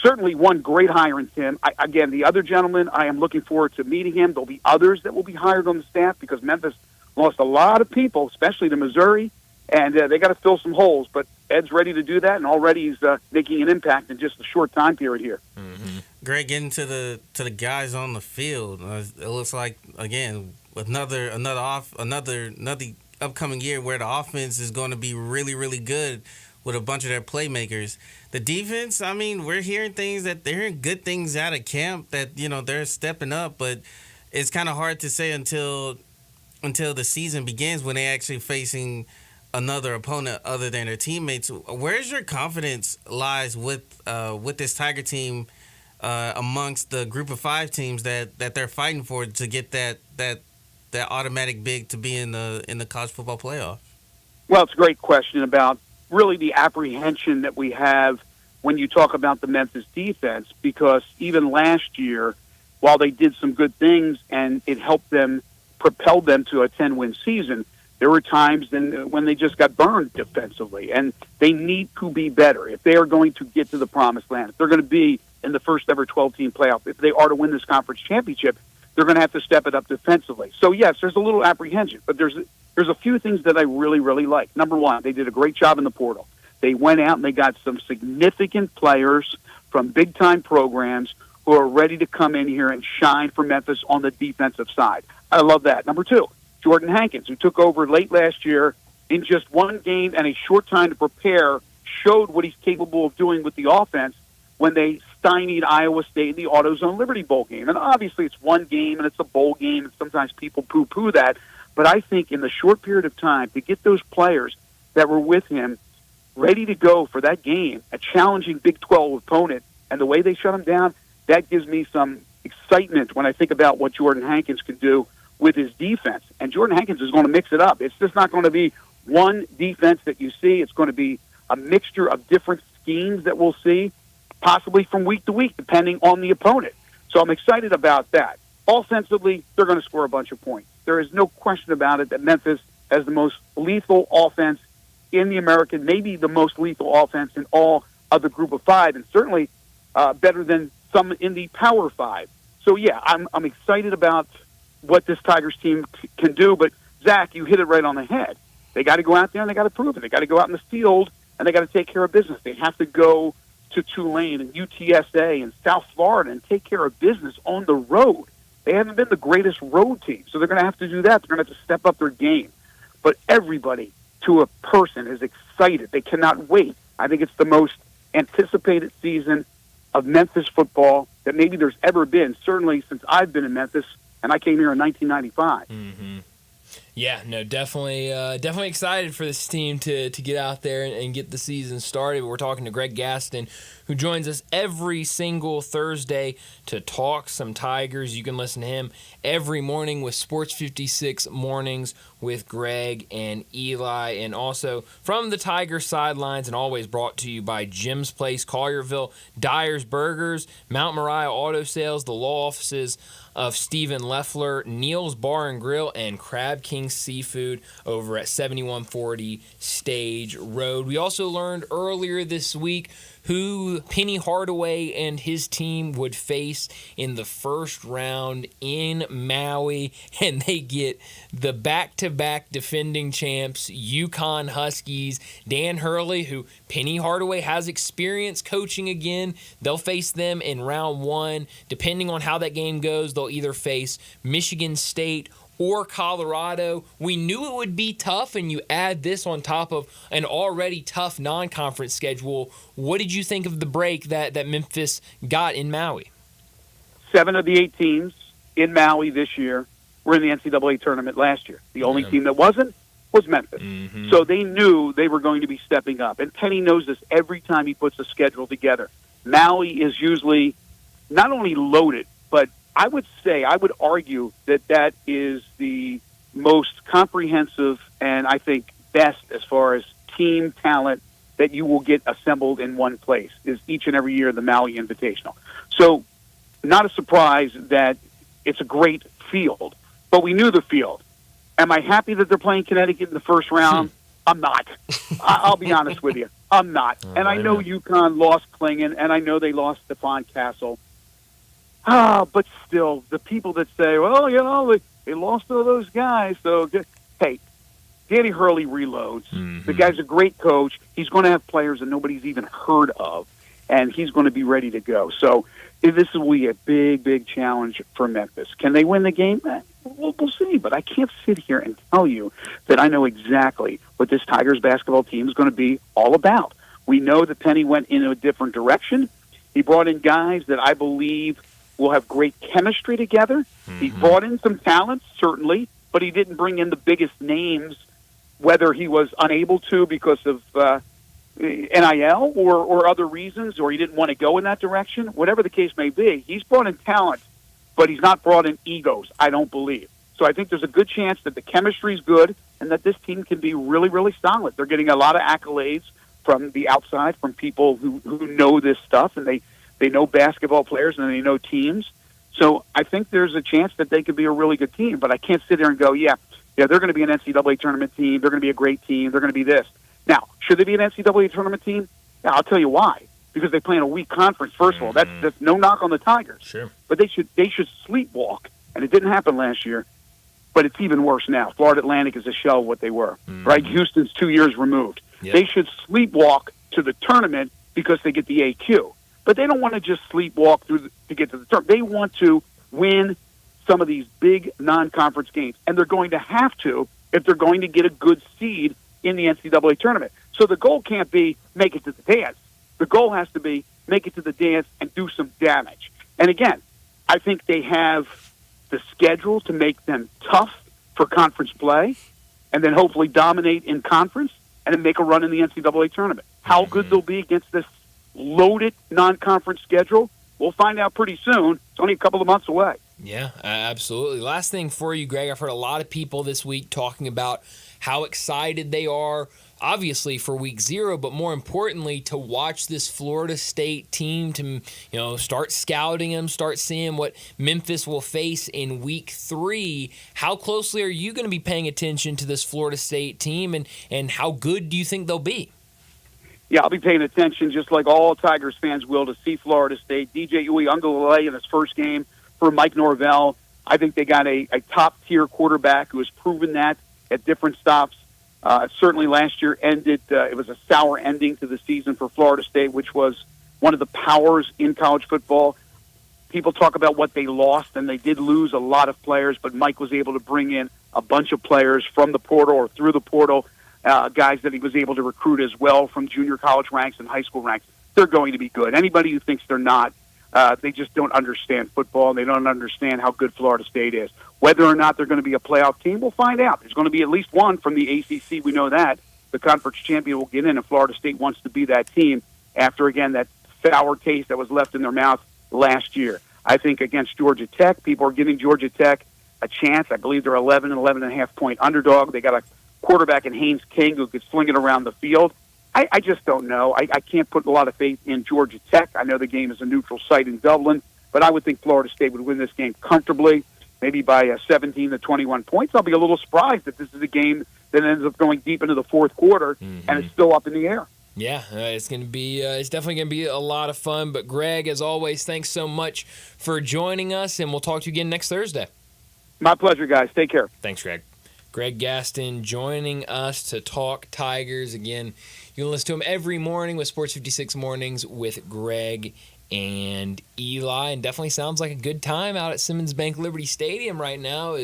certainly one great hire in Tim. Again, the other gentleman, I am looking forward to meeting him. There'll be others that will be hired on the staff because Memphis lost a lot of people, especially to Missouri, and they got to fill some holes. But Ed's ready to do that, and already he's making an impact in just a short time period here. Greg, getting to the guys on the field, it looks like again another upcoming year where the offense is going to be really, really good with a bunch of their playmakers. The defense, I mean, we're hearing things that they're hearing good things out of camp that they're stepping up, but it's kind of hard to say until the season begins when they're actually facing another opponent other than their teammates. Where's your confidence lies with this Tiger team amongst the group of 5 teams that they're fighting for to get that automatic bid to be in the college football playoff? Well, it's a great question about really the apprehension that we have when you talk about the Memphis defense, because even last year, while they did some good things and it helped them, propelled them to a 10-win season, there were times when they just got burned defensively, and they need to be better. If they are going to get to the promised land, if they're going to be in the first ever 12-team playoff, if they are to win this conference championship, they're going to have to step it up defensively. So, yes, there's a little apprehension, but there's a few things that I really, really like. Number one, they did a great job in the portal. They went out and they got some significant players from big-time programs who are ready to come in here and shine for Memphis on the defensive side. I love that. Number two, Jordan Hankins, who took over late last year in just one game and a short time to prepare, showed what he's capable of doing with the offense when they stymied Iowa State in the AutoZone Liberty Bowl game. And obviously it's one game and it's a bowl game, and sometimes people poo-poo that. But I think in the short period of time, to get those players that were with him ready to go for that game, a challenging Big 12 opponent, and the way they shut him down, that gives me some excitement when I think about what Jordan Hankins can do with his defense. And Jordan Hankins is going to mix it up. It's just not going to be one defense that you see. It's going to be a mixture of different schemes that we'll see, possibly from week to week, depending on the opponent. So I'm excited about that. Offensively, they're going to score a bunch of points. There is no question about it that Memphis has the most lethal offense in the American, maybe the most lethal offense in all of the group of 5, and certainly better than some in the Power 5. So, yeah, I'm excited about what this Tigers team can do. But, Zach, you hit it right on the head. They got to go out there and they got to prove it. They got to go out in the field and they got to take care of business. They have to go to Tulane and UTSA and South Florida and take care of business on the road. They haven't been the greatest road team, so they're going to have to do that. They're going to have to step up their game. But everybody, to a person, is excited. They cannot wait. I think it's the most anticipated season of Memphis football that maybe there's ever been, certainly since I've been in Memphis, and I came here in 1995. Mm-hmm. Yeah, no, definitely excited for this team to get out there and get the season started. We're talking to Greg Gaston, who joins us every single Thursday to talk some Tigers. You can listen to him every morning with Sports 56 Mornings with Greg and Eli. And also from the Tiger sidelines, and always brought to you by Jim's Place, Collierville, Dyer's Burgers, Mount Moriah Auto Sales, the law offices of Stephen Leffler, Neil's Bar and Grill, and Crab King Seafood over at 7140 Stage Road. We also learned earlier this week who Penny Hardaway and his team would face in the first round in Maui, and they get the back-to-back defending champs, UConn Huskies. Dan Hurley, who Penny Hardaway has experience coaching again, they'll face them in round one. Depending on how that game goes, they'll either face Michigan State or Colorado. We knew it would be tough, and you add this on top of an already tough non-conference schedule. What did you think of the break that Memphis got in Maui? 7 of the 8 teams in Maui this year were in the NCAA tournament last year. The only team that wasn't was Memphis. So they knew they were going to be stepping up. And Penny knows this every time he puts a schedule together. Maui is usually not only loaded, but I would argue that is the most comprehensive and I think best as far as team talent that you will get assembled in one place is each and every year the Maui Invitational. So not a surprise that it's a great field, but we knew the field. Am I happy that they're playing Connecticut in the first round? I'm not. I'll be honest with you. I'm not. And I know UConn lost Klingon, and I know they lost Stephon Castle. But still, the people that say, well, they lost all those guys. So, hey, Danny Hurley reloads. The guy's a great coach. He's going to have players that nobody's even heard of, and he's going to be ready to go. So this will be a big, big challenge for Memphis. Can they win the game? We'll see. But I can't sit here and tell you that I know exactly what this Tigers basketball team is going to be all about. We know that Penny went in a different direction. He brought in guys that I believe will have great chemistry together. He brought in some talent, certainly, but he didn't bring in the biggest names, whether he was unable to because of NIL or other reasons, or he didn't want to go in that direction. Whatever the case may be, he's brought in talent, but he's not brought in egos, I don't believe. So I think there's a good chance that the chemistry is good and that this team can be really, really solid. They're getting a lot of accolades from the outside, from people who know this stuff, and they know basketball players and they know teams. So I think there's a chance that they could be a really good team, but I can't sit there and go, yeah, they're going to be an NCAA tournament team. They're going to be a great team. They're going to be this. Now, should they be an NCAA tournament team? Yeah, I'll tell you why. Because they play in a weak conference, first of all. That's no knock on the Tigers. Sure. But they should sleepwalk, and it didn't happen last year, but it's even worse now. Florida Atlantic is a shell of what they were, right? Houston's 2 years removed. Yep. They should sleepwalk to the tournament because they get the AQ. But they don't want to just sleepwalk to get to the tournament. They want to win some of these big non-conference games, and they're going to have to if they're going to get a good seed in the NCAA tournament. So the goal can't be make it to the dance. The goal has to be make it to the dance and do some damage. And again, I think they have the schedule to make them tough for conference play and then hopefully dominate in conference and then make a run in the NCAA tournament. How good they'll be against this loaded non-conference schedule, we'll find out pretty soon. It's only a couple of months away. Yeah, absolutely. Last thing for you, Greg, I've heard a lot of people this week talking about how excited they are, obviously, for week 0, but more importantly, to watch this Florida State team, to start scouting them, start seeing what Memphis will face in week 3. How closely are you going to be paying attention to this Florida State team, and how good do you think they'll be? Yeah, I'll be paying attention just like all Tigers fans will to see Florida State. DJ Uiagalelei in his first game for Mike Norvell. I think they got a top-tier quarterback who has proven that at different stops. Certainly last year ended, it was a sour ending to the season for Florida State, which was one of the powers in college football. People talk about what they lost, and they did lose a lot of players, but Mike was able to bring in a bunch of players from the portal or through the portal, guys that he was able to recruit as well from junior college ranks and high school ranks. They're going to be good. Anybody who thinks they're not, they just don't understand football, and they don't understand how good Florida State is. Whether or not they're going to be a playoff team, we'll find out. There's going to be at least one from the ACC. We know that. The conference champion will get in, and Florida State wants to be that team after, again, that sour taste that was left in their mouth last year. I think against Georgia Tech, people are giving Georgia Tech a chance. I believe they're 11.5 point underdog. They got a quarterback in Haynes King who could sling it around the field. I just don't know. I can't put a lot of faith in Georgia Tech. I know the game is a neutral site in Dublin, but I would think Florida State would win this game comfortably, maybe by 17 to 21 points. I'll be a little surprised if this is a game that ends up going deep into the fourth quarter and it's still up in the air. Yeah, it's going to be. It's definitely going to be a lot of fun. But Greg, as always, thanks so much for joining us, and we'll talk to you again next Thursday. My pleasure, guys. Take care. Thanks, Greg. Greg Gaston joining us to talk Tigers. Again, you can listen to him every morning with Sports 56 Mornings with Greg and Eli, and definitely sounds like a good time out at Simmons Bank Liberty Stadium right now.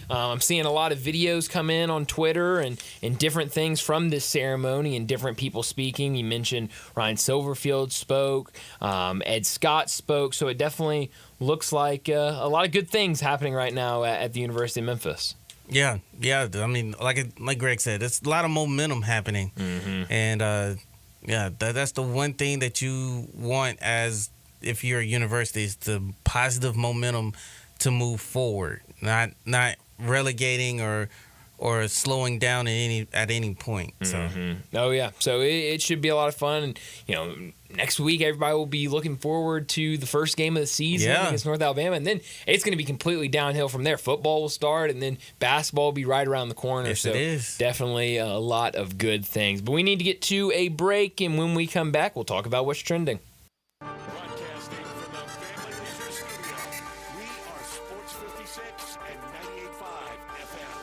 I'm seeing a lot of videos come in on Twitter and different things from this ceremony and different people speaking. You mentioned Ryan Silverfield spoke, Ed Scott spoke, so it definitely looks like a lot of good things happening right now at the University of Memphis. Yeah. I mean, like Greg said, there's a lot of momentum happening, and that's the one thing that you want as if you're a university is the positive momentum to move forward, not relegating or slowing down at any point. So. Oh yeah, so it should be a lot of fun. And next week everybody will be looking forward to the first game of the season against North Alabama, and then it's going to be completely downhill from there. Football will start, and then basketball will be right around the corner. Yes, so it is. Definitely a lot of good things. But we need to get to a break, and when we come back, we'll talk about what's trending. Broadcasting from the Family Leisure Studio, we are Sports 56 and 98.5 FM.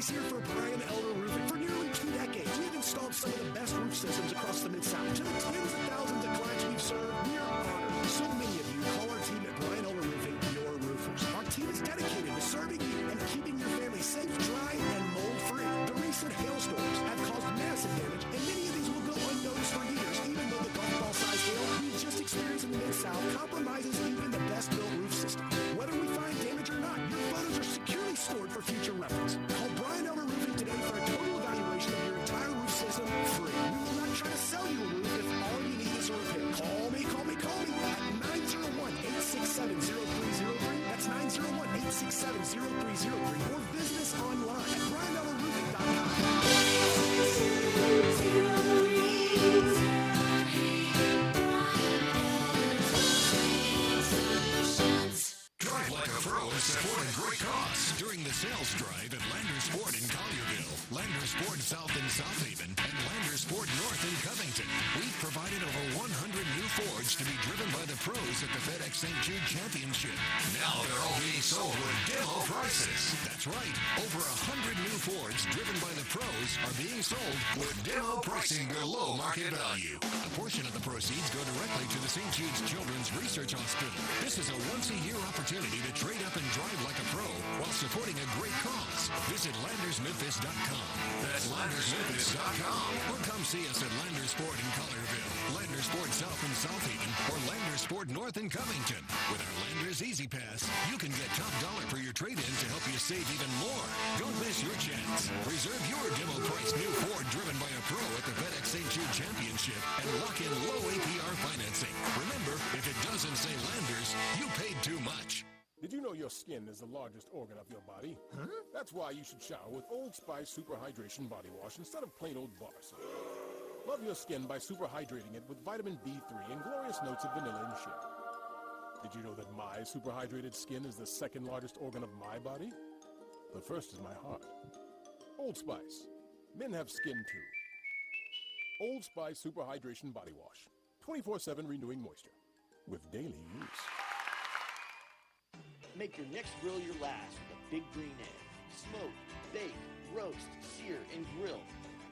Here for Brian Elder Roofing. For nearly 2 decades, we have installed some of the best roof systems across the Mid-South. To the tens of thousands of clients we've served, we are honored. So many of you call our team at Brian Elder Roofing your roofers. Our team is dedicated to serving you and keeping your family safe, dry, and mold-free. The recent hailstorms have caused massive damage, and many of these will go unnoticed for years, even though the golf ball-sized hail we just experienced in the Mid-South compromises even the best-built roof system. Whether we find damage or not, your photos are securely stored for future reference. Call Brian Elder Roofing today for a total evaluation of your entire roof system free. We will not try to sell you a roof if all you need is a repair. Call me at 901-867-0303. That's 901-867-0303. Or visit us online at brianelderroofing.com. Drive like a pro and support a great cause during the sales drive at Lander Sport in Collierville, Lander Sport South in South Haven, and Lander Sport North in Covington. We've provided over 100 new Fords to be driven by the pros at the FedEx St. Jude Championship. Now they're all being sold with demo prices. That's right. Over 100 new Fords driven by the pros are being sold with demo pricing below market value. A portion of the proceeds go directly to the St. Jude's Children's Research Hospital. This is a once-a-year opportunity to trade up and drive like a pro while supporting a great cause. Visit LandersMemphis.com. That's LandersMemphis.com. Or come see us at Lander Sport in Collierville, Lander Sport South in South Haven, or Lander Sport North in Covington. With our Landers Easy Pass, you can get top dollar for your trade-in to help you save even more. Don't miss your chance. Reserve your demo price new Ford driven by a pro at the FedEx St. Jude Championship and lock in low APR financing. Remember, if it doesn't say Landers, you paid too much. Did you know your skin is the largest organ of your body? Huh? That's why you should shower with Old Spice Super Hydration Body Wash instead of plain old bar soap. Love your skin by super hydrating it with vitamin B3 and glorious notes of vanilla and shea. Did you know that my super hydrated skin is the second largest organ of my body? The first is my heart. Old Spice. Men have skin too. Old Spice Super Hydration Body Wash. 24/7 renewing moisture. With daily use. Make your next grill your last with a Big Green Egg. Smoke, bake, roast, sear, and grill,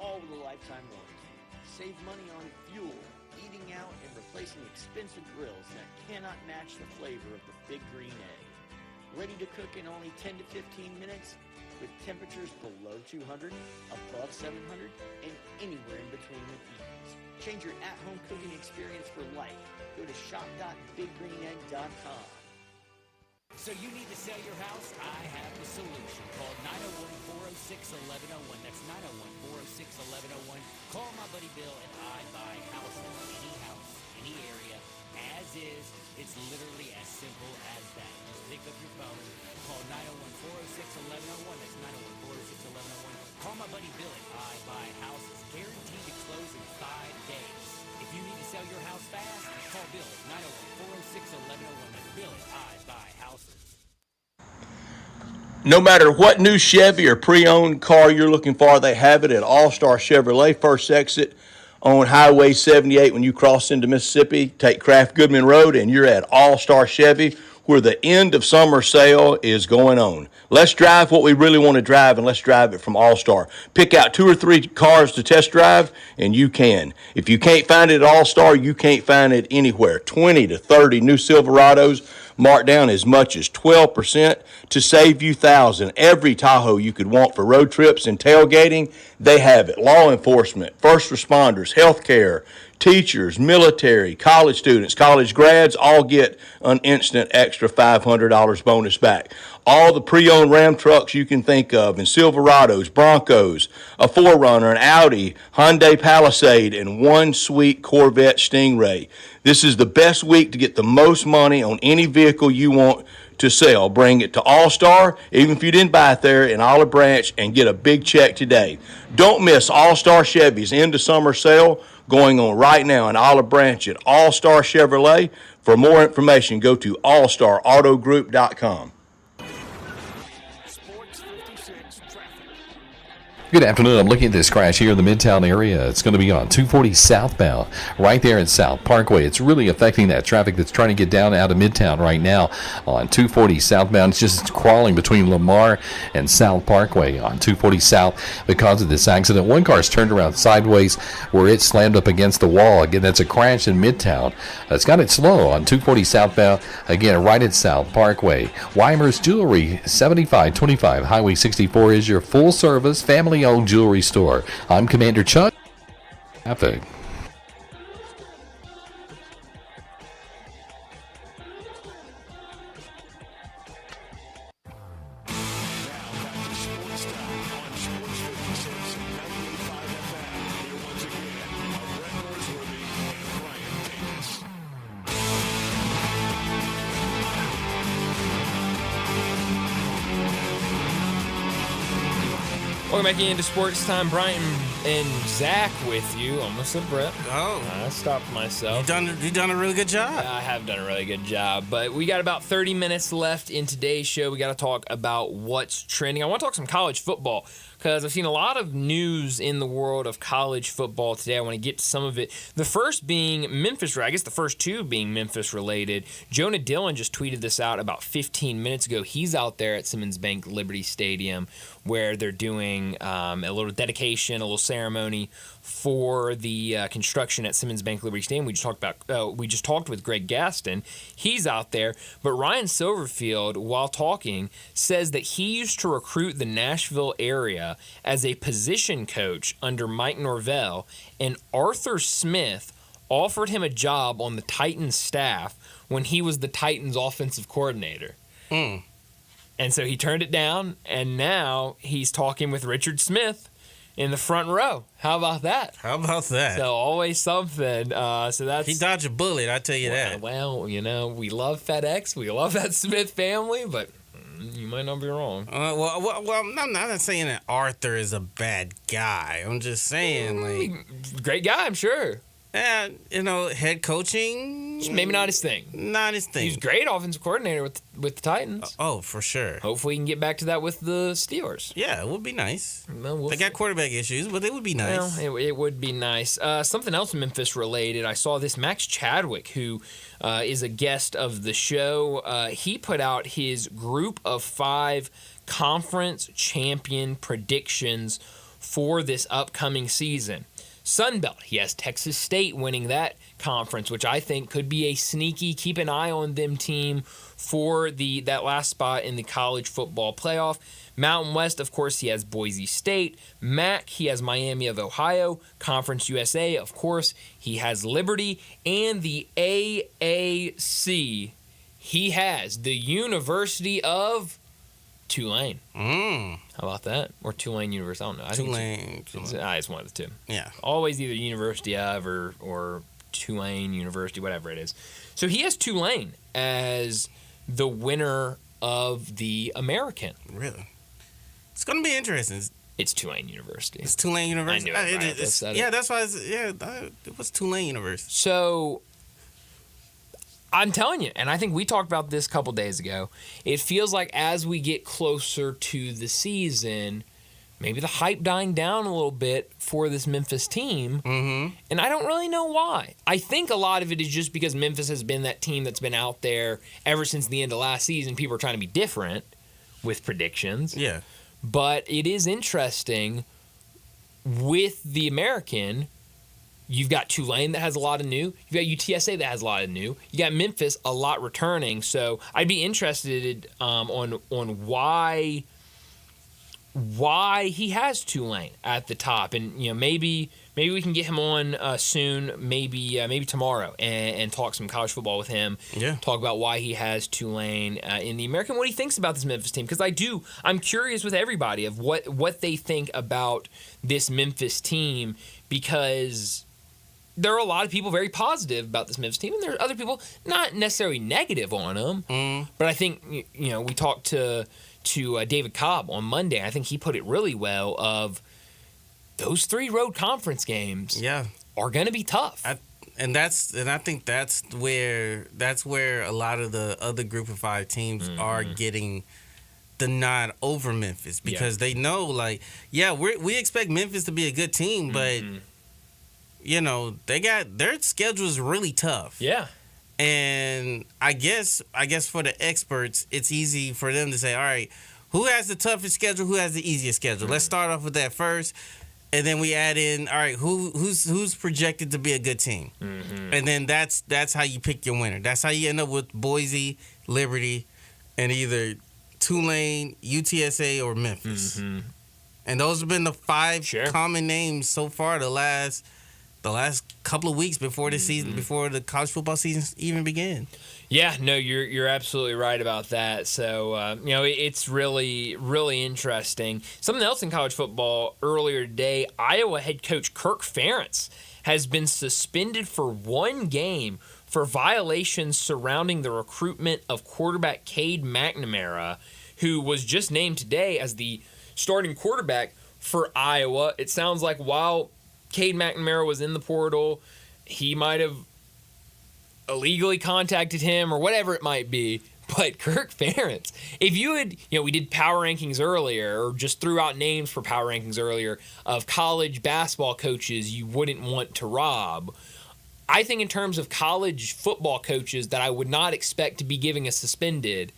all with a lifetime warranty. Save money on fuel, eating out, and replacing expensive grills that cannot match the flavor of the Big Green Egg. Ready to cook in only 10 to 15 minutes with temperatures below 200, above 700, and anywhere in between with ease. Change your at-home cooking experience for life. Go to shop.biggreenegg.com. So you need to sell your house? I have the solution. Call 901-406-1101. That's 901-406-1101. Call my buddy Bill and I buy houses. Any house, any area, as is. It's literally as simple as that. Just pick up your phone. Call 901-406-1101. That's 901-406-1101. Call my buddy Bill and I buy houses. Guaranteed to close in 5 days. If you need to sell your house fast, call Bill at 901-406-1101. That's Bill at I Buy Houses. No matter what new Chevy or pre-owned car you're looking for, they have it at All-Star Chevrolet. First exit on Highway 78 when you cross into Mississippi. Take Kraft Goodman Road and you're at All-Star Chevy, where the end of summer sale is going on. Let's drive what we really want to drive, and let's drive it from All-Star. Pick out 2 or 3 cars to test drive, and you can. If you can't find it at All-Star, you can't find it anywhere. 20 to 30 new Silverados, marked down as much as 12% to save you thousands. Every Tahoe you could want for road trips and tailgating, they have it. Law enforcement, first responders, healthcare, teachers, military, college students, college grads all get an instant extra $500 bonus back. All the pre-owned Ram trucks you can think of, and Silverados, Broncos, a 4Runner, an Audi, Hyundai Palisade, and one sweet Corvette Stingray. This is the best week to get the most money on any vehicle you want to sell. Bring it to All-Star, even if you didn't buy it there in Olive Branch, and get a big check today. Don't miss All-Star Chevy's end of summer sale going on right now in Olive Branch at All-Star Chevrolet. For more information, go to allstarautogroup.com. Good afternoon. I'm looking at this crash here in the Midtown area. It's going to be on 240 southbound, right there in South Parkway. It's really affecting that traffic that's trying to get down out of Midtown right now on 240 southbound. It's just crawling between Lamar and South Parkway on 240 south because of this accident. One car's turned around sideways where it slammed up against the wall. Again, that's a crash in Midtown. It's got it slow on 240 southbound, again, right at South Parkway. Weimer's Jewelry, 7525 Highway 64 is your full-service, family-owned jewelry store. I'm Commander Chuck. Traffic. Welcome back into Sports Time. Brian and Zach with you. Almost said Brett. Oh. I stopped myself. You've done a really good job. I have done a really good job. But we got about 30 minutes left in today's show. We got to talk about what's trending. I want to talk some college football because I've seen a lot of news in the world of college football today. I want to get to some of it. The first being Memphis, I guess the first two being Memphis related. Jonah Dillon just tweeted this out about 15 minutes ago. He's out there at Simmons Bank Liberty Stadium where they're doing a little dedication, a little ceremony for the construction at Simmons Bank Liberty Stadium. We just talked with Greg Gaston. He's out there, but Ryan Silverfield, while talking, says that he used to recruit the Nashville area as a position coach under Mike Norvell, and Arthur Smith offered him a job on the Titans staff when he was the Titans offensive coordinator. And so he turned it down, and now he's talking with Richard Smith in the front row. How about that? So always something. So that's he dodged a bullet, I tell you that. Well, you know, we love FedEx. We love that Smith family, but you might not be wrong. I'm not saying that Arthur is a bad guy. I'm just saying, great guy, I'm sure. Yeah, head coaching, maybe not his thing. He's great offensive coordinator with the Titans. Oh, for sure. Hopefully, he can get back to that with the Steelers. Yeah, it would be nice. They got quarterback issues, but it would be nice. Well, it would be nice. Something else Memphis related. I saw this. Max Chadwick, who is a guest of the show, he put out his Group of 5 conference champion predictions for this upcoming season. Sunbelt, he has Texas State winning that conference, which I think could be a sneaky, keep an eye on them team for that last spot in the college football playoff. Mountain West, of course, he has Boise State. MAC, he has Miami of Ohio. Conference USA, of course, he has Liberty. And the AAC, he has the University of Tulane. Mm. How about that? Or Tulane University. I don't know. I Tulane. Think it's one of the two. Yeah. Always either University of or Tulane University, whatever it is. So he has Tulane as the winner of the American. Really? It's going to be interesting. It's Tulane University. It's Tulane University. I knew it. That's why. It was Tulane University. So I'm telling you, and I think we talked about this a couple days ago. It feels like as we get closer to the season, maybe the hype dying down a little bit for this Memphis team. Mm-hmm. And I don't really know why. I think a lot of it is just because Memphis has been that team that's been out there ever since the end of last season. People are trying to be different with predictions. Yeah. But it is interesting with the American. You've got Tulane that has a lot of new. You've got UTSA that has a lot of new. You got Memphis, a lot returning. So I'd be interested on why he has Tulane at the top, and maybe we can get him on soon, maybe tomorrow, and talk some college football with him. Yeah. Talk about why he has Tulane in the American, what he thinks about this Memphis team, because I'm curious with everybody of what they think about this Memphis team, because there are a lot of people very positive about this Memphis team, and there are other people not necessarily negative on them. But I think we talked to David Cobb on Monday. I think he put it really well. Of those 3 road conference games, are going to be tough. I think that's where a lot of the other Group of 5 teams are getting the nod over Memphis, because they know, we expect Memphis to be a good team, but their schedule is really tough. Yeah. And I guess for the experts, it's easy for them to say, all right, who has the toughest schedule? Who has the easiest schedule? Let's start off with that first, and then we add in, all right, who's projected to be a good team, and then that's how you pick your winner. That's how you end up with Boise, Liberty, and either Tulane, UTSA, or Memphis. And those have been the 5 common names so far the last couple of weeks before the season, before the college football season even began. Yeah, no, you're absolutely right about that. So it's really, really interesting. Something else in college football earlier today: Iowa head coach Kirk Ferentz has been suspended for 1 game for violations surrounding the recruitment of quarterback Cade McNamara, who was just named today as the starting quarterback for Iowa. It sounds like while Cade McNamara was in the portal, he might have illegally contacted him or whatever it might be. But Kirk Ferentz, if you had, we did power rankings earlier, or just threw out names for power rankings earlier of college basketball coaches you wouldn't want to rob. I think in terms of college football coaches that I would not expect to be giving a suspension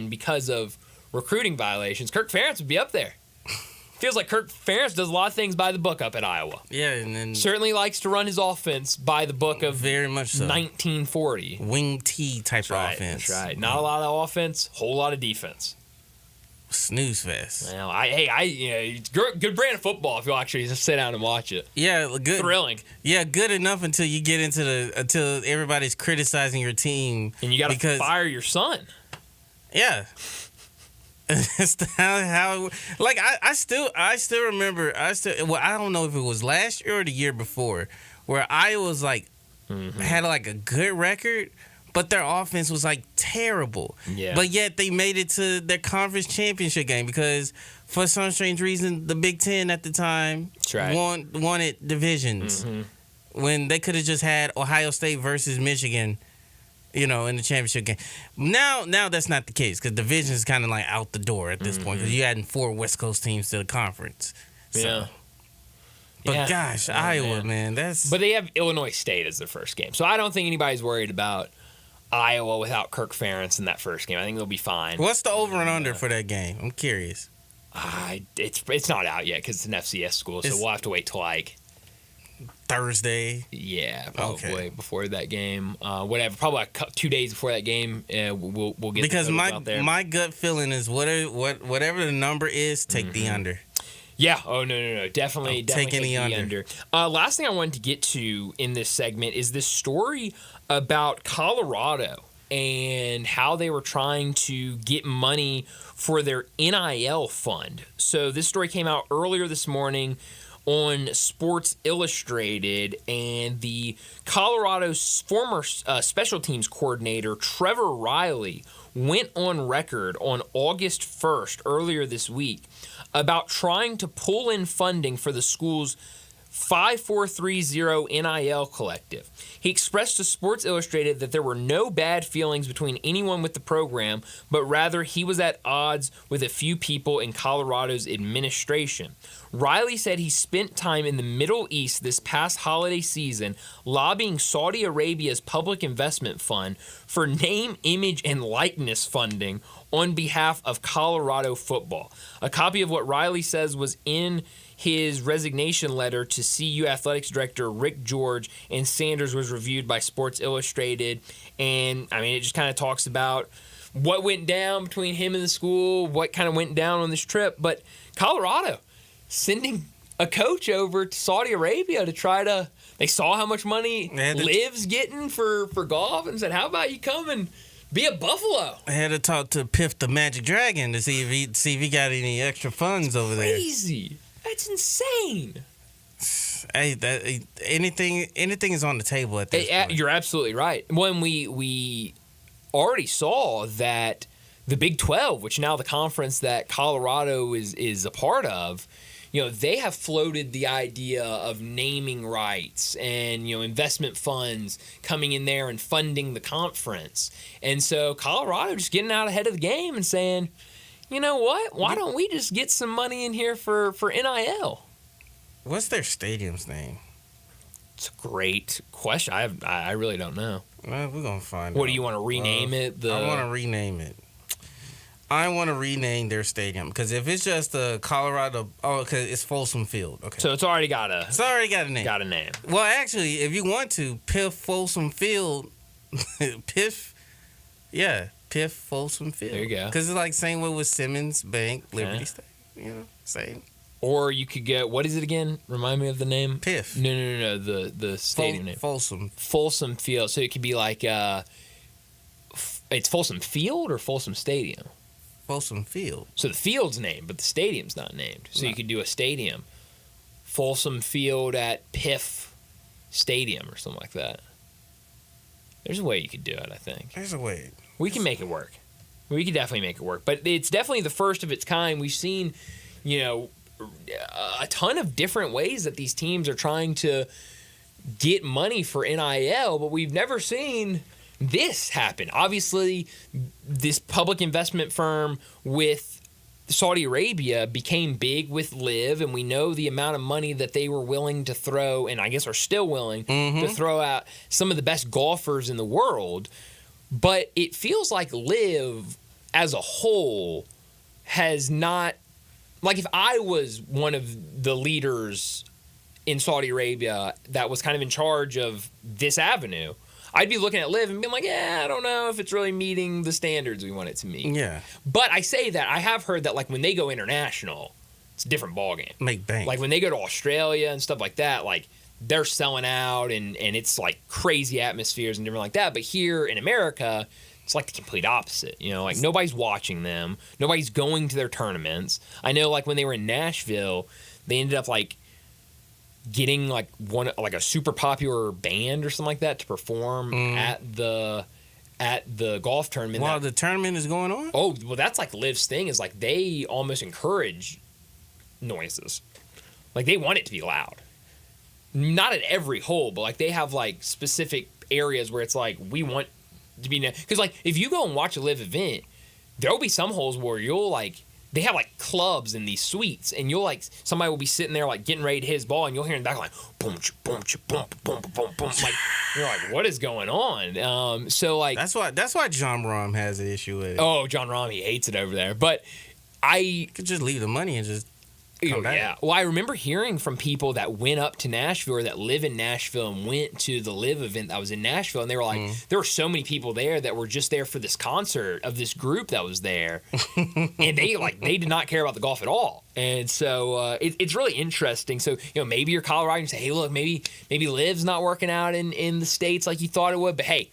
because of recruiting violations, Kirk Ferentz would be up there. Feels like Kirk Ferentz does a lot of things by the book up at Iowa. Yeah, and then certainly likes to run his offense by the book of very much so. 1940 wing T type of offense. That's right. Not a lot of offense, whole lot of defense. Snooze fest. Well, it's good brand of football if you'll actually just sit down and watch it. Yeah, good. Thrilling. Yeah, good enough until you get until everybody's criticizing your team, and you got to fire your son. Yeah. That's how I still remember. I don't know if it was last year or the year before, where Iowa was had a good record, but their offense was terrible. Yeah. But yet they made it to their conference championship game because for some strange reason the Big Ten at the time wanted divisions when they could have just had Ohio State versus Michigan. In the championship game. Now that's not the case because division is kind of out the door at this point because you're adding 4 West Coast teams to the conference. So. Yeah. But gosh, Iowa, man, that's. But they have Illinois State as their first game, so I don't think anybody's worried about Iowa without Kirk Ferentz in that first game. I think they'll be fine. What's the over and under for that game? I'm curious. It's not out yet because it's an FCS school, so we'll have to wait till Thursday. Yeah, probably before that game. Whatever, probably 2 days before that game. We'll get because out there. my gut feeling is whatever the number is, take the under. Yeah. Oh no. Definitely take any under. Last thing I wanted to get to in this segment is this story about Colorado and how they were trying to get money for their NIL fund. So this story came out earlier this morning on Sports Illustrated, and the Colorado's former special teams coordinator, Trevor Riley, went on record on August 1st, earlier this week, about trying to pull in funding for the school's 5430 NIL collective. He expressed to Sports Illustrated that there were no bad feelings between anyone with the program, but rather he was at odds with a few people in Colorado's administration. Riley said he spent time in the Middle East this past holiday season lobbying Saudi Arabia's Public Investment Fund for name, image, and likeness funding on behalf of Colorado football. A copy of what Riley says was in his resignation letter to CU Athletics Director Rick George and Sanders was reviewed by Sports Illustrated. And, I mean, it just kind of talks about what went down between him and the school, what kind of went down on this trip. But Colorado sending a coach over to Saudi Arabia to try to – they saw how much money Liv's getting for golf and said, how about you come and be a Buffalo? I had to talk to Piff the Magic Dragon to see if he got any extra funds over there. Crazy. That's insane. Hey, anything is on the table at this point. You're absolutely right. When we already saw that the Big 12, which now the conference that Colorado is a part of, they have floated the idea of naming rights and investment funds coming in there and funding the conference. And so Colorado just getting out ahead of the game and saying, you know what? Why don't we just get some money in here for NIL? What's their stadium's name? It's a great question. I really don't know. Well, we're going to find out. What, do you want to rename it? I want to rename it. I want to rename their stadium because if it's just the Colorado, because it's Folsom Field. Okay. So it's already got a name. Got a name. Well, actually, if you want to, Piff Folsom Field, Piff Folsom Field. There you go. Because it's like same way with Simmons Bank, Liberty Stadium, same. Or you could get, what is it again? Remind me of the name. Piff. No. The stadium name. Folsom. Folsom Field. So it could be like, it's Folsom Field or Folsom Stadium? Folsom Field. So the field's named, but the stadium's not named. So you could do a stadium. Folsom Field at Piff Stadium or something like that. There's a way you could do it, I think. There's a way. We can make it work. We can definitely make it work. But it's definitely the first of its kind. We've seen, a ton of different ways that these teams are trying to get money for NIL, but we've never seen this happen. Obviously, this public investment firm with Saudi Arabia became big with Liv, and we know the amount of money that they were willing to throw, and I guess are still willing to throw out some of the best golfers in the world. But it feels like Liv as a whole has not, like if I was one of the leaders in Saudi Arabia that was kind of in charge of this avenue, I'd be looking at Liv and being like, I don't know if it's really meeting the standards we want it to meet. Yeah. But I say that, I have heard that like when they go international, it's a different ballgame. Make bank. Like when they go to Australia and stuff like that, like they're selling out and it's like crazy atmospheres and different like that. But here in America, it's like the complete opposite. Like nobody's watching them. Nobody's going to their tournaments. I know like when they were in Nashville, they ended up like getting like a super popular band or something like that to perform at the golf tournament. While the tournament is going on? Oh, well, that's like Liv's thing is like they almost encourage noises. Like they want it to be loud. Not at every hole, but like they have like specific areas where it's like we want to be, because like if you go and watch a Live event, there'll be some holes where you'll like, they have like clubs in these suites, and you'll like, somebody will be sitting there like getting ready to hit his ball, and you'll hear in the back like boom, boom, boom, boom, boom, boom. Like you're like, what is going on? So like that's why John Rahm has an issue with it. Oh, John Rahm, he hates it over there. But I could just leave the money and just come back. Yeah. Well, I remember hearing from people that went up to Nashville or that live in Nashville and went to the Live event that was in Nashville, and they were like, there were so many people there that were just there for this concert of this group that was there, and they did not care about the golf at all. And so it's really interesting. So maybe you're Colorado and you say, hey, look, maybe Liv's not working out in the States like you thought it would, but hey,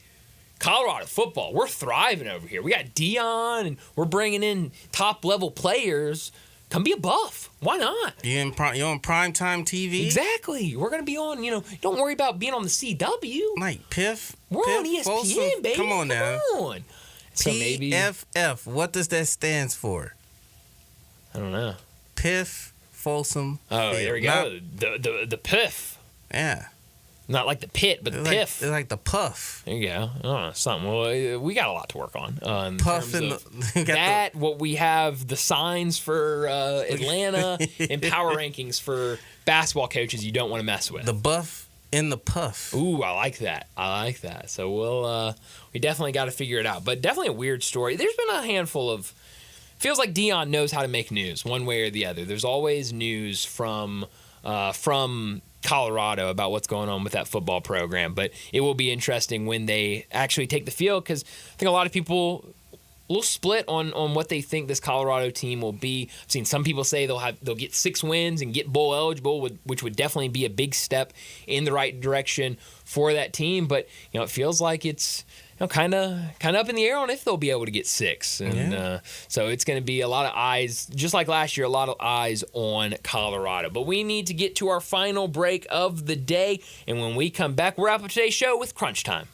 Colorado football, we're thriving over here. We got Deion, and we're bringing in top-level players. Come be a Buff. Why not? You're on primetime TV? Exactly. We're going to be on, don't worry about being on the CW. Like Piff. We're on ESPN, Folsom. baby. Come on now. Come on. So maybe PFF. What does that stand for? I don't know. Piff, Folsom. Oh, there we go. The Piff. Yeah. Not like the pit, but the piff. It's like the puff. There you go. I don't know, something. Well, we got a lot to work on. Puff and what we have the signs for Atlanta and power rankings for basketball coaches you don't want to mess with. The buff and the puff. Ooh, I like that. So we definitely got to figure it out. But definitely a weird story. There's been a handful of. Feels like Deion knows how to make news one way or the other. There's always news from Colorado about what's going on with that football program, but it will be interesting when they actually take the field, because I think a lot of people a little split on what they think this Colorado team will be. I've seen some people say they'll get 6 wins and get bowl eligible, which would definitely be a big step in the right direction for that team. But it feels like it's kind of up in the air on if they'll be able to get 6. And so it's going to be a lot of eyes, just like last year, a lot of eyes on Colorado. But we need to get to our final break of the day. And when we come back, we're wrapping up today's show with Crunch Time.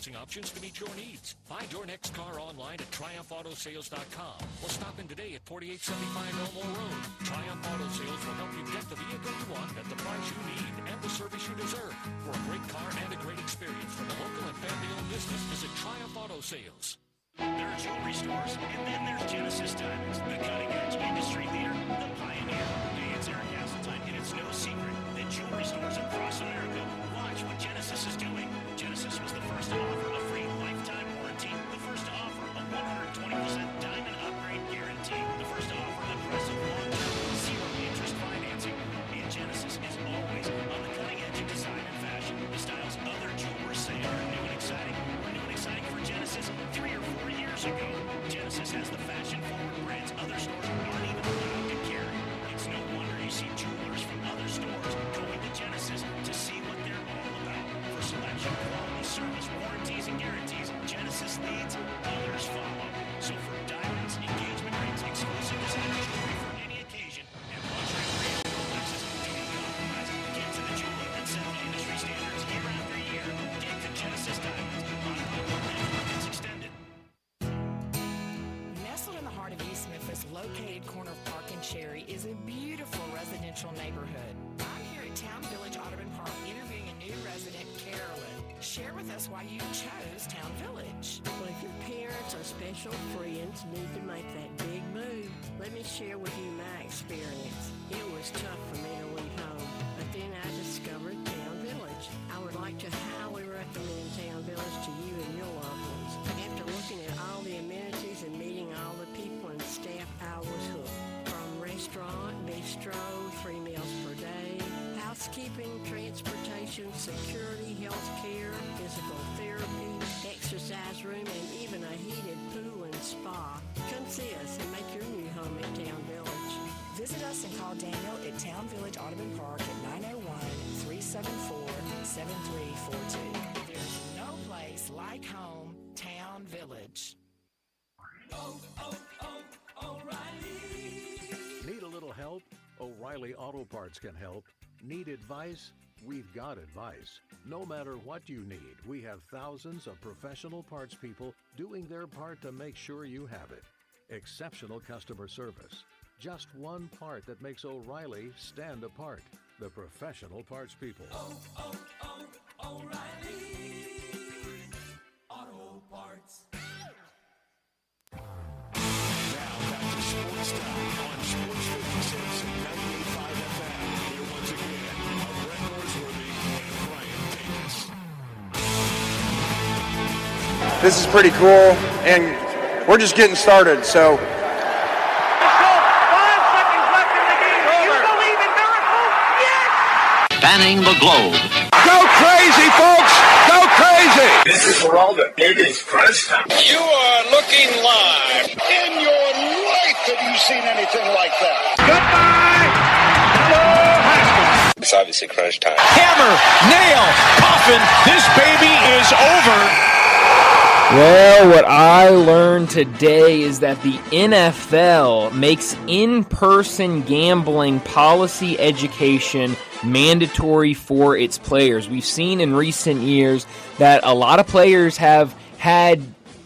Options to meet your needs. Find your next car online at TriumphAutoSales.com or stop in today at 4875 Elmore Road. Triumph Auto Sales will help you get the vehicle you want at the price you need and the service you deserve. For a great car and a great experience from a local and family-owned business, visit Triumph Auto Sales. There are jewelry stores, and then there's Genesis Diamonds, the cutting-edge industry leader, the pioneer. Hey, it's Eric Hasseltine, and it's no secret that jewelry stores across America watch what Genesis is doing. Genesis was the first to offer a free lifetime warranty, the first to offer a 120% diamond upgrade guarantee, the first to offer aggressive long-term, zero-interest financing. And Genesis is always on the cutting edge of design and fashion. The styles other jewelers say are new and exciting were new and exciting for Genesis 3 or 4 years ago. Genesis has the fashion-forward brands other stores aren't even allowed to carry. It's no wonder you see jewelers from other stores going to Genesis to see what they're all about. For selection, quality, service, warranties, and guarantees, Genesis leads, others follow. So for diamonds, engagement rings, exclusive designer jewelry for any occasion, and luxury brand complexes, don't compromise. Get to the jewelry that sets the industry standards year after year. Get to Genesis Diamonds on Markets Extended. Nestled in the heart of East Memphis, located corner of Park and Cherry, is a beautiful residential neighborhood. I'm here at Town Village Audubon Park interviewing a new resident, Carolyn. Share with us why you chose Town Village. Well, if your parents or special friends need to make that big move, let me share with you my experience. It was tough for me to leave home, but then I discovered Town Village. I would like to highly recommend Town Village to you and your loved ones. After looking at all the amenities and meeting all the people and staff, I was hooked. From restaurant, bistro, 3 meals per day, housekeeping, transportation, security, health care, physical therapy, exercise room, and even a heated pool and spa. Come see us and make your new home at Town Village. Visit us and call Daniel at Town Village Audubon Park at 901-374-7342. There's no place like home, Town Village. O'Reilly. Need a little help? O'Reilly Auto Parts can help. Need advice? We've got advice. No matter what you need, we have thousands of professional parts people doing their part to make sure you have it. Exceptional customer service. Just one part that makes O'Reilly stand apart. The professional parts people. O'Reilly Auto Parts. Now back to Sports Time on Sports 56 and 98.5 FM. Here once again this is pretty cool, and we're just getting started. So. Spanning the globe. Go crazy, folks! Go crazy! This is for all the biggest crunch time. You are looking live. In your life have you seen anything like that? Goodbye! Hello, Haskins. It's obviously crunch time. Hammer, nail, coffin. This baby is over. Well, what I learned today is that the NFL makes in-person gambling policy education mandatory for its players. We've seen in recent years that a lot of players have had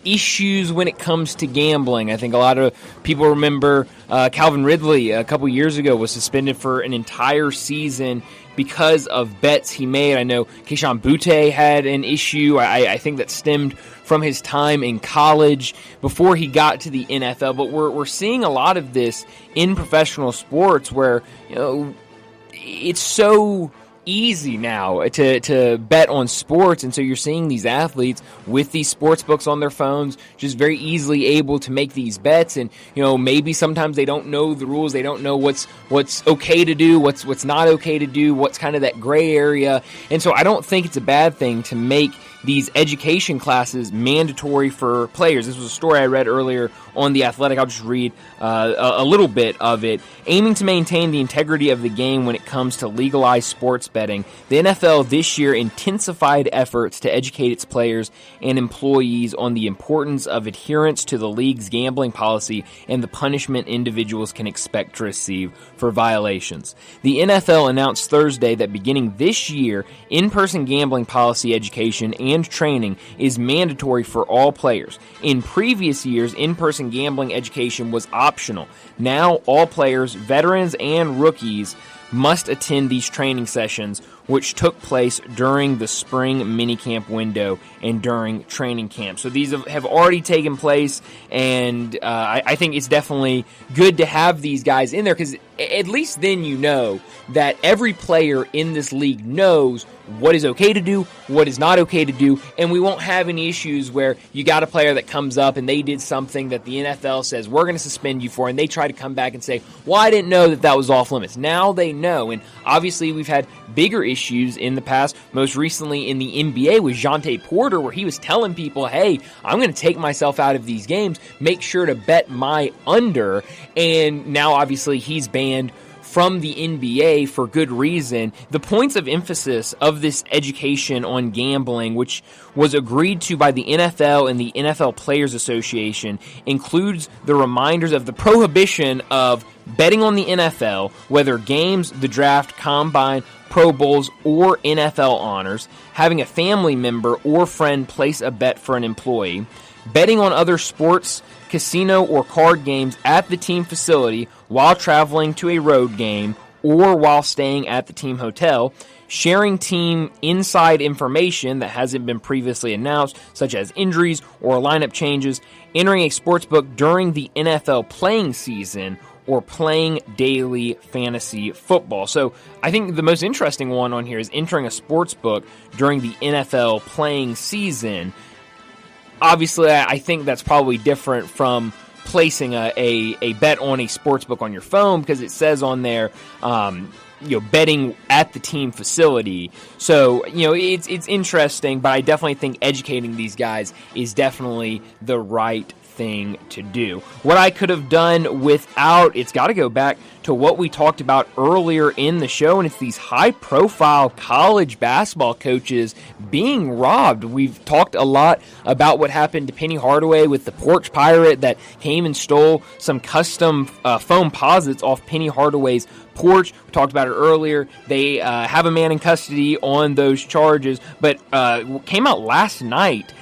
issues when it comes to gambling. I think a lot of people remember Calvin Ridley a couple years ago was suspended for an entire season because of bets he made. I know Keyshawn Butte had an issue. I think that stemmed from his time in college before he got to the NFL. But we're seeing a lot of this in professional sports where, you know, it's so easy now to bet on sports, and so you're seeing these athletes with these sports books on their phones just very easily able to make these bets. And you know, maybe sometimes they don't know the rules, they don't know what's okay to do, what's not okay to do, what's kind of that gray area. And so I don't think it's a bad thing to make these education classes mandatory for players. This was a story I read earlier on The Athletic. I'll just read a little bit of it. Aiming to maintain the integrity of the game when it comes to legalized sports betting, the NFL this year intensified efforts to educate its players and employees on the importance of adherence to the league's gambling policy and the punishment individuals can expect to receive for violations. The NFL announced Thursday that beginning this year, in-person gambling policy education and training is mandatory for all players. In previous years, in-person gambling education was optional. Now, all players, veterans, and rookies must attend these training sessions, which took place during the spring minicamp window and during training camp. So these have already taken place, and I think it's definitely good to have these guys in there, because at least then you know that every player in this league knows what is okay to do, what is not okay to do, and we won't have any issues where you got a player that comes up and they did something that the NFL says we're going to suspend you for, and they try to come back and say, well, I didn't know that was off limits. Now they know, and obviously we've had bigger issues in the past, most recently in the NBA with Jonte Porter, where he was telling people, hey, I'm going to take myself out of these games, make sure to bet my under, and now obviously he's banned from the NBA for good reason. The points of emphasis of this education on gambling, which was agreed to by the NFL and the NFL Players Association, includes the reminders of the prohibition of betting on the NFL, whether games, the draft, combine, Pro Bowls, or NFL honors, having a family member or friend place a bet for an employee, betting on other sports, casino, or card games at the team facility while traveling to a road game or while staying at the team hotel, sharing team inside information that hasn't been previously announced, such as injuries or lineup changes, entering a sportsbook during the NFL playing season, or playing daily fantasy football. So I think the most interesting one on here is entering a sportsbook during the NFL playing season. Obviously, I think that's probably different from placing a bet on a sportsbook on your phone, because it says on there, betting at the team facility. So, it's interesting, but I definitely think educating these guys is definitely the right thing to do. What I could have done without, it's got to go back to what we talked about earlier in the show, and it's these high-profile college basketball coaches being robbed. We've talked a lot about what happened to Penny Hardaway with the porch pirate that came and stole some custom foam posits off Penny Hardaway's porch. We talked about it earlier. They have a man in custody on those charges, but came out last night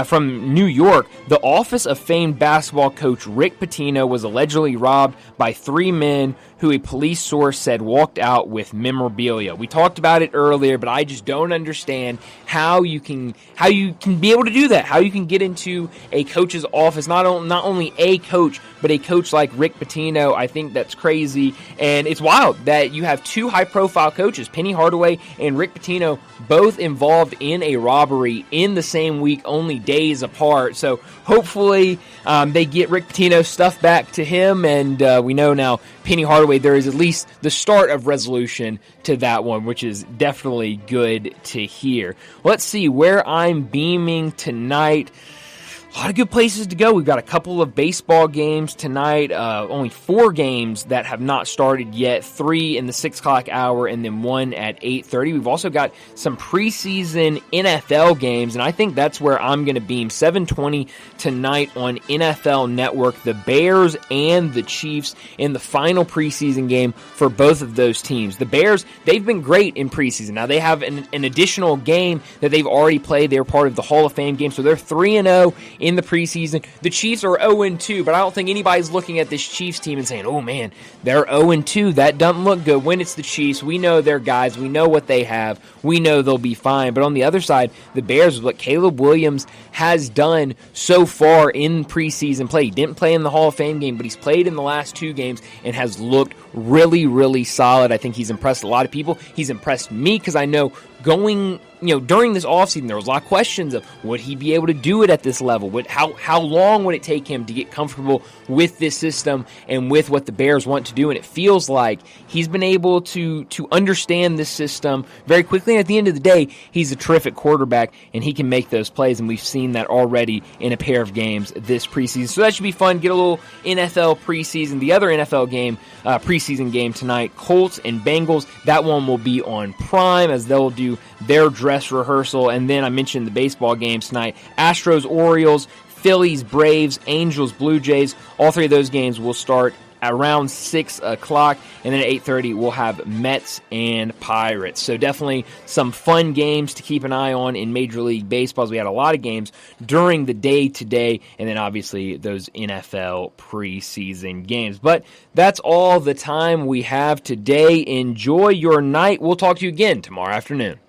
from New York, the office of famed basketball coach Rick Pitino was allegedly robbed by three men who a police source said walked out with memorabilia. We talked about it earlier, but I just don't understand how you can be able to do that. How you can get into a coach's office, not only a coach, but a coach like Rick Pitino. I think that's crazy, and it's wild that you have two high-profile coaches, Penny Hardaway and Rick Pitino, both involved in a robbery in the same week only days apart. So hopefully they get Rick Pitino's stuff back to him, and we know now Penny Hardaway, there is at least the start of resolution to that one, which is definitely good to hear. Let's see where I'm beaming tonight. A lot of good places to go. We've got a couple of baseball games tonight. Only 4 games that have not started yet. 3 in the 6 o'clock hour and then 1 at 8:30. We've also got some preseason NFL games, and I think that's where I'm going to beam. 7:20 tonight on NFL Network. The Bears and the Chiefs in the final preseason game for both of those teams. The Bears, they've been great in preseason. Now they have an additional game that they've already played. They're part of the Hall of Fame game, so they're 3-0 in the preseason. The Chiefs are 0-2, but I don't think anybody's looking at this Chiefs team and saying, oh man, they're 0-2. That doesn't look good. When it's the Chiefs, we know their guys. We know what they have. We know they'll be fine. But on the other side, the Bears, what Caleb Williams has done so far in preseason play. He didn't play in the Hall of Fame game, but he's played in the last 2 games and has looked really, really solid. I think he's impressed a lot of people. He's impressed me because I know during this offseason, there was a lot of questions of would he be able to do it at this level? How long would it take him to get comfortable with this system and with what the Bears want to do? And it feels like he's been able to understand this system very quickly. And at the end of the day, he's a terrific quarterback, and he can make those plays. And we've seen that already in a pair of games this preseason. So that should be fun. Get a little NFL preseason. The other NFL game, preseason game tonight, Colts and Bengals. That one will be on Prime as they'll do their dress rehearsal. And then I mentioned the baseball games tonight. Astros, Orioles, Phillies, Braves, Angels, Blue Jays. All 3 of those games will start around 6 o'clock. And then at 8:30, we'll have Mets and Pirates. So definitely some fun games to keep an eye on in Major League Baseball. We had a lot of games during the day today. And then obviously those NFL preseason games. But that's all the time we have today. Enjoy your night. We'll talk to you again tomorrow afternoon.